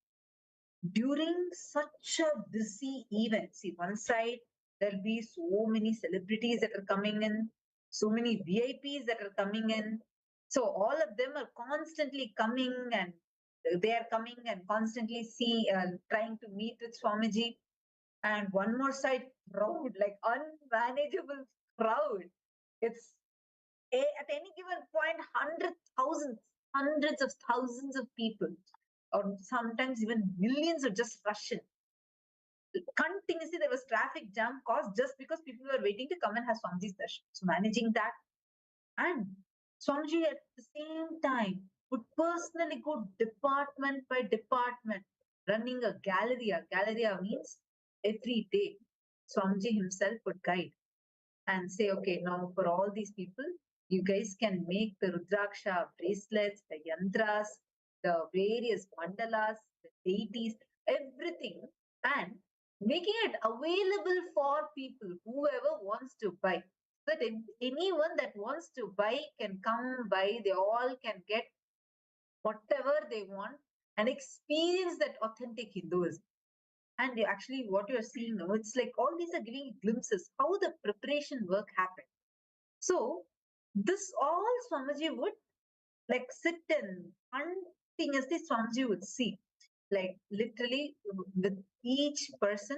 during such a busy event, see, one side, there'll be so many celebrities that are coming in, so many VIPs that are coming in. So all of them are constantly coming and they are coming and constantly trying to meet with Swamiji. And one more side, crowd, like unmanageable crowd. It's at any given point, hundreds of thousands of people, or sometimes even millions, are just rushing. Continuously, there was traffic jam caused just because people were waiting to come and have Swamiji's darshan. So managing that, and Swamiji at the same time would personally go department by department, running a galleria. Galleria means every day Swamiji himself would guide and say, okay, now for all these people, you guys can make the Rudraksha bracelets, the yantras, the various mandalas, the deities, everything, and making it available for people, whoever wants to buy. So that anyone that wants to buy can come buy, they all can get whatever they want and experience that authentic Hinduism. And actually, what you're seeing now, it's like all these are giving glimpses how the preparation work happened. So, this all Swamiji would like sit and continuously Swamiji would see. Like literally with each person,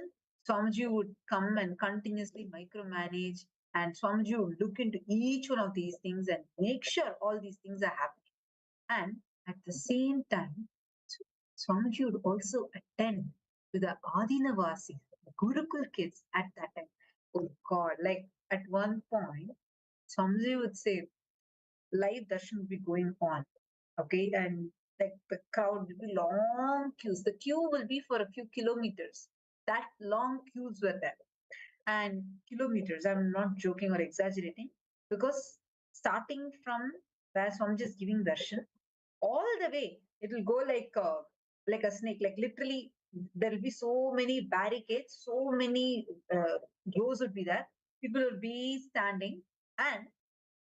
Swamiji would come and continuously micromanage, and Swamiji would look into each one of these things and make sure all these things are happening. And at the same time, Swamiji would also attend to the Adinavasis, Gurukul kids at that time. Oh God, like at one point, Swamiji would say, live darshan will be going on. Okay, and like the crowd will be long queues. The queue will be for a few kilometers. That long queues were there. And kilometers, I'm not joking or exaggerating, because starting from where Swamiji is giving darshan, all the way, it will go like a snake, like literally there will be so many barricades, so many rows would be there. People will be standing, and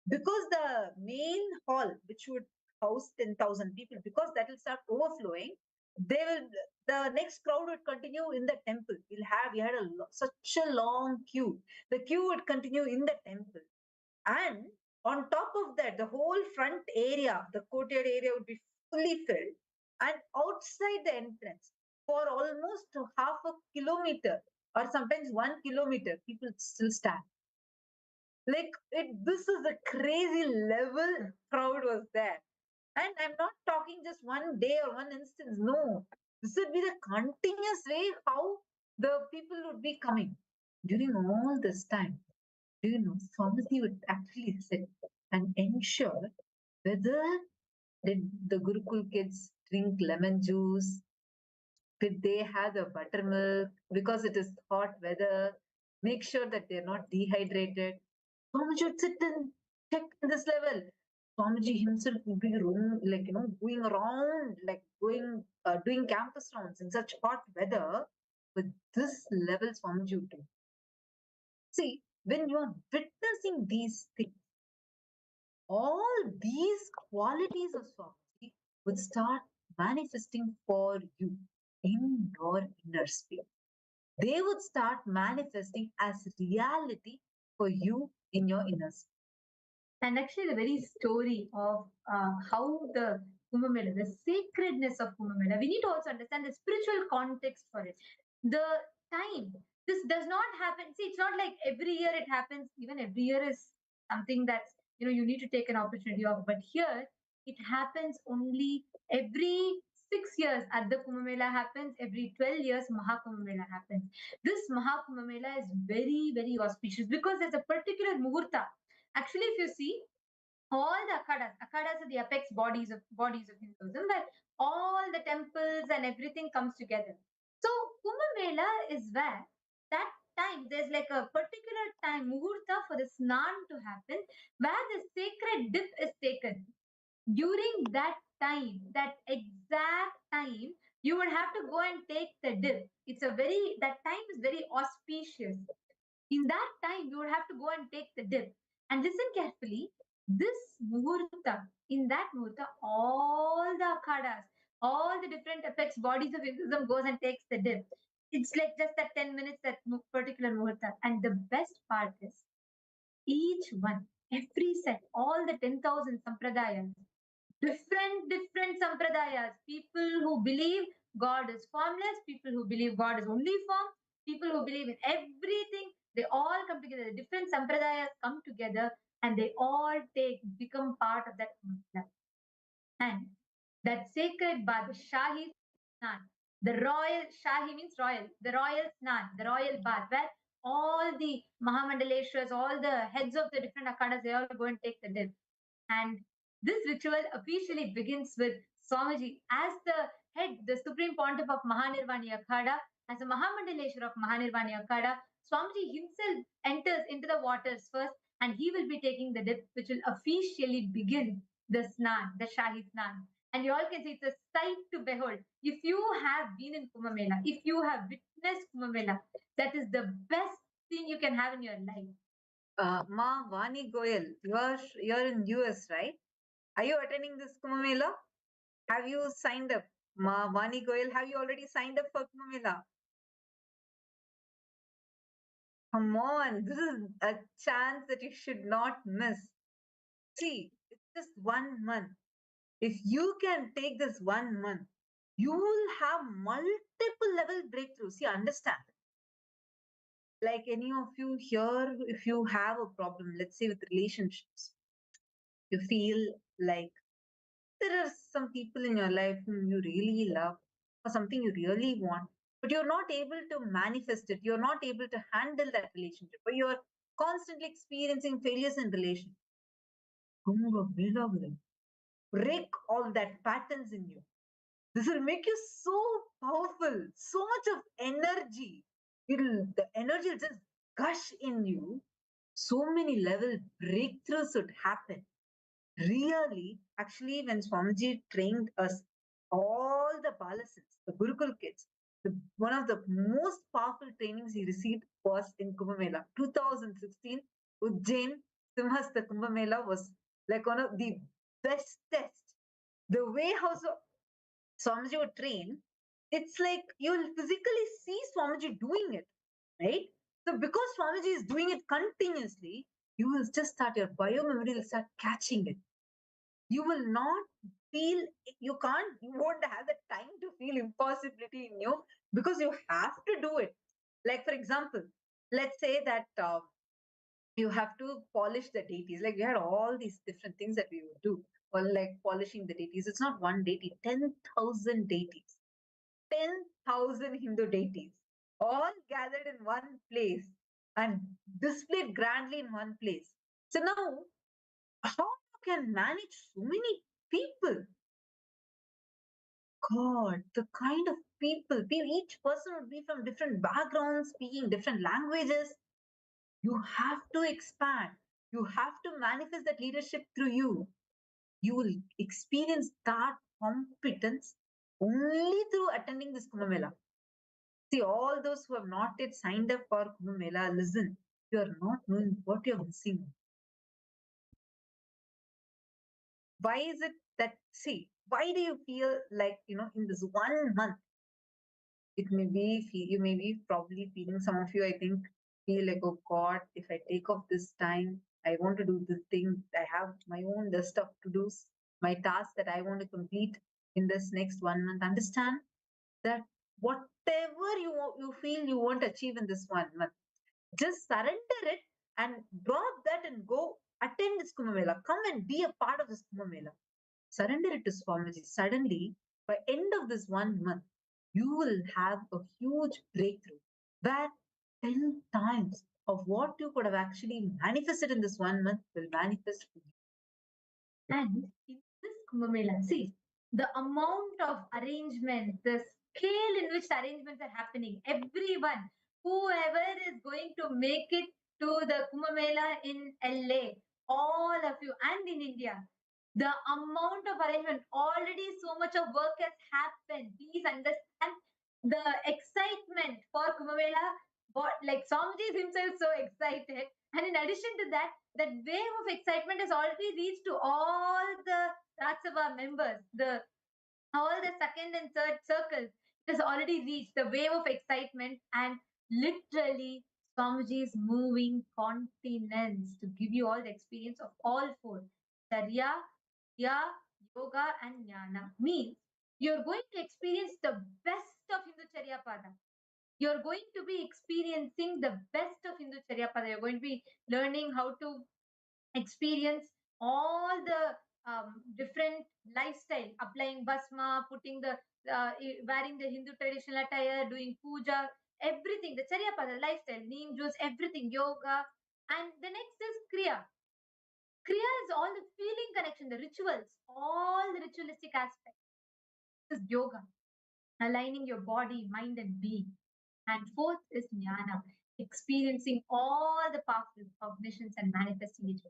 because the main hall, which would house 10,000 people, because that will start overflowing, they will, the next crowd would continue in the temple. We had such a long queue. The queue would continue in the temple. And on top of that, the whole front area, the courtyard area would be fully filled. And outside the entrance, for almost half a kilometer or sometimes 1 kilometer, people still stand. Like this is a crazy level crowd was there. And I'm not talking just one day or one instance. No, this would be the continuous way how the people would be coming during all this time. Do you know, Swamiji would actually sit and ensure whether did the Gurukul kids drink lemon juice, did they have the buttermilk because it is hot weather, make sure that they're not dehydrated. Swamiji would sit and check this level. Swamiji himself would be going around, like doing campus rounds in such hot weather. With this level, Swamiji would do. See, when you are witnessing these things, all these qualities of Swamiji would start manifesting for you. in your inner sphere. They would start manifesting as reality for you in your inner sphere. And actually, the very story of how the Kumbh Mela, the sacredness of Kumbh Mela, we need to also understand the spiritual context for it. The time, this does not happen. See, it's not like every year it happens. Even every year is something that's, you need to take an opportunity of. But here, it happens only every 6 years. At the Kumbh Mela happens, every 12 years, Mahakumbh Mela happens. This Mahakumbh Mela is very, very auspicious because there's a particular muhurta. Actually, if you see, all the akhadas are the apex bodies of Hinduism, where all the temples and everything comes together. So Kumbh Mela is where that time there's like a particular time muhurta for the snan to happen, where the sacred dip is taken. During that time, that exact time, you would have to go and take the dip. That time is very auspicious. In that time, you would have to go and take the dip. And listen carefully, this muhurta, in that muhurta, all the akhadas, all the different apex bodies of Hinduism goes and takes the dip. It's like just that 10 minutes, that particular muhurta. And the best part is, each one, every set, all the 10,000 sampradayas, different sampradayas, people who believe God is formless, people who believe God is only form, people who believe in everything, they all come together. The different sampradayas come together and they all become part of that Mantla. And that sacred bath, the Shahi Snan, the royal, Shahi means royal, the royal Snan, the royal bath, where all the Mahamandaleshwaras, all the heads of the different akhadas, they all go and take the dip. And this ritual officially begins with Swamiji as the head, the supreme pontiff of Mahanirvani Akhada, as a Mahamandaleshwar of Mahanirvani Akhada. Swamiji himself enters into the waters first, and he will be taking the dip, which will officially begin the Snan, the Shahi Snan. And you all can see it's a sight to behold. If you have been in Kumbh Mela, if you have witnessed Kumbh Mela, that is the best thing you can have in your life. Ma Vani Goyal, you're in US, right? Are you attending this Kumbh Mela? Have you signed up? Ma Vani Goyal, have you already signed up for Kumbh Mela? Come on, this is a chance that you should not miss. See, it's just 1 month. If you can take this 1 month, you will have multiple level breakthroughs. See, understand. Like any of you here, if you have a problem, let's say with relationships, you feel like there are some people in your life whom you really love or something you really want, but you're not able to manifest it. You're not able to handle that relationship, or you're constantly experiencing failures in relation. Kumbh Mela will break all that patterns in you. This will make you so powerful, so much of energy. The energy will just gush in you. So many level breakthroughs would happen. Really, actually, when Swamiji trained us, all the Balasins, the Gurukul kids, one of the most powerful trainings he received was in Kumbh Mela. 2016, Ujjain Simhasta Kumbh Mela was like one of the best tests. The way how Swamiji would train, it's like you'll physically see Swamiji doing it, right? So because Swamiji is doing it continuously, you will just start, your biomemory will start catching it. You will not feel, you won't have the time to feel impossibility in you because you have to do it. Like, for example, let's say that you have to polish the deities. Like, we had all these different things that we would do, or like polishing the deities. It's not one deity, 10,000 deities, 10,000 Hindu deities, all gathered in one place and displayed grandly in one place. So now, how you can manage so many people? God, the kind of people, each person would be from different backgrounds, speaking different languages. You have to expand. You have to manifest that leadership through you. You will experience that competence only through attending this Kumbh Mela. See, all those who have not yet signed up for Kumbh Mela, listen, you are not knowing what you're missing. Why is it that, see, why do you feel like, in this 1 month, It may be you may be probably feeling, some of you I think feel like, oh God, if I take off this time, I want to do this thing. I have my own list of to dos, my tasks that I want to complete in this next 1 month. Understand that whatever you feel you want to achieve in this 1 month, just surrender it and drop that and go attend this Kumbh Mela. Come and be a part of this Kumbh Mela. Surrender it to Swamiji. Suddenly, by end of this 1 month, you will have a huge breakthrough where 10 times of what you could have actually manifested in this 1 month will manifest for you. And in this Kumbh Mela, see, the amount of arrangement, the scale in which the arrangements are happening, everyone, whoever is going to make it to the Kumbh Mela in LA, all of you, and in India, the amount of arrangement, already so much of work has happened. Please understand the excitement for Kumbh Mela. Like Swamiji is himself so excited. And in addition to that, that wave of excitement has already reached to all the Ratsava members, all the second and third circles. It has already reached the wave of excitement, and literally Swamiji is moving continents to give you all the experience of all four. Charya, Vidya, Yoga, and Jnana. Means you're going to experience the best of Hindu Charya Pada. You're going to be experiencing the best of Hindu Charya Pada. You're going to be learning how to experience all the different lifestyle, applying basma, putting the wearing the Hindu traditional attire, doing puja, everything, the Charya Pada lifestyle, neem juice, everything, yoga. And the next is Kriya. Kriya is all the feeling connection, the rituals, all the ritualistic aspects. This is yoga, aligning your body, mind, and being. And fourth is Jnana, experiencing all the powerful cognitions and manifesting it.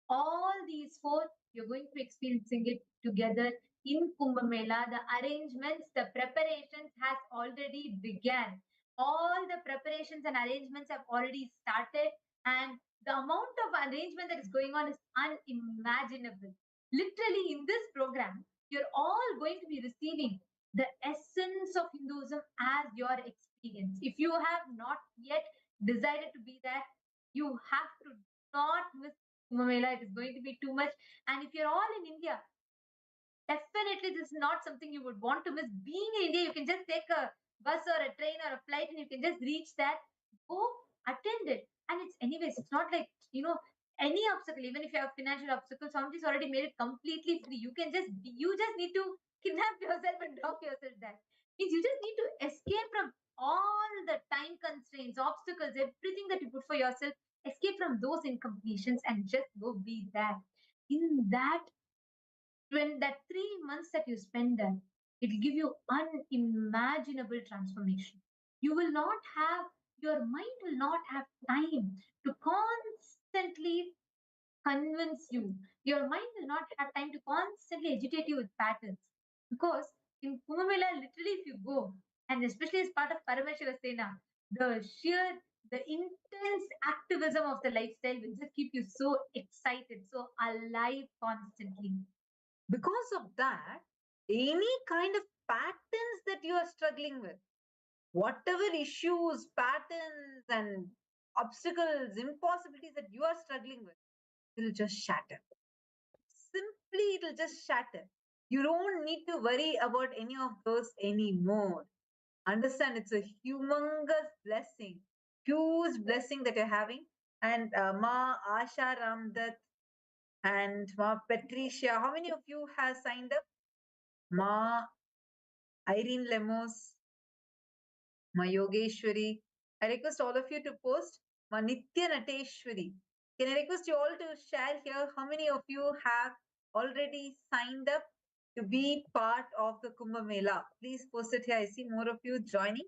All these four, you're going to be experiencing it together in Kumbh Mela. The arrangements, the preparations has already began. All the preparations and arrangements have already started, and the amount of arrangement that is going on is unimaginable. Literally, in this program, you're all going to be receiving the essence of Hinduism as your experience. If you have not yet decided to be there, you have to not miss Kumbh Mela. It is going to be too much. And if you're all in India, definitely this is not something you would want to miss. Being in India, you can just take a bus or a train or a flight and you can just reach that, go attend it. And it's anyways, it's not like, any obstacle, even if you have financial obstacles, somebody's already made it completely free. You just need to kidnap yourself and drop yourself there. Means you just need to escape from all the time constraints, obstacles, everything that you put for yourself, escape from those incompletions and just go be there. In that, when that 3 months that you spend there, it will give you unimaginable transformation. You will not have, your mind will not have time to constantly convince you. Your mind will not have time to constantly agitate you with patterns. Because in Kumbh Mela, literally, if you go, and especially as part of Paramashiva Sena, the intense activism of the lifestyle will just keep you so excited, so alive constantly. Because of that, any kind of patterns that you are struggling with, whatever issues, patterns, and obstacles, impossibilities that you are struggling with, will just shatter. Simply, it'll just shatter. You don't need to worry about any of those anymore. Understand, it's a humongous blessing, huge blessing that you're having. And Ma Asha Ramdat and Ma Patricia, how many of you have signed up? Ma Irene Lemos, Ma Yogeshwari. I request all of you to post. Ma Nithyananda. Can I request you all to share here how many of you have already signed up to be part of the Kumbh Mela? Please post it here. I see more of you joining.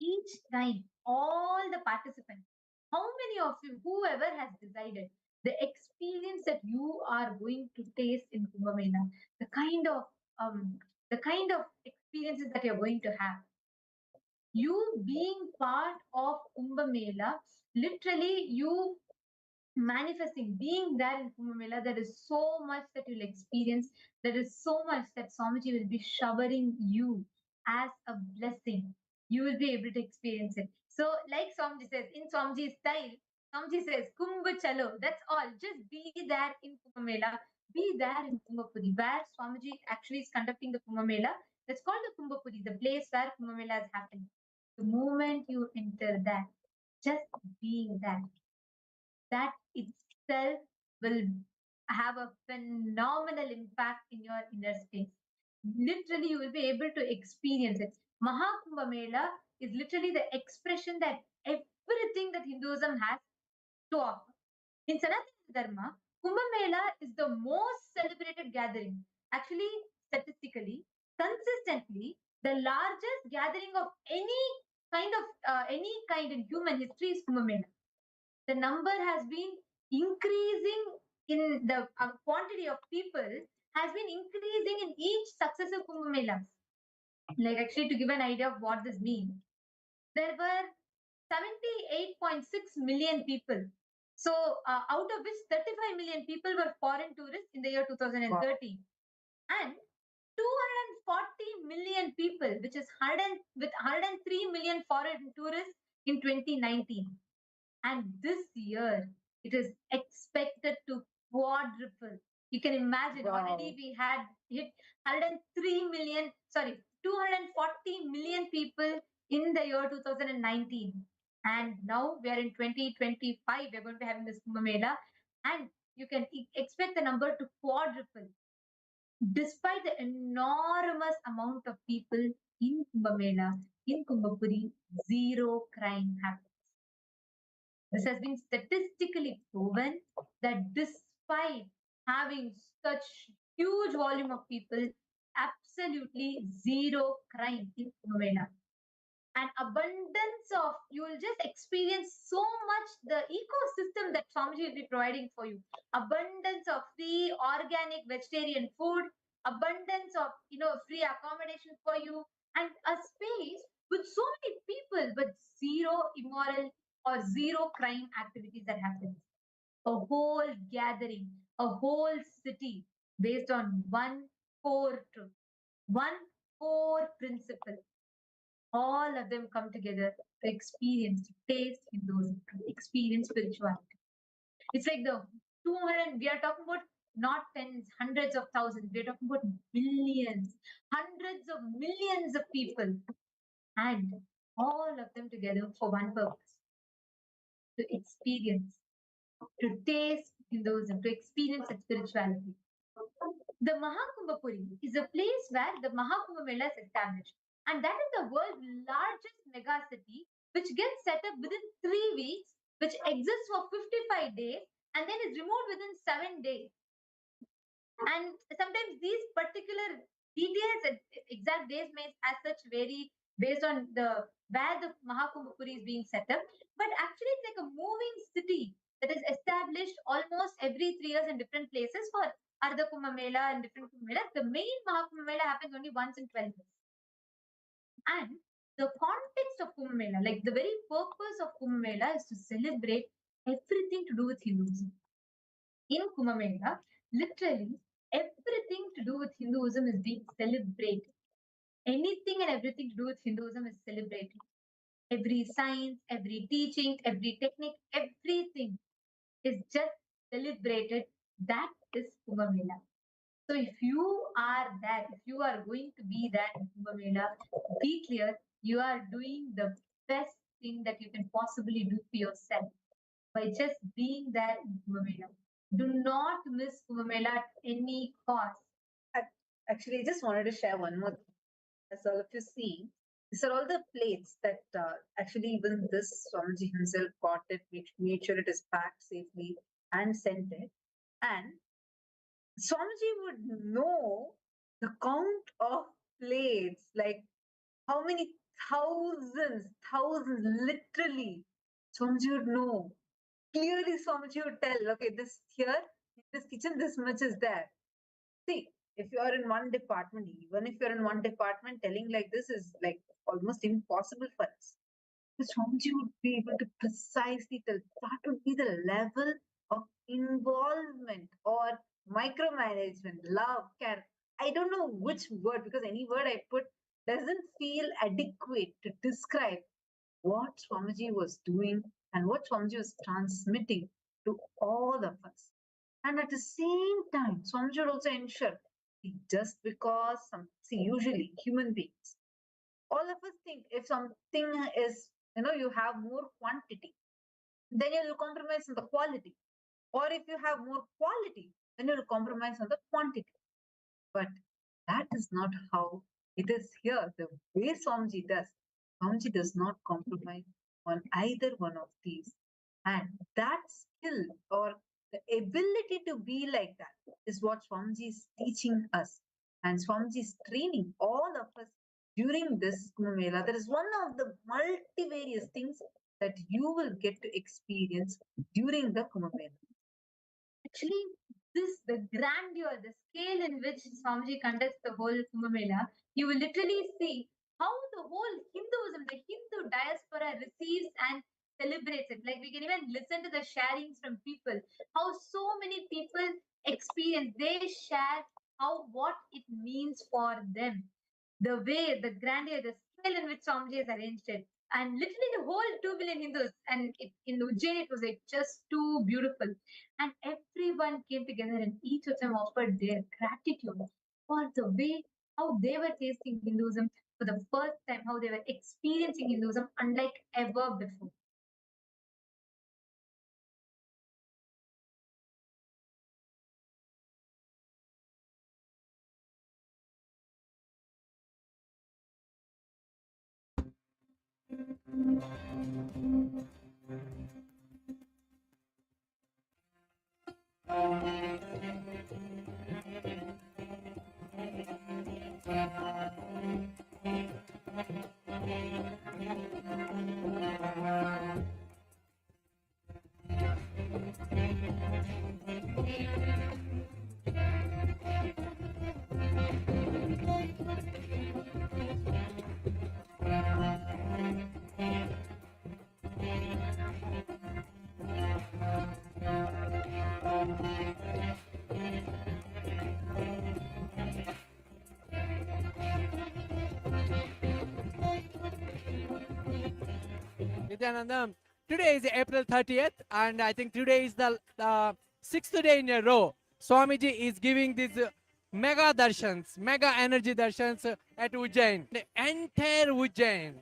Each time, all the participants, how many of you, whoever has decided, the experience that you are going to taste in Kumbh Mela, the kind of experiences that you're going to have, you being part of Kumbh Mela, literally, you manifesting, being there in Kumbh Mela, there is so much that you'll experience. There is so much that Swamiji will be showering you as a blessing. You will be able to experience it. So, like Swamiji says, in Swamiji's style, Swamiji says, Kumbh Chalo. That's all. Just be there in Kumbh Mela. Be there in Kumbhapuri, where Swamiji actually is conducting the Kumbh Mela. That's called the Kumbhapuri, the place where Kumbh Mela is happening. The moment you enter that, just being that itself will have a phenomenal impact in your inner space. Literally, you will be able to experience it. Mahakumbha Mela is literally the expression that everything that Hinduism has to offer. In Sanatana Dharma, Kumbh Mela is the most celebrated gathering. Actually, statistically, consistently, the largest gathering of any kind in human history is Kumbh Mela. The number has been increasing in the quantity of people has been increasing in each successive Kumbh Melas. Like actually to give an idea of what this means, there were 78.6 million people. So out of which 35 million people were foreign tourists in the year 2013. Wow. And 240 million people, which is 103 million foreign tourists in 2019. And this year, it is expected to quadruple. You can imagine, Wow. already we had hit 103 million, sorry, 240 million people in the year 2019. And now we are in 2025, we're going to be having this Kumbh Mela. And you can expect the number to quadruple. Despite the enormous amount of people in Kumbh Mela, in Kumbhapuri, zero crime happens. This has been statistically proven that despite having such huge volume of people, absolutely zero crime in Kumbh Mela. An abundance of, you will just experience so much the ecosystem that Swamiji will be providing for you. Abundance of free organic vegetarian food, abundance of free accommodation for you, and a space with so many people but zero immoral or zero crime activities that happen. A whole gathering, a whole city based on one core truth, one core principle. All of them come together to experience, to taste Hinduism, to experience spirituality. It's like the 200, we are talking about not tens, hundreds of thousands, we are talking about millions, hundreds of millions of people, and all of them together for one purpose, to experience, to taste Hinduism, to experience its spirituality. The Mahakumbhapuri is a place where the Mahakumbh Mela is established. And that is the world's largest mega city, which gets set up within 3 weeks, which exists for 55 days, and then is removed within 7 days. And sometimes these particular details and exact days may as such vary based on the where the Mahakumbhapuri is being set up. But actually, it's like a moving city that is established almost every 3 years in different places for Ardha Kumbh Mela and different Kumbh Melas. The main Mahakumbh Mela happens only once in 12 years. And the context of Kumbh Mela, like the very purpose of Kumbh Mela is to celebrate everything to do with Hinduism. In Kumbh Mela, literally everything to do with Hinduism is being celebrated. Anything and everything to do with Hinduism is celebrated. Every science, every teaching, every technique, everything is just celebrated. That is Kumbh Mela. So if you are there, if you are going to be there in Kumbh Mela, be clear, you are doing the best thing that you can possibly do for yourself by just being there in Kumbh Mela. Do not miss Kumbh Mela at any cost. Actually, I just wanted to share one more thing. As all of you see, these are all the plates that actually even this Swamiji himself got it, made sure it is packed safely and sent it. And Swamiji would know the count of plates, like how many thousands, literally. Swamiji would know. Clearly, Swamiji would tell, okay, this here, in this kitchen, this much is there. See, if you are in one department, even if you're in one department, telling like this is like almost impossible for us. The Swamiji would be able to precisely tell that would be the level of involvement or micromanagement, love, care. I don't know which word, because any word I put doesn't feel adequate to describe what Swamiji was doing and what Swamiji was transmitting to all of us. And at the same time, Swamiji would also ensure, just because usually human beings, all of us think if something is, you have more quantity, then you will compromise on the quality. Or if you have more quality, then you will compromise on the quantity. But that is not how it is here. The way Swamiji does not compromise on either one of these. And that skill or the ability to be like that is what Swamiji is teaching us. And Swamiji is training all of us during this Kumbh Mela. That is one of the multivarious things that you will get to experience during the Kumbh Mela. Actually, the grandeur, the scale in which Swamiji conducts the whole Kumbh Mela, you will literally see how the whole Hinduism, the Hindu diaspora receives and celebrates it. Like we can even listen to the sharings from people, how so many people experience, they share what it means for them. The way, the grandeur, the scale in which Swamiji has arranged it. And literally the whole 2 billion Hindus, and in Ujjain it was like just too beautiful. And everyone came together and each of them offered their gratitude for the way how they were tasting Hinduism for the first time, how they were experiencing Hinduism unlike ever before. Nithyananda, today is April 30th, and I think today is the sixth day in a row. Swamiji is giving these mega darshans, mega energy darshans at Ujjain. The entire Ujjain,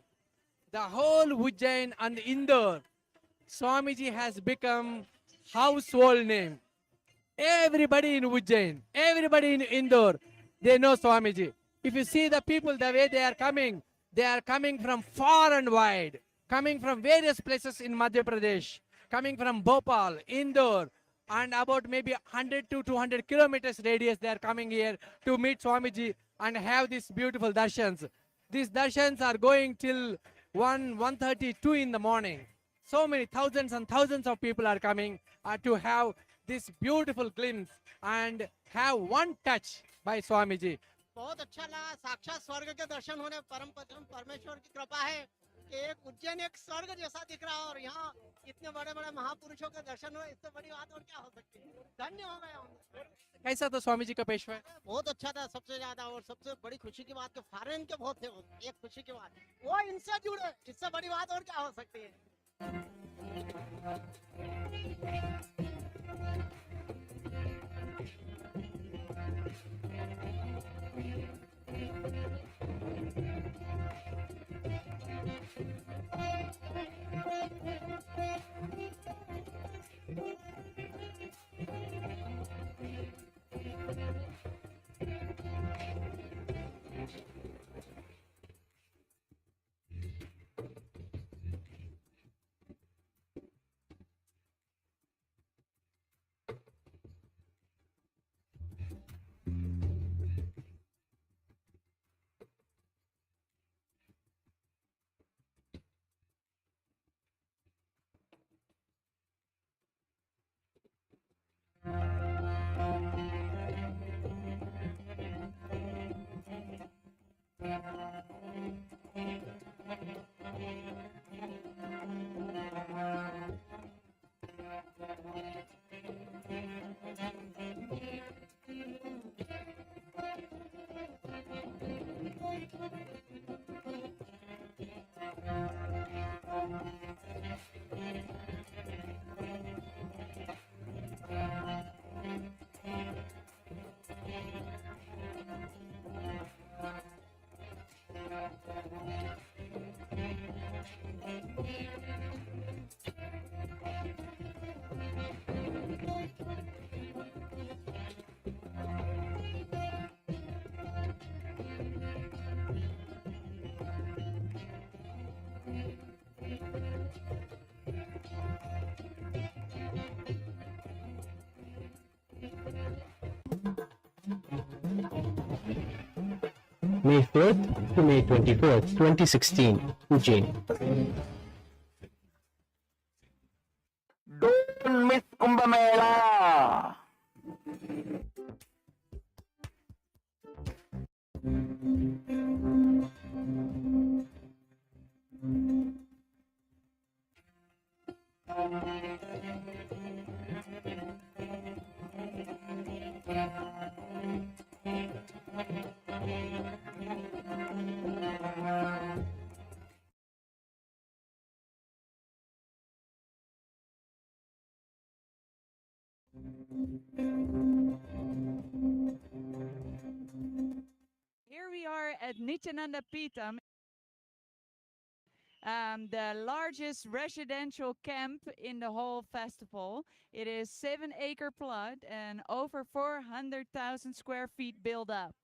the whole Ujjain and Indore, Swamiji has become household name. Everybody in Ujjain, everybody in Indore, they know Swamiji. If you see the people, the way they are coming from far and wide, coming from various places in Madhya Pradesh, coming from Bhopal, Indore, and about maybe 100 to 200 kilometers radius, they are coming here to meet Swamiji and have these beautiful darshans. These darshans are going till 1:32 in the morning. So many thousands and thousands of people are coming to have this beautiful glimpse and have one touch by Swamiji. बहुत अच्छा लगा साक्षात स्वर्ग के दर्शन होने परमेश्वर की कृपा है कि एक उज्जैन एक स्वर्ग जैसा दिख रहा है और यहाँ इतने बड़े बड़े महापुरुषों के दर्शन हुए इससे बड़ी बात और क्या हो सकती है धन्य हो गए हम कैसा था स्वामी जी का पेशवा? बहुत अच्छा था सबसे ज्यादा और सबसे बड़ी खुशी की बात कि फॉरेन के बहुत थे एक खुशी की बात वो इनसे जुड़े इससे बड़ी बात और क्या हो सकती है May 4th to May 24th, 2016, Ujjain. Don't miss Kumbh Mela. Here we are at Nithyananda Peetham, the largest residential camp in the whole festival. It is 7-acre plot and over 400,000 square feet built up.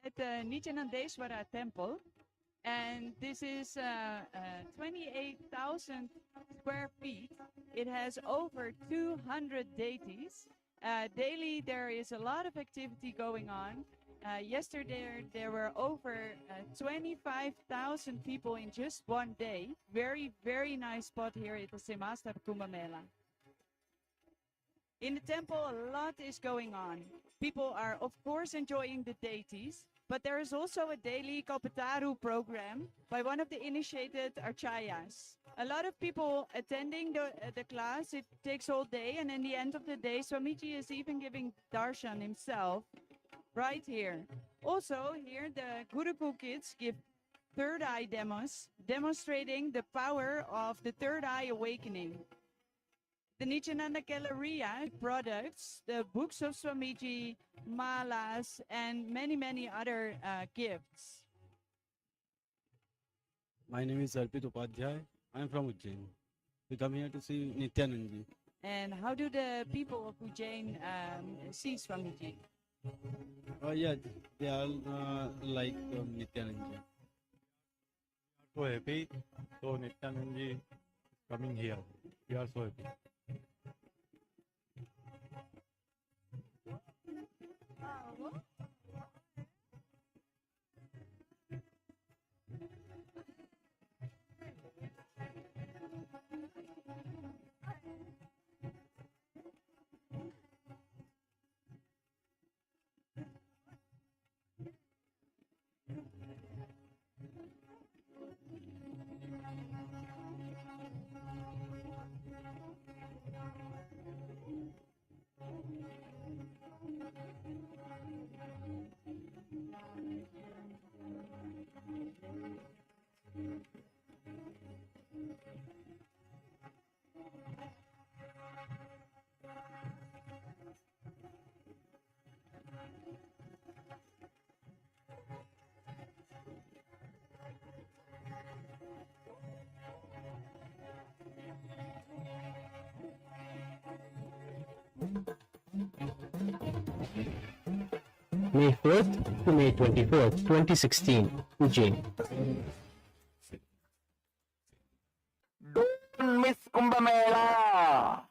At the Nithyanandeswara temple, and this is 28,000 square feet. It has over 200 deities. Daily there is a lot of activity going on. Yesterday there were over 25,000 people in just one day. Very nice spot here at the Semasta Kumbh Mela. In the temple, a lot is going on. People are, of course, enjoying the deities, but there is also a daily Kalpataru program by one of the initiated Archayas. A lot of people attending the class. It takes all day, and in the end of the day, Swamiji is even giving darshan himself right here. Also, here the Gurukul kids give third eye demos, demonstrating the power of the third eye awakening. The Nithyananda Galleria products, the books of Swamiji, malas, and many other gifts. My name is Arpit Upadhyay. I am from Ujjain. We come here to see Nithyananda. And how do the people of Ujjain see Swamiji? Yeah, they all like Nithyananda. So happy. So Nithyananda is coming here. We are so happy. May 4th to May 24th, 2016, Ujjain. Don't miss Kumbh Mela.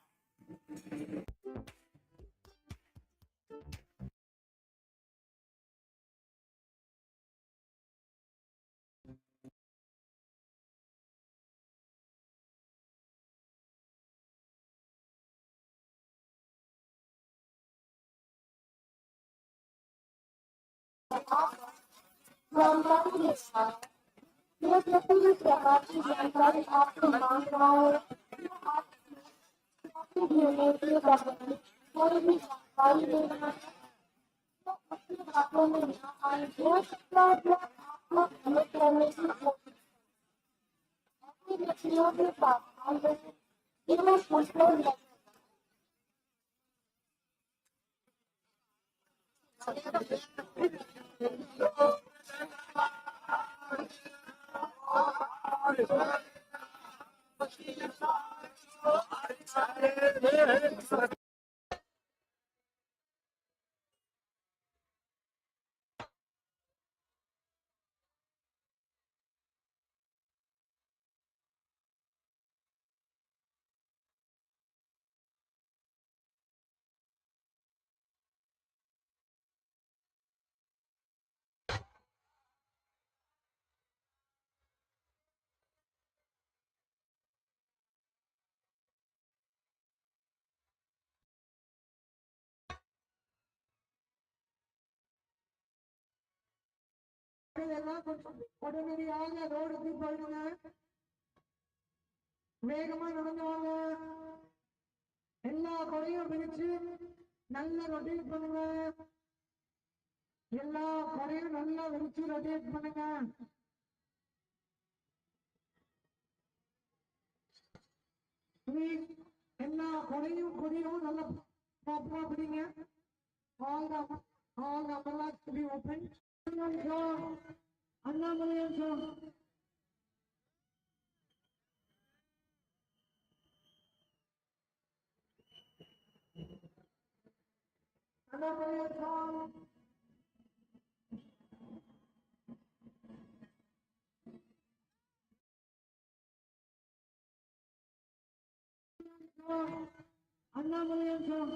உடனடியாக ரோடுக்கு போயிடுங்க. வேகமா நடந்து வாங்க. எல்லா குறையும் பிரிச்சு நல்லா ரொட்டேட் பண்ணுங்க. எல்லா குறையும் நல்லா விரிச்சு ரொட்டேட் பண்ணுங்க. எல்லா குறையும் கொடியும் நல்லா ப்ராப்பரா பிடிங்க. All the umbrellas to be open. Annamalai show. Annamalai show. Annamalai show.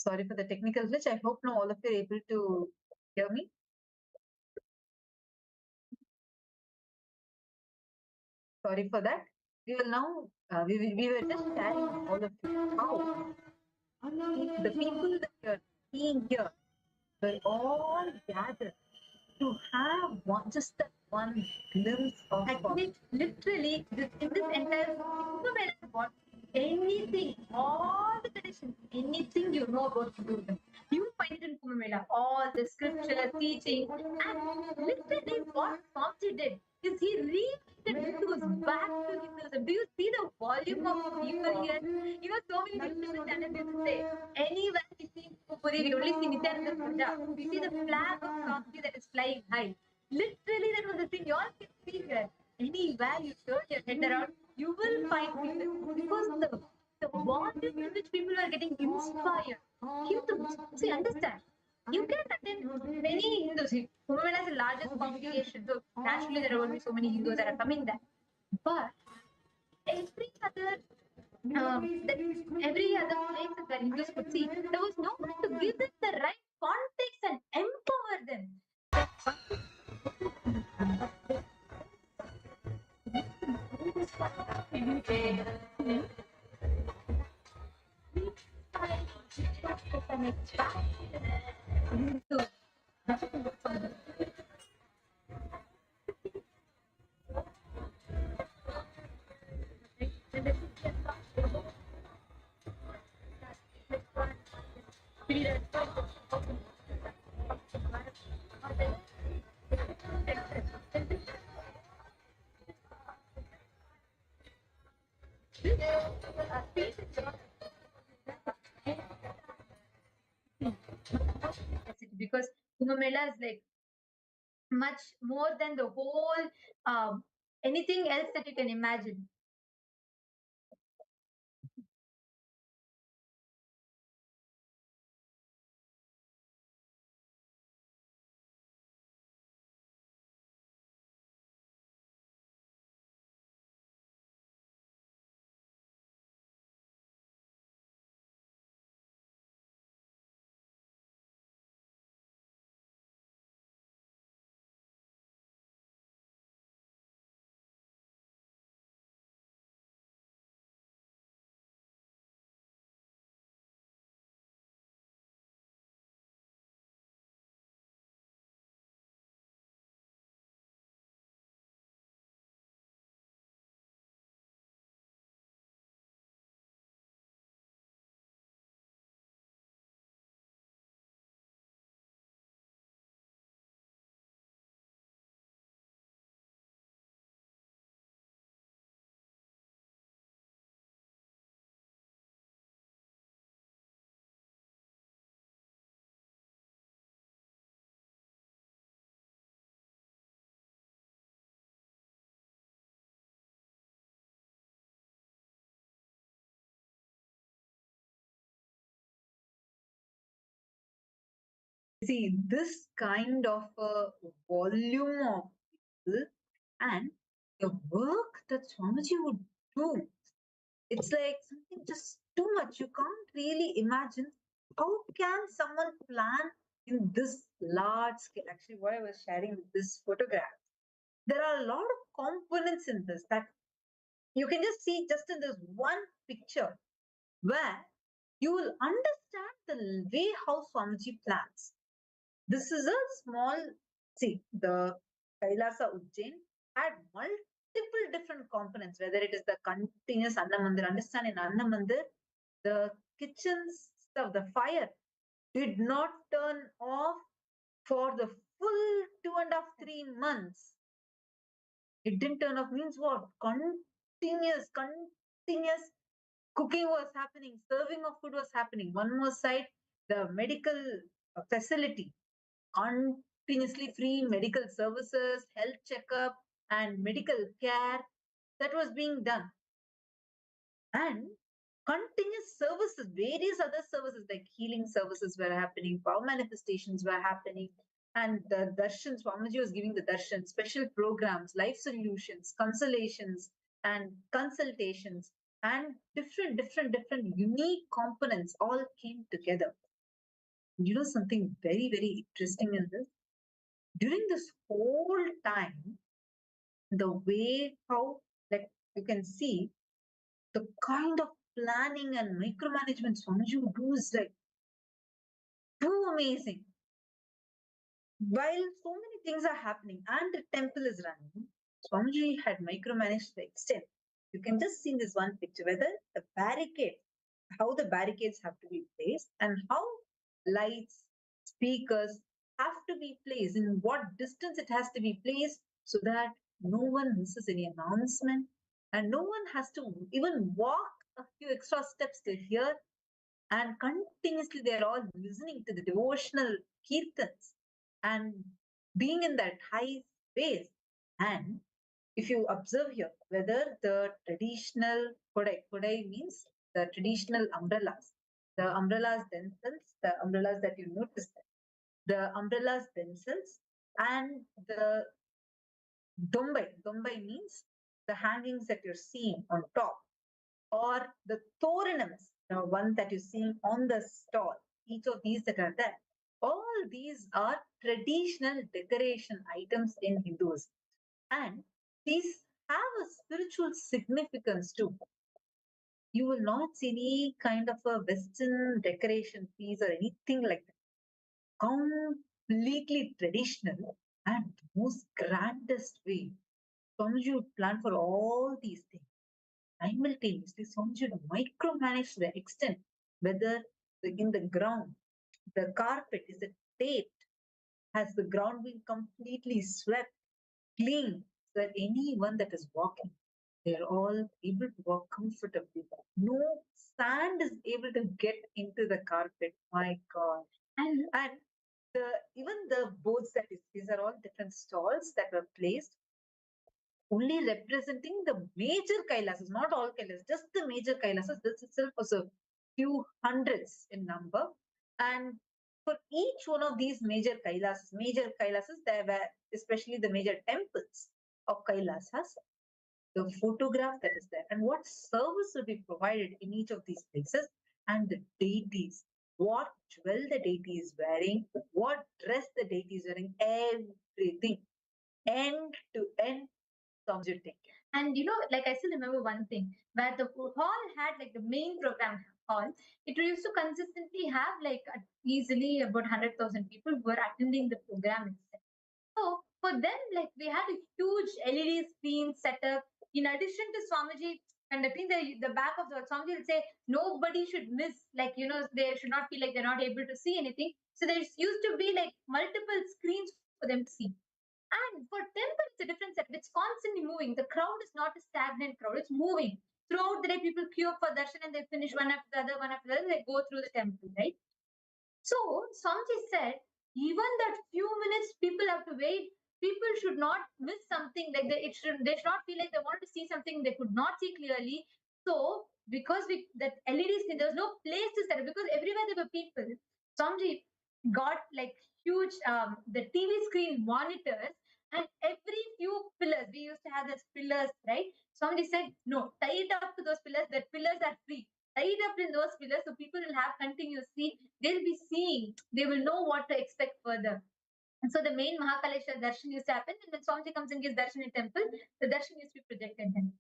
Sorry for the technical glitch. I hope now all of you are able to hear me. Sorry for that. We will now, we were just sharing all of you how the people that you're seeing here will all gather to have just that one glimpse of God. Literally, in this entire what anything, all the traditions, anything you know about Hinduism, you will find it in Kumbh Mela. All the scripture, teaching, and literally what Swamiji did is he reinvented Hindus back to Hinduism. Do you see the volume of people here? You know, so many people in the channel used to say, anywhere we see Puri, we only see Nithyananda Puja. We see the flag of Swamiji that is flying high. Literally, that was the thing. You all can see here. Anywhere you turn your head around, you will find people because the volume in which people are getting inspired. Hindus, see, understand. You can attend many Hindus. Kumbh Mela is the largest congregation, so naturally there are only so many Hindus that are coming there. But every other that every other place that Hindus could see, there was no one to give them the right context and empower them. Because Kumbh Mela is like much more than the whole anything else that you can imagine. See, this kind of a volume of people and the work that Swamiji would do, it's like something just too much. You can't really imagine how can someone plan in this large scale. Actually, what I was sharing with this photograph, there are a lot of components in this that you can just see just in this one picture where you will understand the way how Swamiji plans. This is a small, see, the Kailasa Ujjain had multiple different components, whether it is the continuous Annamandir. Understand in Annamandir, the kitchen stuff, the fire did not turn off for the full 2.5-3 months. It didn't turn off means what? Continuous cooking was happening, serving of food was happening. One more side, the medical facility, continuously free medical services, health checkup, and medical care that was being done. And continuous services, various other services like healing services were happening, power manifestations were happening, and the darshans, Swamiji was giving the darshan, special programs, life solutions, consolations, and consultations, and different unique components all came together. You know something very, very interesting in this? During this whole time, the way how, like you can see, the kind of planning and micromanagement Swamiji would do is like too amazing. While so many things are happening and the temple is running, Swamiji had micromanaged the extent. You can just see in this one picture whether the barricade, how the barricades have to be placed and how lights, speakers have to be placed, in what distance it has to be placed so that no one misses any announcement and no one has to even walk a few extra steps to hear, and continuously they're all listening to the devotional kirtans and being in that high space. And if you observe here, whether the traditional kodai means the traditional umbrellas, the umbrellas themselves, the umbrellas that you notice, the umbrellas themselves, and the dombai means the hangings that you're seeing on top. or the Thoranams, the one that you see on the stall, each of these that are there, all these are traditional decoration items in Hinduism. And these have a spiritual significance too. You will not see any kind of a Western decoration piece or anything like that. Completely traditional and most grandest way. Swamiji would plan for all these things. Simultaneously, Swamiji would micromanage to the extent whether in the ground, the carpet is it taped, has the ground been completely swept, clean, so that anyone that is walking, they're all able to walk comfortably. No sand is able to get into the carpet. My God. And even the boards that is, these are all different stalls that were placed only representing the major Kailasas, not all Kailasas, just the major Kailasas. This itself was a few hundreds in number. And for each one of these major Kailasas, there were especially the major temples of Kailasas, the photograph that is there, and what service will be provided in each of these places, and the deities, what jewel the deity is wearing, what dress the deity is wearing, everything, end to end, subjecting. And like I still remember one thing where the hall had like the main program hall. It used to consistently have like easily about 100,000 people who were attending the program itself. So for them, like they had a huge LED screen set up. In addition to Swamiji, and I think the back of the Swamiji will say nobody should miss, like they should not feel like they're not able to see anything. So there used to be like multiple screens for them to see. And for temple, it's a different set. It's constantly moving. The crowd is not a stagnant crowd. It's moving. Throughout the day, people queue up for darshan and they finish one after the other, one after the other. They go through the temple, right? So Swamiji said, even that few minutes people have to wait, people should not miss something. Like they should not feel like they wanted to see something they could not see clearly. So because that LED screen, there was no place to set it because everywhere there were people. Swamiji got like huge the TV screen monitors and every few pillars. We used to have those pillars, right? Swamiji said, no, tie it up to those pillars. That pillars are free. Tie it up in those pillars so people will have continuously, they'll be seeing, they will know what to expect further. And so the main Mahakalesha darshan used to happen, and when Swamiji comes and gives darshan in temple, the darshan used to be projected then.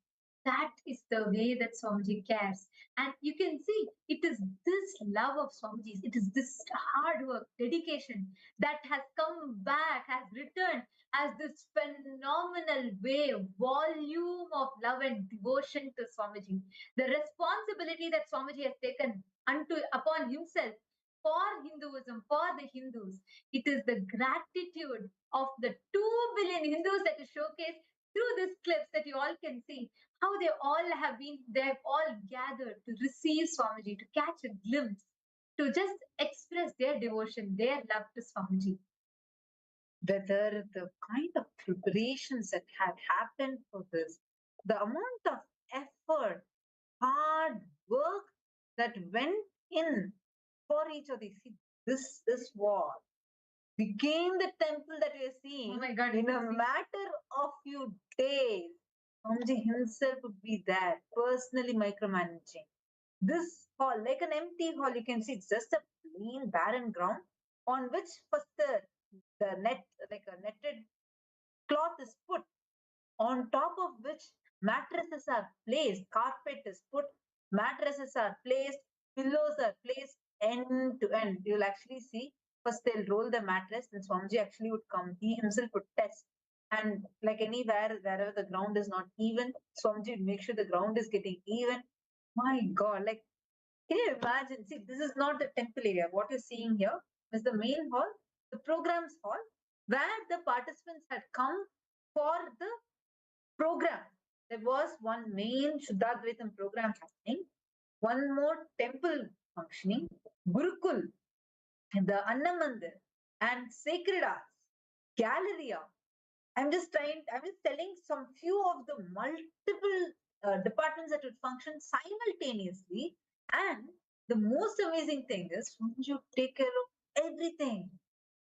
That is the way that Swamiji cares. And you can see it is this love of Swamiji's, it is this hard work, dedication that has come back, has returned as this phenomenal wave, volume of love and devotion to Swamiji. The responsibility that Swamiji has taken upon himself for Hinduism, for the Hindus. It is the gratitude of the 2 billion Hindus that is showcased through these clips that you all can see, how they have all gathered to receive Swamiji, to catch a glimpse, to just express their devotion, their love to Swamiji. Whether the kind of preparations that had happened for this, the amount of effort, hard work that went in for each of these. See, this wall became the temple that we are seeing. Oh my God, in a matter of few days. Swamiji himself would be there, personally micromanaging. This hall, like an empty hall, you can see it's just a plain barren ground on which first the net, like a netted cloth is put, on top of which mattresses are placed, carpet is put, mattresses are placed, pillows are placed end to end. You'll actually see first they'll roll the mattress, then Swamiji actually would come. He himself would test. And like anywhere, wherever the ground is not even, Swamiji would make sure the ground is getting even. My God, like, can you imagine? See, this is not the temple area. What you're seeing here is the main hall, the programs hall, where the participants had come for the program. There was one main Shuddhadvaitam program happening, one more temple functioning, Gurukul, the Annamandir, and Sacred Arts, Galleria. I'm just telling some few of the multiple departments that would function simultaneously. And the most amazing thing is, you take care of everything.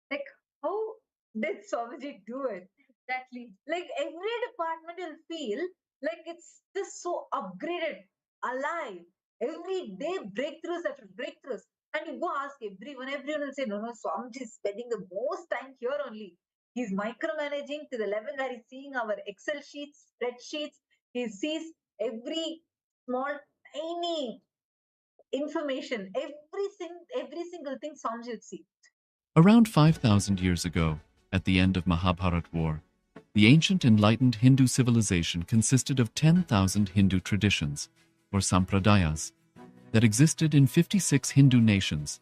Like, how did Swamiji do it? Exactly. Like every department will feel like it's just so upgraded. alive. Every day, breakthroughs after breakthroughs. And you go ask everyone will say, no, Swamiji is spending the most time here only. He's micromanaging to the level where he's seeing our Excel sheets, spreadsheets. He sees every small, tiny information, every single thing Swamiji would see. Around 5,000 years ago, at the end of Mahabharat War, the ancient enlightened Hindu civilization consisted of 10,000 Hindu traditions, or sampradayas, that existed in 56 Hindu nations